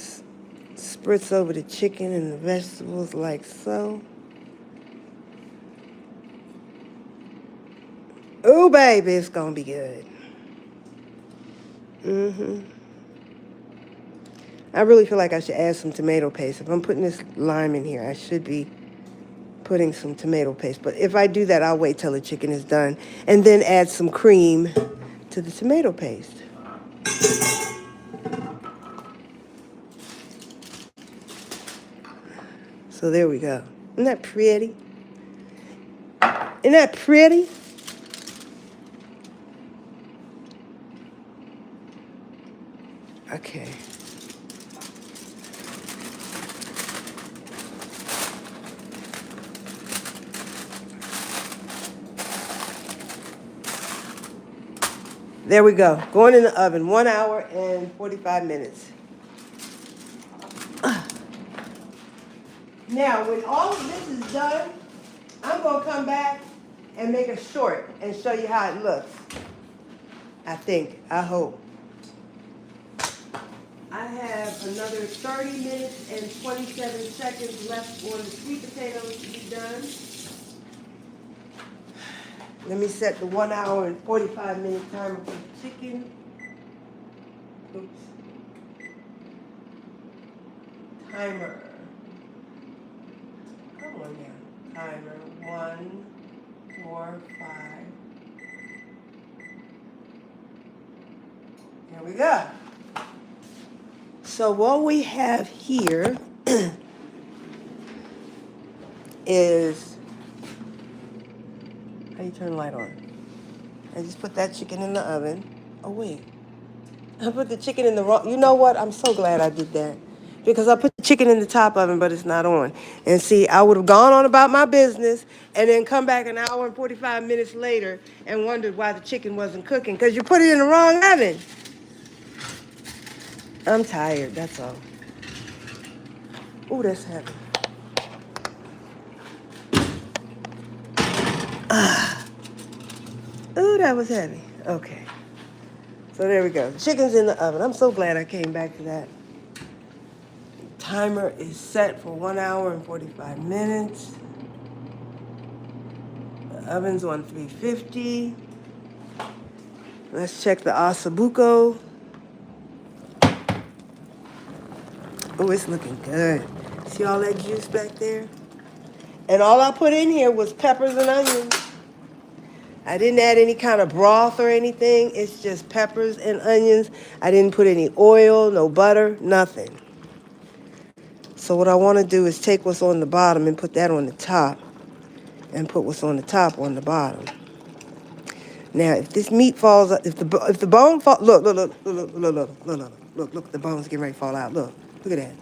spritz over the chicken and the vegetables like so. Oh, baby, it's going to be good. I really feel like I should add some tomato paste. If I'm putting this lime in here, I should be putting some tomato paste. But if I do that, I'll wait till the chicken is done and then add some cream to the tomato paste. So there we go. Isn't that pretty? Isn't that pretty? Okay. There we go. Going in the oven, 1 hour and 45 minutes. Now, when all of this is done, I'm going to come back and make a short and show you how it looks. I hope. I have another 30 minutes and 27 seconds left for the sweet potatoes to be done. Let me set the 1 hour and 45 minute timer for the chicken. Oops. Timer. Come on now. Timer. 1, 4, 5. There we go. So what we have here is, how do you turn the light on? I just put that chicken in the oven. Oh wait, I put the chicken in the wrong, you know what? I'm so glad I did that because I put the chicken in the top oven, but it's not on. And see, I would have gone on about my business and then come back an hour and 45 minutes later and wondered why the chicken wasn't cooking, because you put it in the wrong oven. I'm tired, that's all. Ooh, that's heavy. Ooh, that was heavy. Okay. So there we go. The chicken's in the oven. I'm so glad I came back to that. Timer is set for 1 hour and 45 minutes. The oven's on 350. Let's check the asabuco. Oh, it's looking good. See all that juice back there? And all I put in here was peppers and onions. I didn't add any kind of broth or anything. It's just peppers and onions. I didn't put any oil, no butter, nothing. So what I want to do is take what's on the bottom and put that on the top, and put what's on the top on the bottom. Now, if this meat falls, if the bone falls, look, the bone's getting ready to fall out. Look at that.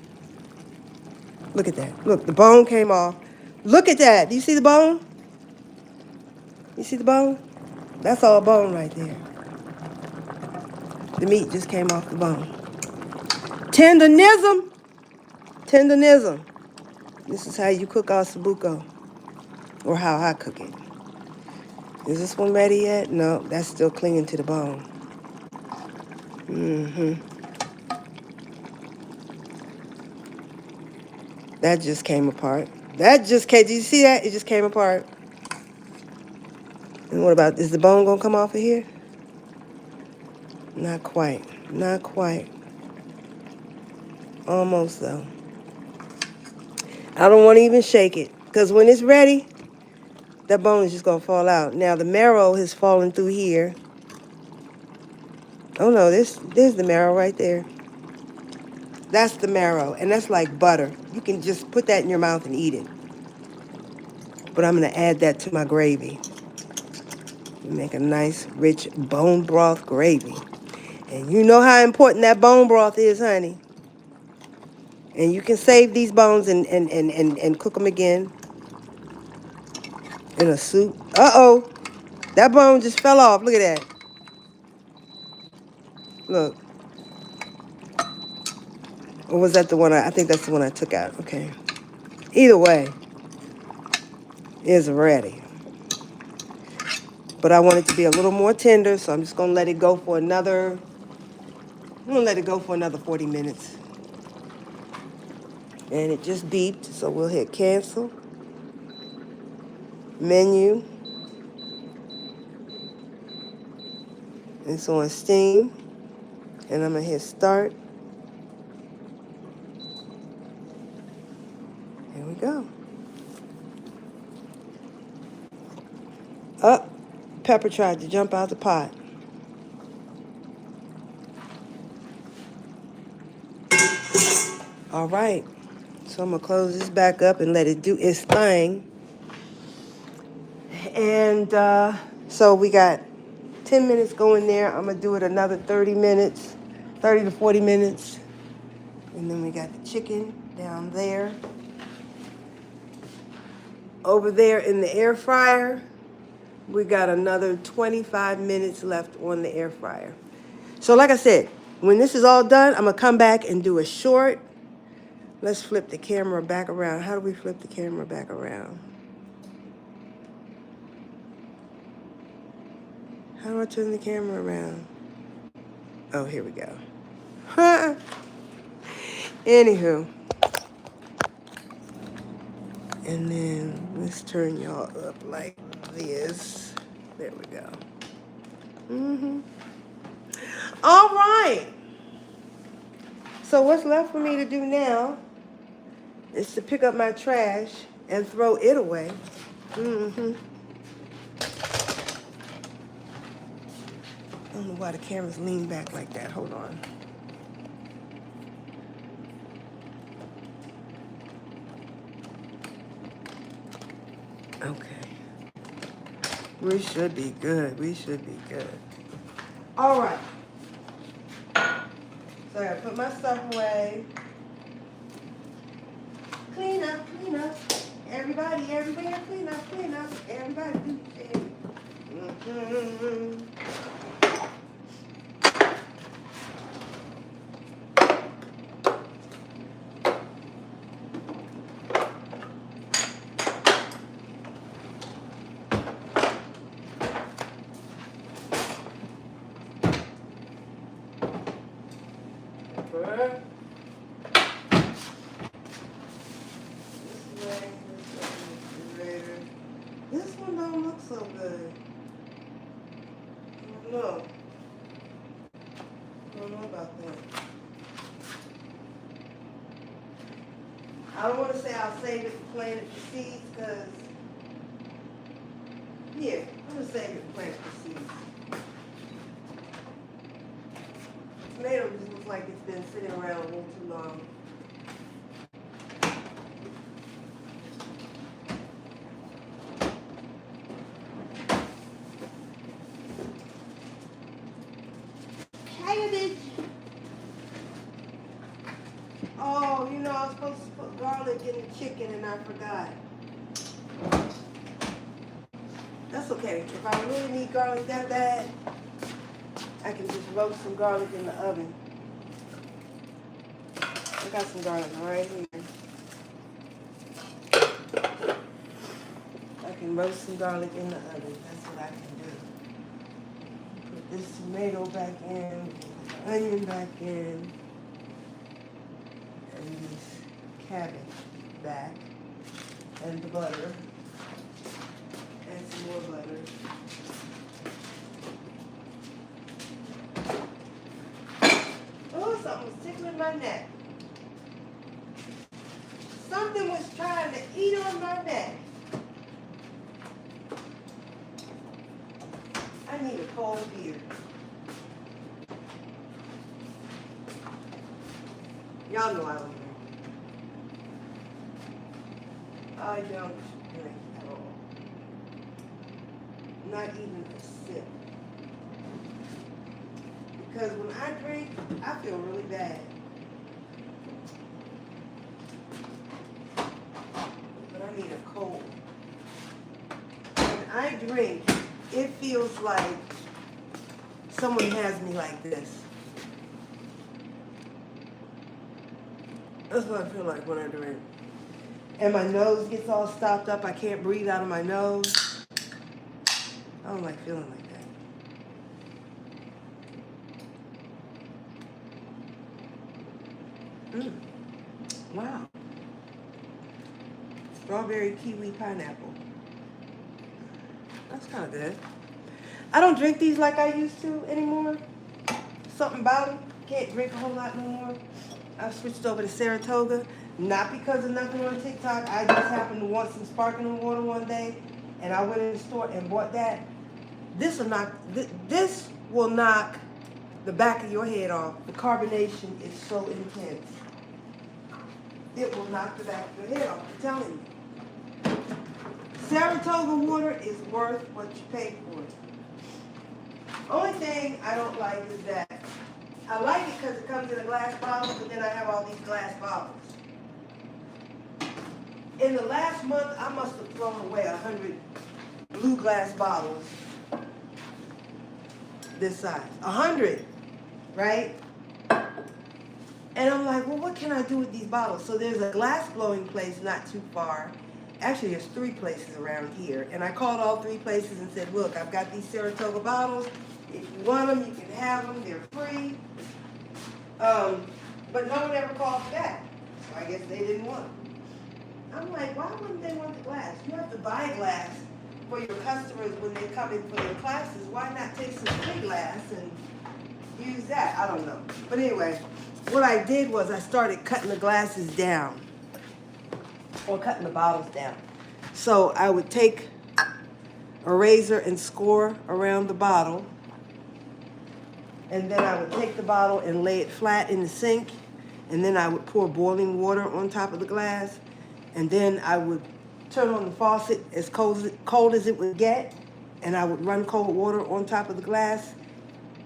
Look at that. Look, the bone came off. Look at that. Do you see the bone? You see the bone? That's all bone right there. The meat just came off the bone. Tenderism. This is how you cook ossobuco, or how I cook it. Is this one ready yet? No, that's still clinging to the bone. That just came apart. Did you see that? It just came apart. And what about, is the bone gonna come off of here? Not quite. Almost though. I don't want to even shake it, because when it's ready, that bone is just gonna fall out. Now the marrow has fallen through here. Oh no, there's the marrow right there. That's the marrow, and that's like butter. You can just put that in your mouth and eat it. But I'm gonna add that to my gravy. Make a nice, rich bone broth gravy. And you know how important that bone broth is, honey. And you can save these bones and cook them again in a soup. Uh-oh. That bone just fell off. Look at that. Look. Or was that the one I think that's the one I took out. Okay. Either way, it's ready. But I want it to be a little more tender, so I'm just going to let it go for another 40 minutes. And it just beeped, so we'll hit cancel. Menu. It's on steam. And I'm going to hit start. Here we go. Up. Pepper tried to jump out the pot. All right. So I'm going to close this back up and let it do its thing. And so we got 10 minutes going there. I'm going to do it another 30 to 40 minutes. And then we got the chicken down there. Over there in the air fryer, we got another 25 minutes left on the air fryer. So like I said, when this is all done, I'm going to come back and do a short. Let's flip the camera back around. How do we flip the camera back around? How do I turn the camera around? Oh, here we go. Anywho. And then let's turn y'all up like this. There we go. All right. So what's left for me to do now is to pick up my trash and throw it away. I don't know why the camera's leaned back like that. Hold on. Okay. We should be good. All right. So I gotta put my stuff away. clean up, clean up. Everybody, everywhere, clean up, clean up. Everybody do it. Mm-hmm. This one don't look so good. I don't know. I don't know about that. I don't want to say I'll save it for planting the seeds because, yeah, I'm going to save it for planting the seeds. Tomato just looks like it's been sitting around a little too long. Cabbage. Oh, you know, I was supposed to put garlic in the chicken and I forgot. That's okay. If I really need garlic that bad, I can just roast some garlic in the oven. I got some garlic right here. I can roast some garlic in the oven. That's what I can do. Put this tomato back in, put the onion back in, and this cabbage back, and the butter, and some more butter. Oh, something was tickling my neck. Something was trying to eat on my neck. I need a cold beer. Y'all know I don't drink. I don't drink at all. Not even a sip. Because when I drink, I feel really bad. But I need a cold. When I drink, it feels like someone has me like this. That's what I feel like when I drink. And my nose gets all stopped up. I can't breathe out of my nose. I don't like feeling like that. Wow. Strawberry, kiwi, pineapple. That's kind of good. I don't drink these like I used to anymore. Something about them. Can't drink a whole lot no more. I've switched over to Saratoga. Not because of nothing on TikTok. I just happened to want some sparkling water one day, and I went in the store and bought that. This will knock the back of your head off. The carbonation is so intense. It will knock the back of your head off. I'm telling you. Saratoga water is worth what you pay for it. Only thing I don't like is that I like it because it comes in a glass bottle, but then I have all these glass bottles. In the last month, I must have thrown away 100 blue glass bottles this size. 100, right? And I'm like, well, what can I do with these bottles? So there's a glass blowing place not too far. Actually, there's 3 places around here. And I called all 3 places and said, look, I've got these Saratoga bottles. If you want them, you can have them. They're free. But no one ever called back. So I guess they didn't want them. I'm like, why wouldn't they want the glass? You have to buy glass for your customers when they come in for their classes. Why not take some free glass and use that? I don't know. But anyway, what I did was I started cutting the glasses down. Or cutting the bottles down. So I would take a razor and score around the bottle. And then I would take the bottle and lay it flat in the sink. And then I would pour boiling water on top of the glass. And then I would turn on the faucet as cold as it would get. And I would run cold water on top of the glass.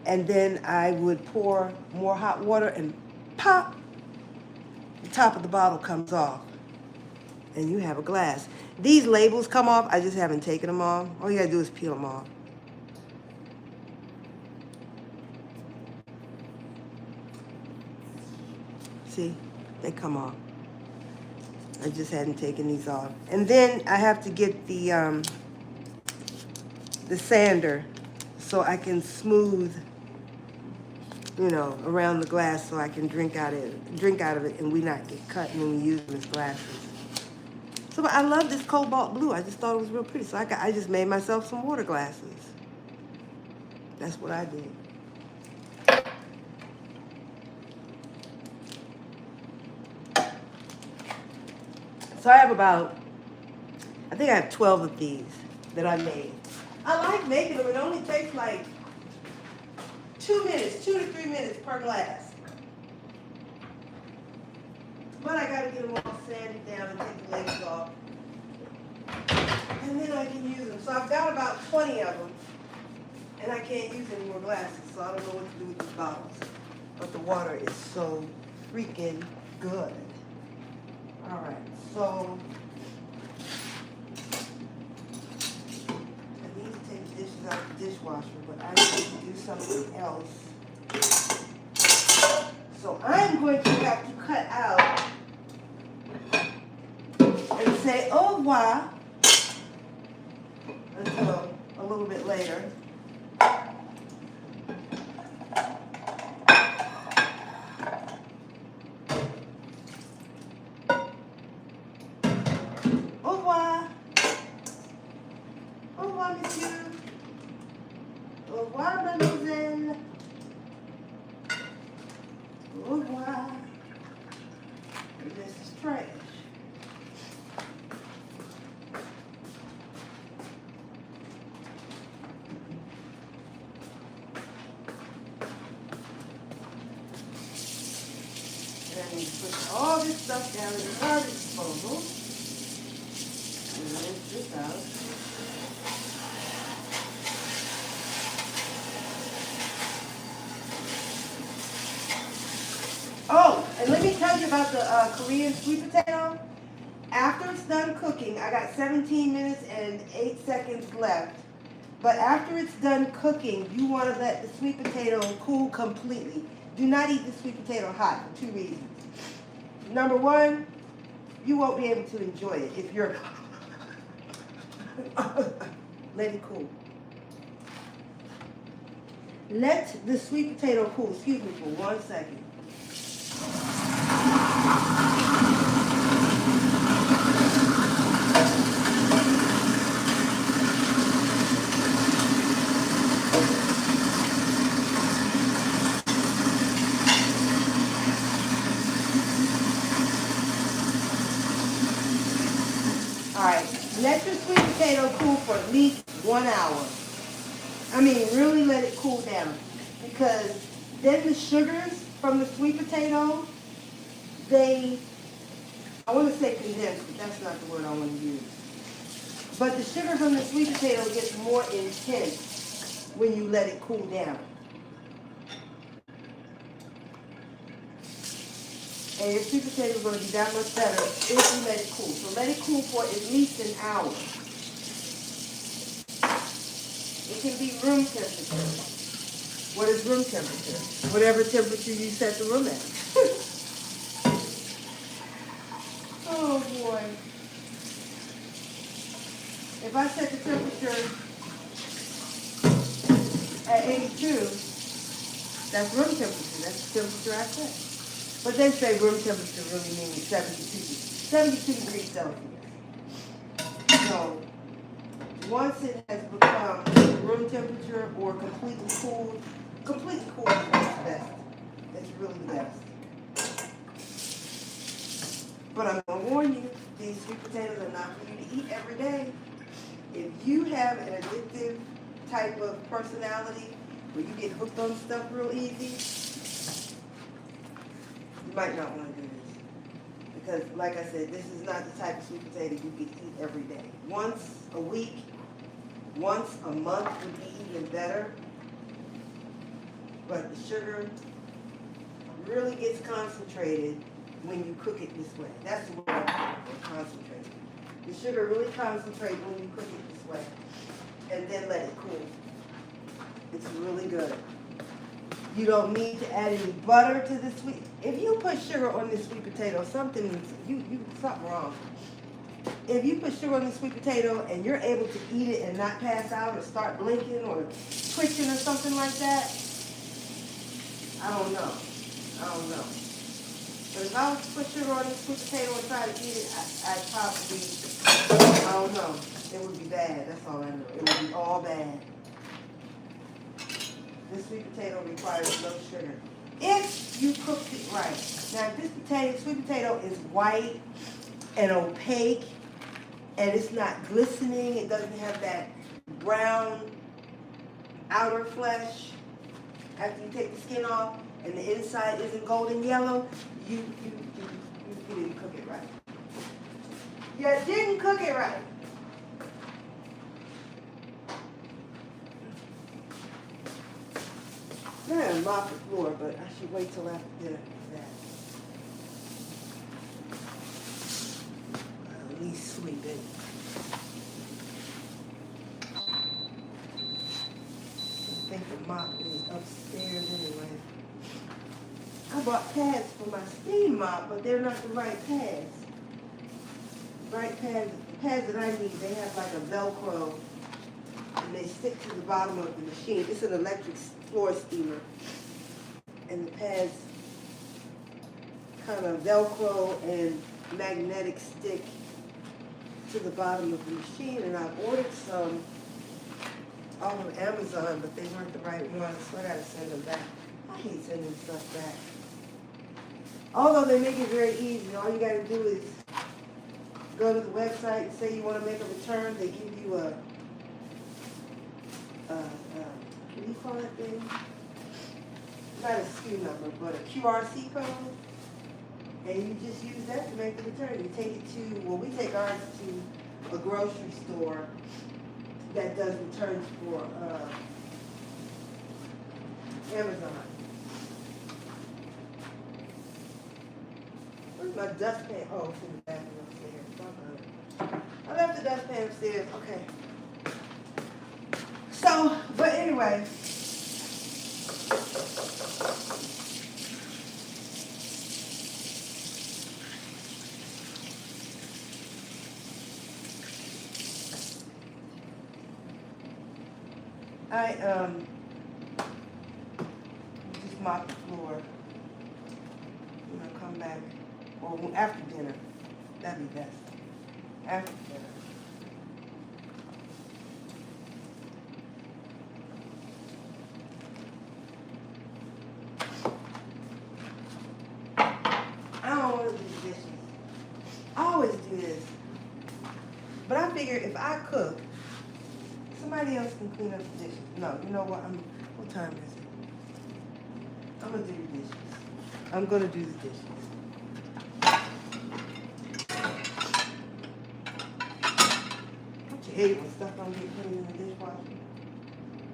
And then I would pour more hot water and pop, the top of the bottle comes off. and you have a glass. These labels come off. I just haven't taken them off. All you gotta do is peel them off. See, they come off. I just hadn't taken these off. And then I have to get the sander so I can smooth, you know, around the glass so I can drink out of it and we not get cut when we use them as glasses. So but I love this cobalt blue. I just thought it was real pretty. So I just made myself some water glasses. That's what I did. So I have I think I have 12 of these that I made. I like making them. It only takes like 2 minutes, 2 to 3 minutes per glass. But I gotta get them all sanded down and take the legs off. And then I can use them. So I've got about 20 of them. And I can't use any more glasses, so I don't know what to do with these bottles. But the water is so freaking good. All right, so I need to take the dishes out of the dishwasher, but I need to do something else. So I'm going to have to cut out and say au revoir until a little bit later. Au revoir. Au revoir, monsieur. Au revoir, mademoiselle. Au revoir. This is trash. And I need to put all this stuff down in the garbage disposal. And rinse this out. Oh, and let me tell you about the Korean sweet potato. After it's done cooking, I got 17 minutes and 8 seconds left. But after it's done cooking, you want to let the sweet potato cool completely. Do not eat the sweet potato hot for 2 reasons. Number one, you won't be able to enjoy it if you're let it cool. Let the sweet potato cool. Excuse me for 1 second. Alright, let your sweet potato cool for at least 1 hour. I mean, really let it cool down. Because then the sugars from the sweet potato, I want to say condensed, but that's not the word I want to use. But the sugar from the sweet potato gets more intense when you let it cool down. And your sweet potato is going to be that much better if you let it cool. So let it cool for at least an hour. It can be room temperature. What is room temperature? Whatever temperature you set the room at. Oh boy. If I set the temperature at 82, that's room temperature. That's the temperature I set. But they say room temperature really means 72 degrees Celsius. So once it has become room temperature or completely cool is the best. It's really the best. But I'm going to warn you, these sweet potatoes are not for you to eat every day. If you have an addictive type of personality where you get hooked on stuff real easy, you might not want to do this. Because, like I said, this is not the type of sweet potato you can eat every day. Once a week, once a month would be even better. But the sugar really gets concentrated when you cook it this way. That's the word I concentrate. The sugar really concentrate when you cook it this way. And then let it cool. It's really good. You don't need to add any butter to the sweet. If you put sugar on this sweet potato, something wrong. If you put sugar on the sweet potato and you're able to eat it and not pass out or start blinking or twitching or something like that, I don't know. But if I was to put sugar on this sweet potato and try to eat it, I'd probably, I don't know. It would be bad. That's all I know. It would be all bad. This sweet potato requires no sugar. If you cooked it right. Now, if this sweet potato is white and opaque and it's not glistening, it doesn't have that brown outer flesh after you take the skin off, and the inside isn't golden yellow, you didn't cook it right. You didn't cook it right. I'm gonna mop the floor, but I should wait till after dinner for that. At least sweep it. I think the mop is upstairs anyway. I bought pads for my steam mop, but they're not the right pads. Right pads, the pads that I need, they have like a Velcro, and they stick to the bottom of the machine. It's an electric floor steamer, and the pads kind of Velcro and magnetic stick to the bottom of the machine, and I ordered some off of Amazon, but they weren't the right ones, so I gotta send them back. I hate sending stuff back. Although they make it very easy, all you gotta do is go to the website and say you want to make a return. They give you a what do you call that thing? Not a SKU number, but a QRC code. And you just use that to make the return. You take it to, well, we take ours to a grocery store that does returns for Amazon. Where's my dustpan? Oh, it's in the bathroom upstairs. I left the dustpan upstairs. Okay. So, but anyway. I just mop the floor. I'm gonna come back, or after dinner. That'd be best. After dinner. I don't want to do the dishes. I always do this. But I figure if I cook, somebody else can clean up the dishes. No, you know what? What time is it? I'm gonna do the dishes. I'm gonna do the dishes. Don't you hate when stuff don't get clean in the dishwasher?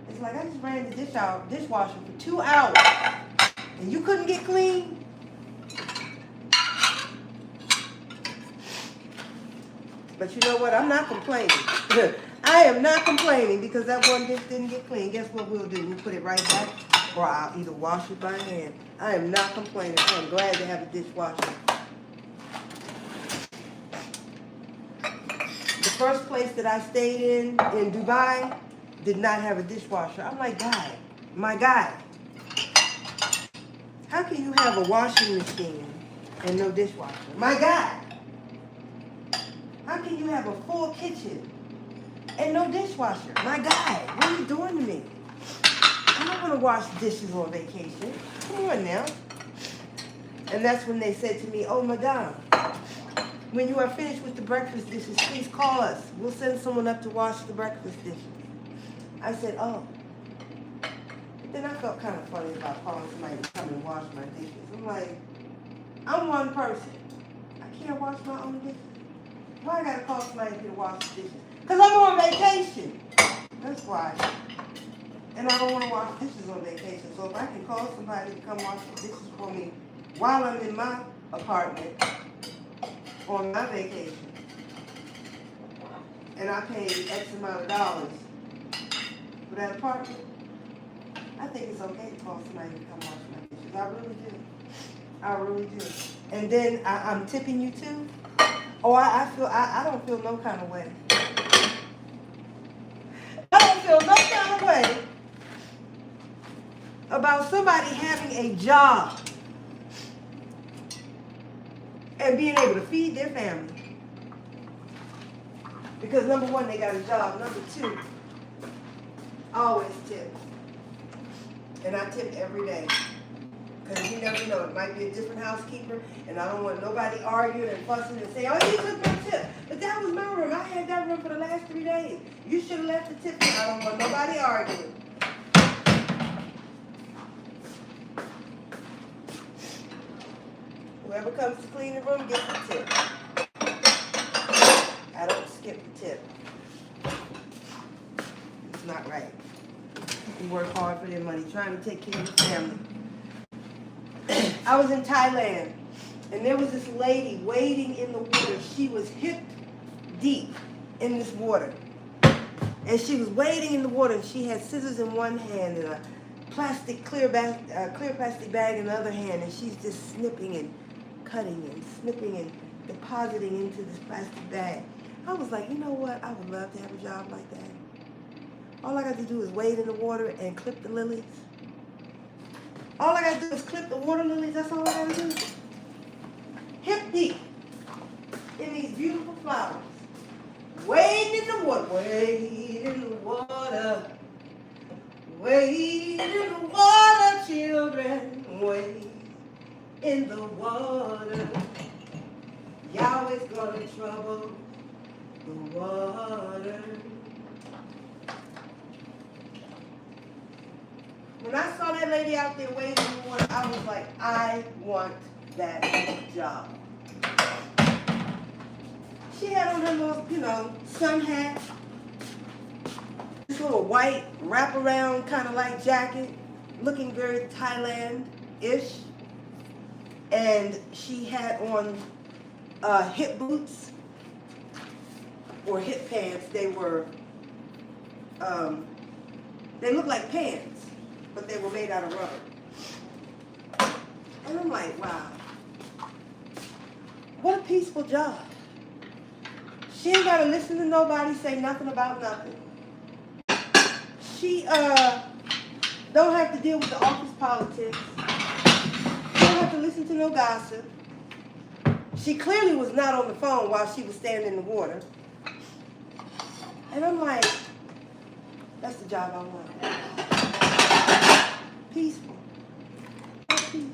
It's like I just ran the dishwasher for 2 hours and you couldn't get clean? But you know what? I'm not complaining. I am not complaining because that one dish didn't get clean. Guess what we'll do? We'll put it right back, or I'll either wash it by hand. I am not complaining. I am glad to have a dishwasher. The first place that I stayed in Dubai did not have a dishwasher. I'm like, my guy, how can you have a washing machine and no dishwasher? My guy, how can you have a full kitchen and no dishwasher? My guy, what are you doing to me? I don't want to wash dishes on vacation. Come on now. And that's when they said to me, oh, madame, when you are finished with the breakfast dishes, please call us. We'll send someone up to wash the breakfast dishes. I said, oh. But then I felt kind of funny about calling somebody to come and wash my dishes. I'm like, I'm one person. I can't wash my own dishes. Why I gotta call somebody to wash the dishes? Because I'm on vacation. That's why. And I don't want to wash dishes on vacation. So if I can call somebody to come wash the dishes for me while I'm in my apartment on my vacation. And I paid X amount of dollars for that apartment. I think it's okay to call somebody to come watch my dishes. I really do. I really do. And then I'm tipping you too. Oh, I don't feel no kind of way. I don't feel no kind of way about somebody having a job and being able to feed their family. Because number one, they got a job. Number two, I always tip. And I tip every day. Because you never know, it might be a different housekeeper, and I don't want nobody arguing and fussing and saying, oh, you took my tip. But that was my room. I had that room for the last 3 days. You should have left the tip. I don't want nobody arguing. Whoever comes to clean the room gets the tip. I don't skip the tip. It's not right. People work hard for their money, trying to take care of the family. I was in Thailand, and there was this lady wading in the water. She was hip deep in this water. And she was wading in the water, and she had scissors in one hand and a clear plastic bag in the other hand, and she's just snipping and cutting and snipping and depositing into this plastic bag. I was like, you know what? I would love to have a job like that. All I got to do is wade in the water and clip the lilies. All I got to do is clip the water lilies. That's all I got to do. Hip deep in these beautiful flowers. Wade in the water. Wade in the water. Wade in the water, children. Wade in the water. Yahweh's gonna trouble the water. When I saw that lady out there wading in the water, I was like, I want that job. She had on her little, sun hat, this little white wraparound kind of like jacket, looking very Thailand-ish. And she had on hip boots or hip pants. They were, they looked like pants, but they were made out of rubber. And I'm like, wow, what a peaceful job. She ain't got to listen to nobody say nothing about nothing. She don't have to deal with the office politics. Don't have to listen to no gossip. She clearly was not on the phone while she was standing in the water. And I'm like, that's the job I want. Peaceful. Peace.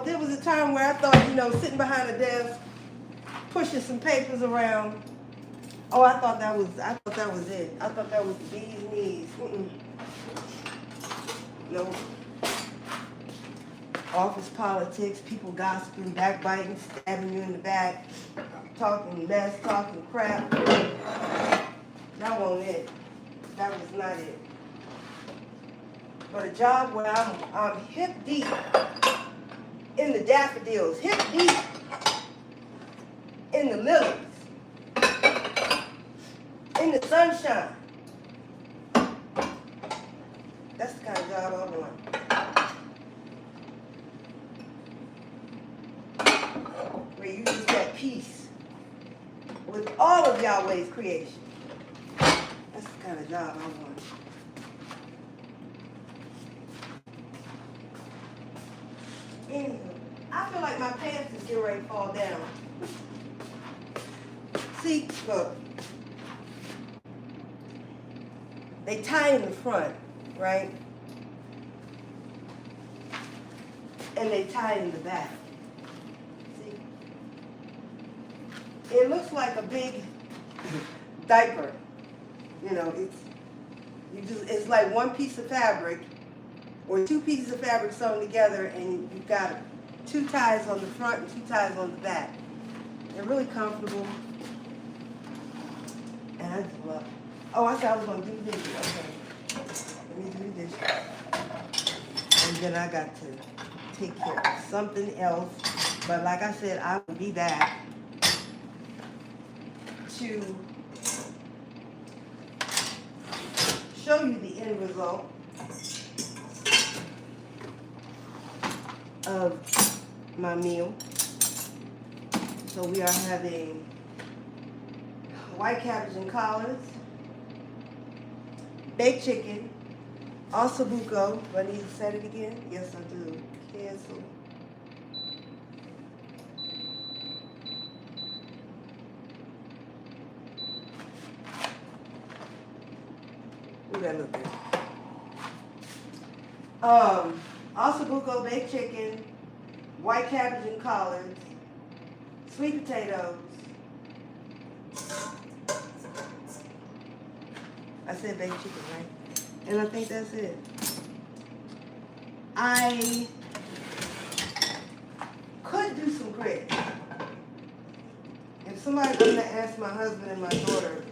There was a time where I thought, sitting behind a desk, pushing some papers around. Oh, I thought that was it. I thought that was the bee's knees. No. Office politics, people gossiping, backbiting, stabbing you in the back, talking mess, talking crap. That wasn't it. That was not it. But a job where I'm hip deep in the daffodils, hip deep in the lilies, in the sunshine. That's the kind of job I want. Where you just get peace with all of Yahweh's creation. That's the kind of job I want. Anywho, I feel like my pants is getting ready to fall down. See, look. They tie in the front, right? And they tie in the back. See? It looks like a big diaper. It's like one piece of fabric or two pieces of fabric sewn together, and you've got 2 ties on the front and 2 ties on the back. They're really comfortable. And I just love it. Oh, I said I was going to do the dishes. Okay. Let me do the dishes. And then I got to take care of something else. But like I said, I will be back to show you the end result of my meal. So we are having white cabbage and collards, baked chicken, ossobuco. Do I need to say it again? Yes, I do. Cancel. Ooh, that look good. Ossobuco, baked chicken, white cabbage and collards, sweet potatoes. I said baked chicken, right? And I think that's it. I could do some grits. If somebody, I'm gonna ask my husband and my daughter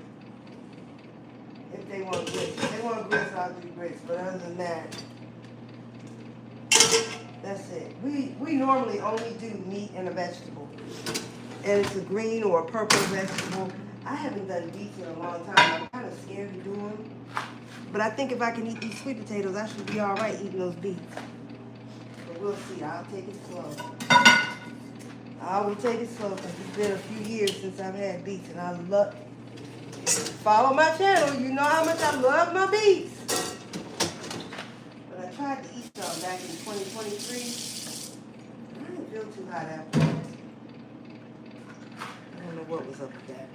if they want grits. If they want grits, I'll do grits. But other than that, that's it. We normally only do meat and a vegetable. And it's a green or a purple vegetable. I haven't done beets in a long time. I'm kind of scared to do them. But I think if I can eat these sweet potatoes, I should be all right eating those beets. But we'll see. I'll take it slow. I will take it slow because it's been a few years since I've had beets. And I love, follow my channel, you know how much I love my beets. But I tried to eat some back in 2023. I didn't feel too hot afterwards. I don't know what was up with that.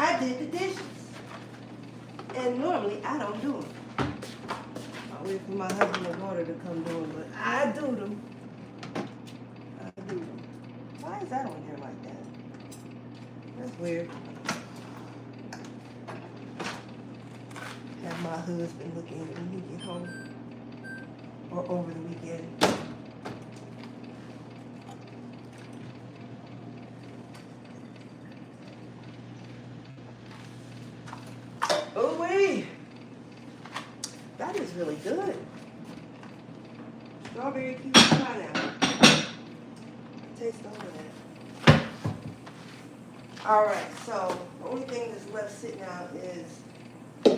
I did the dishes. And normally I don't do them. I wait for my husband and daughter to come do them, but I do them. I do them. Why is that on here like that? That's weird. Have my husband looking when he get home. Or over the weekend. Oh wait, that is really good. Strawberry, kiwi, pineapple. Taste all of that. All right, so the only thing that's left sitting out is the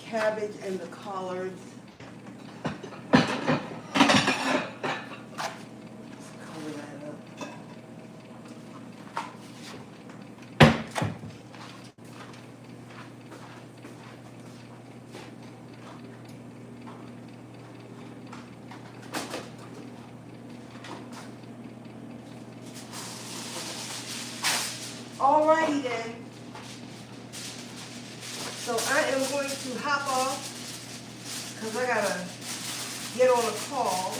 cabbage and the collards. Let's cover that up. Alrighty then. So I am going to hop off because I gotta get on a call.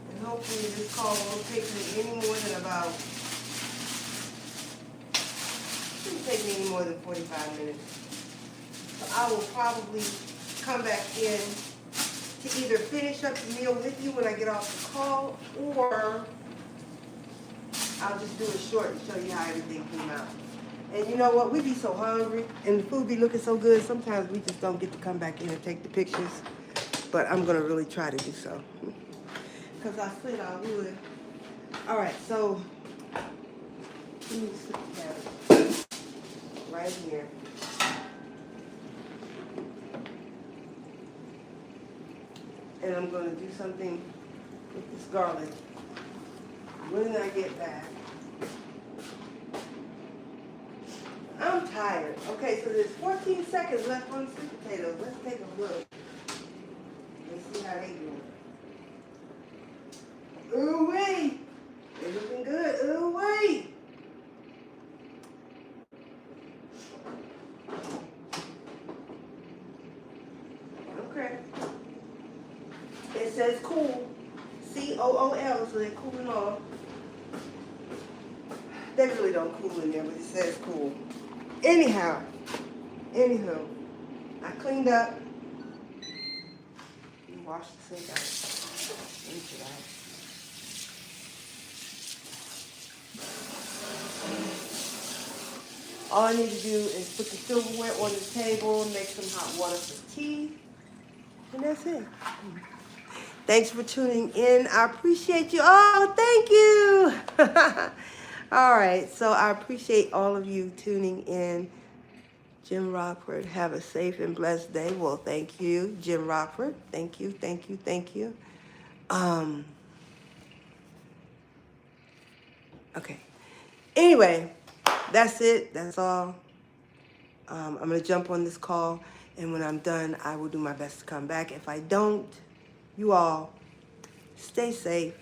And hopefully this call won't take me any more than about, shouldn't take me any more than 45 minutes. So I will probably come back in to either finish up the meal with you when I get off the call, or I'll just do it short and show you how everything came out. And you know what? We be so hungry and the food be looking so good, sometimes we just don't get to come back in and take the pictures. But I'm going to really try to do so. Because I said I would. All right, so let me just put the cabbage right here. And I'm going to do something with this garlic when I get back. I'm tired. Okay, so there's 14 seconds left on the sweet potatoes. Let's take a look and see how they do. Ooh wee! They're looking good. Ooh wee! Okay. It says cool. C-O-O-L, so they're cooling off. They really don't cool in there, but it says cool. Anyhow, Anywho, I cleaned up. Wash the sink out. Rinse it out. All I need to do is put the silverware on the table, make some hot water for tea, and that's it. Thanks for tuning in. I appreciate you. Oh, thank you. All right, so I appreciate all of you tuning in. Jim Rockford, have a safe and blessed day. Well, thank you, Jim Rockford. Thank you, thank you, thank you. Okay. Anyway, that's it. That's all. I'm going to jump on this call, and when I'm done, I will do my best to come back. If I don't, you all stay safe.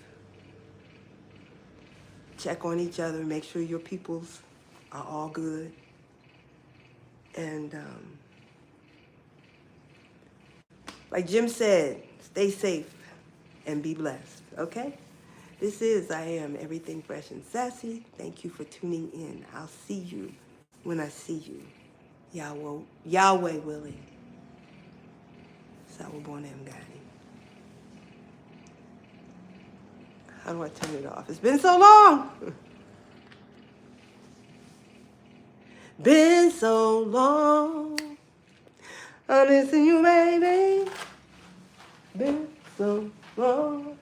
Check on each other. Make sure your peoples are all good. And like Jim said, stay safe and be blessed, okay? This is I Am Everything Fresh and Sassy. Thank you for tuning in. I'll see you when I see you. Yahweh willing. Sawubona Mngani. How do I turn it off? It's been so long. Been so long. I'm missing you, baby. Been so long.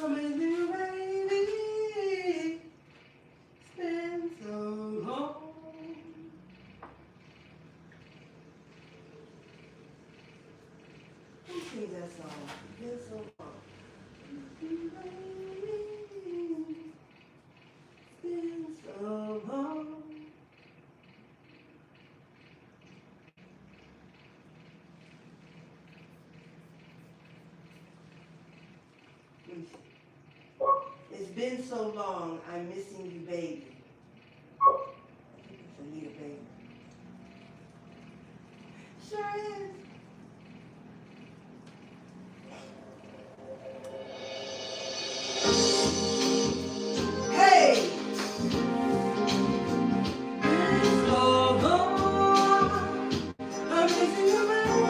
I'm missing you, baby. It's been so long. Who sings that song? It's been so long. It's been so long. It's been so long, I'm missing you, baby. I think it's Anita Baby. Sure is. Hey! Been so long, I'm missing you, baby.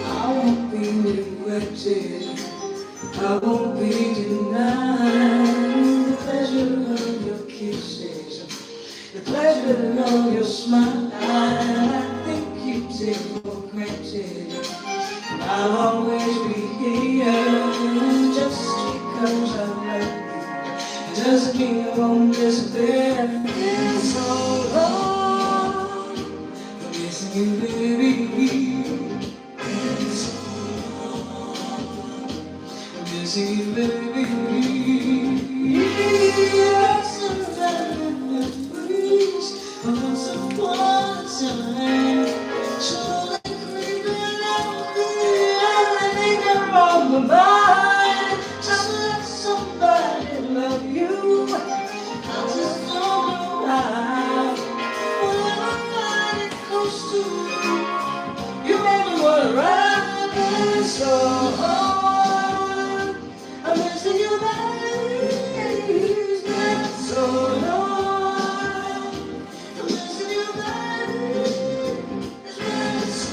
I won't be neglected. I won't be denied the pleasure of your kisses, the pleasure of your smile. I think you take for granted. I'll always be here just because I love you. It doesn't mean I won't disappear. It's so long, I'm missing you, baby. It's so long, I'm missing you, baby. Yes, I'm please, once upon a time, so creeping up I think I'm on my mind. Just let somebody love you. I just don't know how. Whenever I get close to you, you make me wanna run. It's so hard. I'm missing you, baby. It's been so long. I'm missing you, baby. It's been so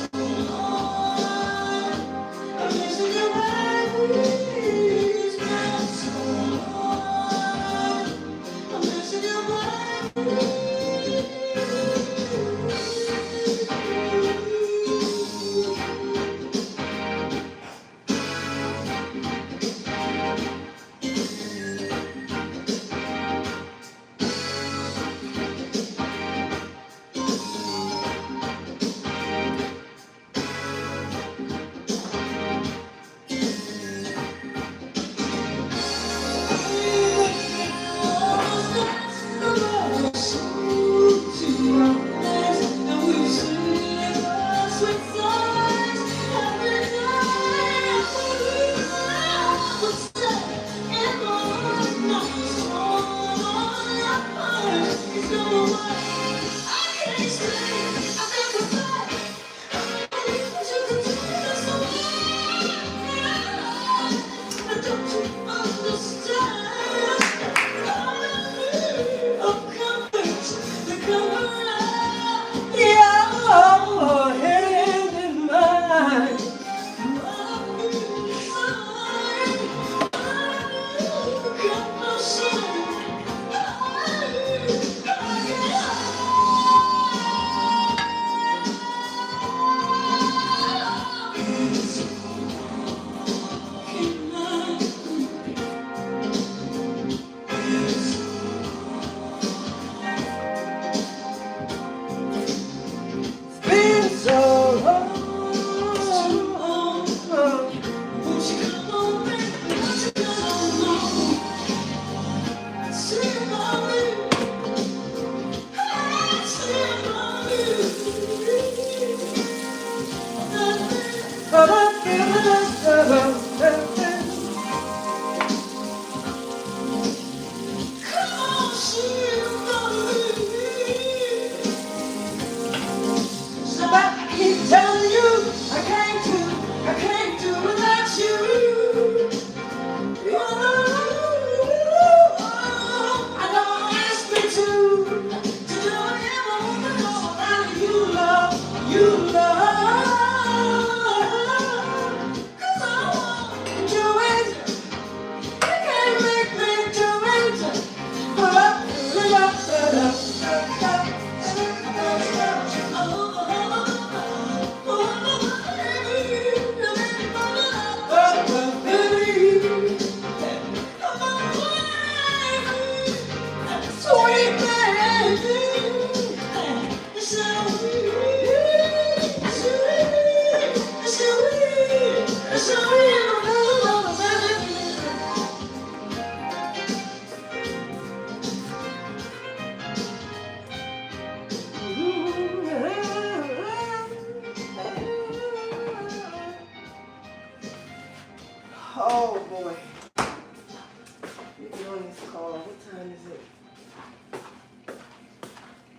Oh boy. Let me get on this call. What time is it?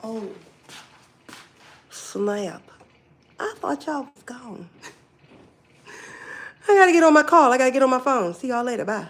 Oh, snap. I thought y'all was gone. I gotta get on my call. I gotta get on my phone. See y'all later. Bye.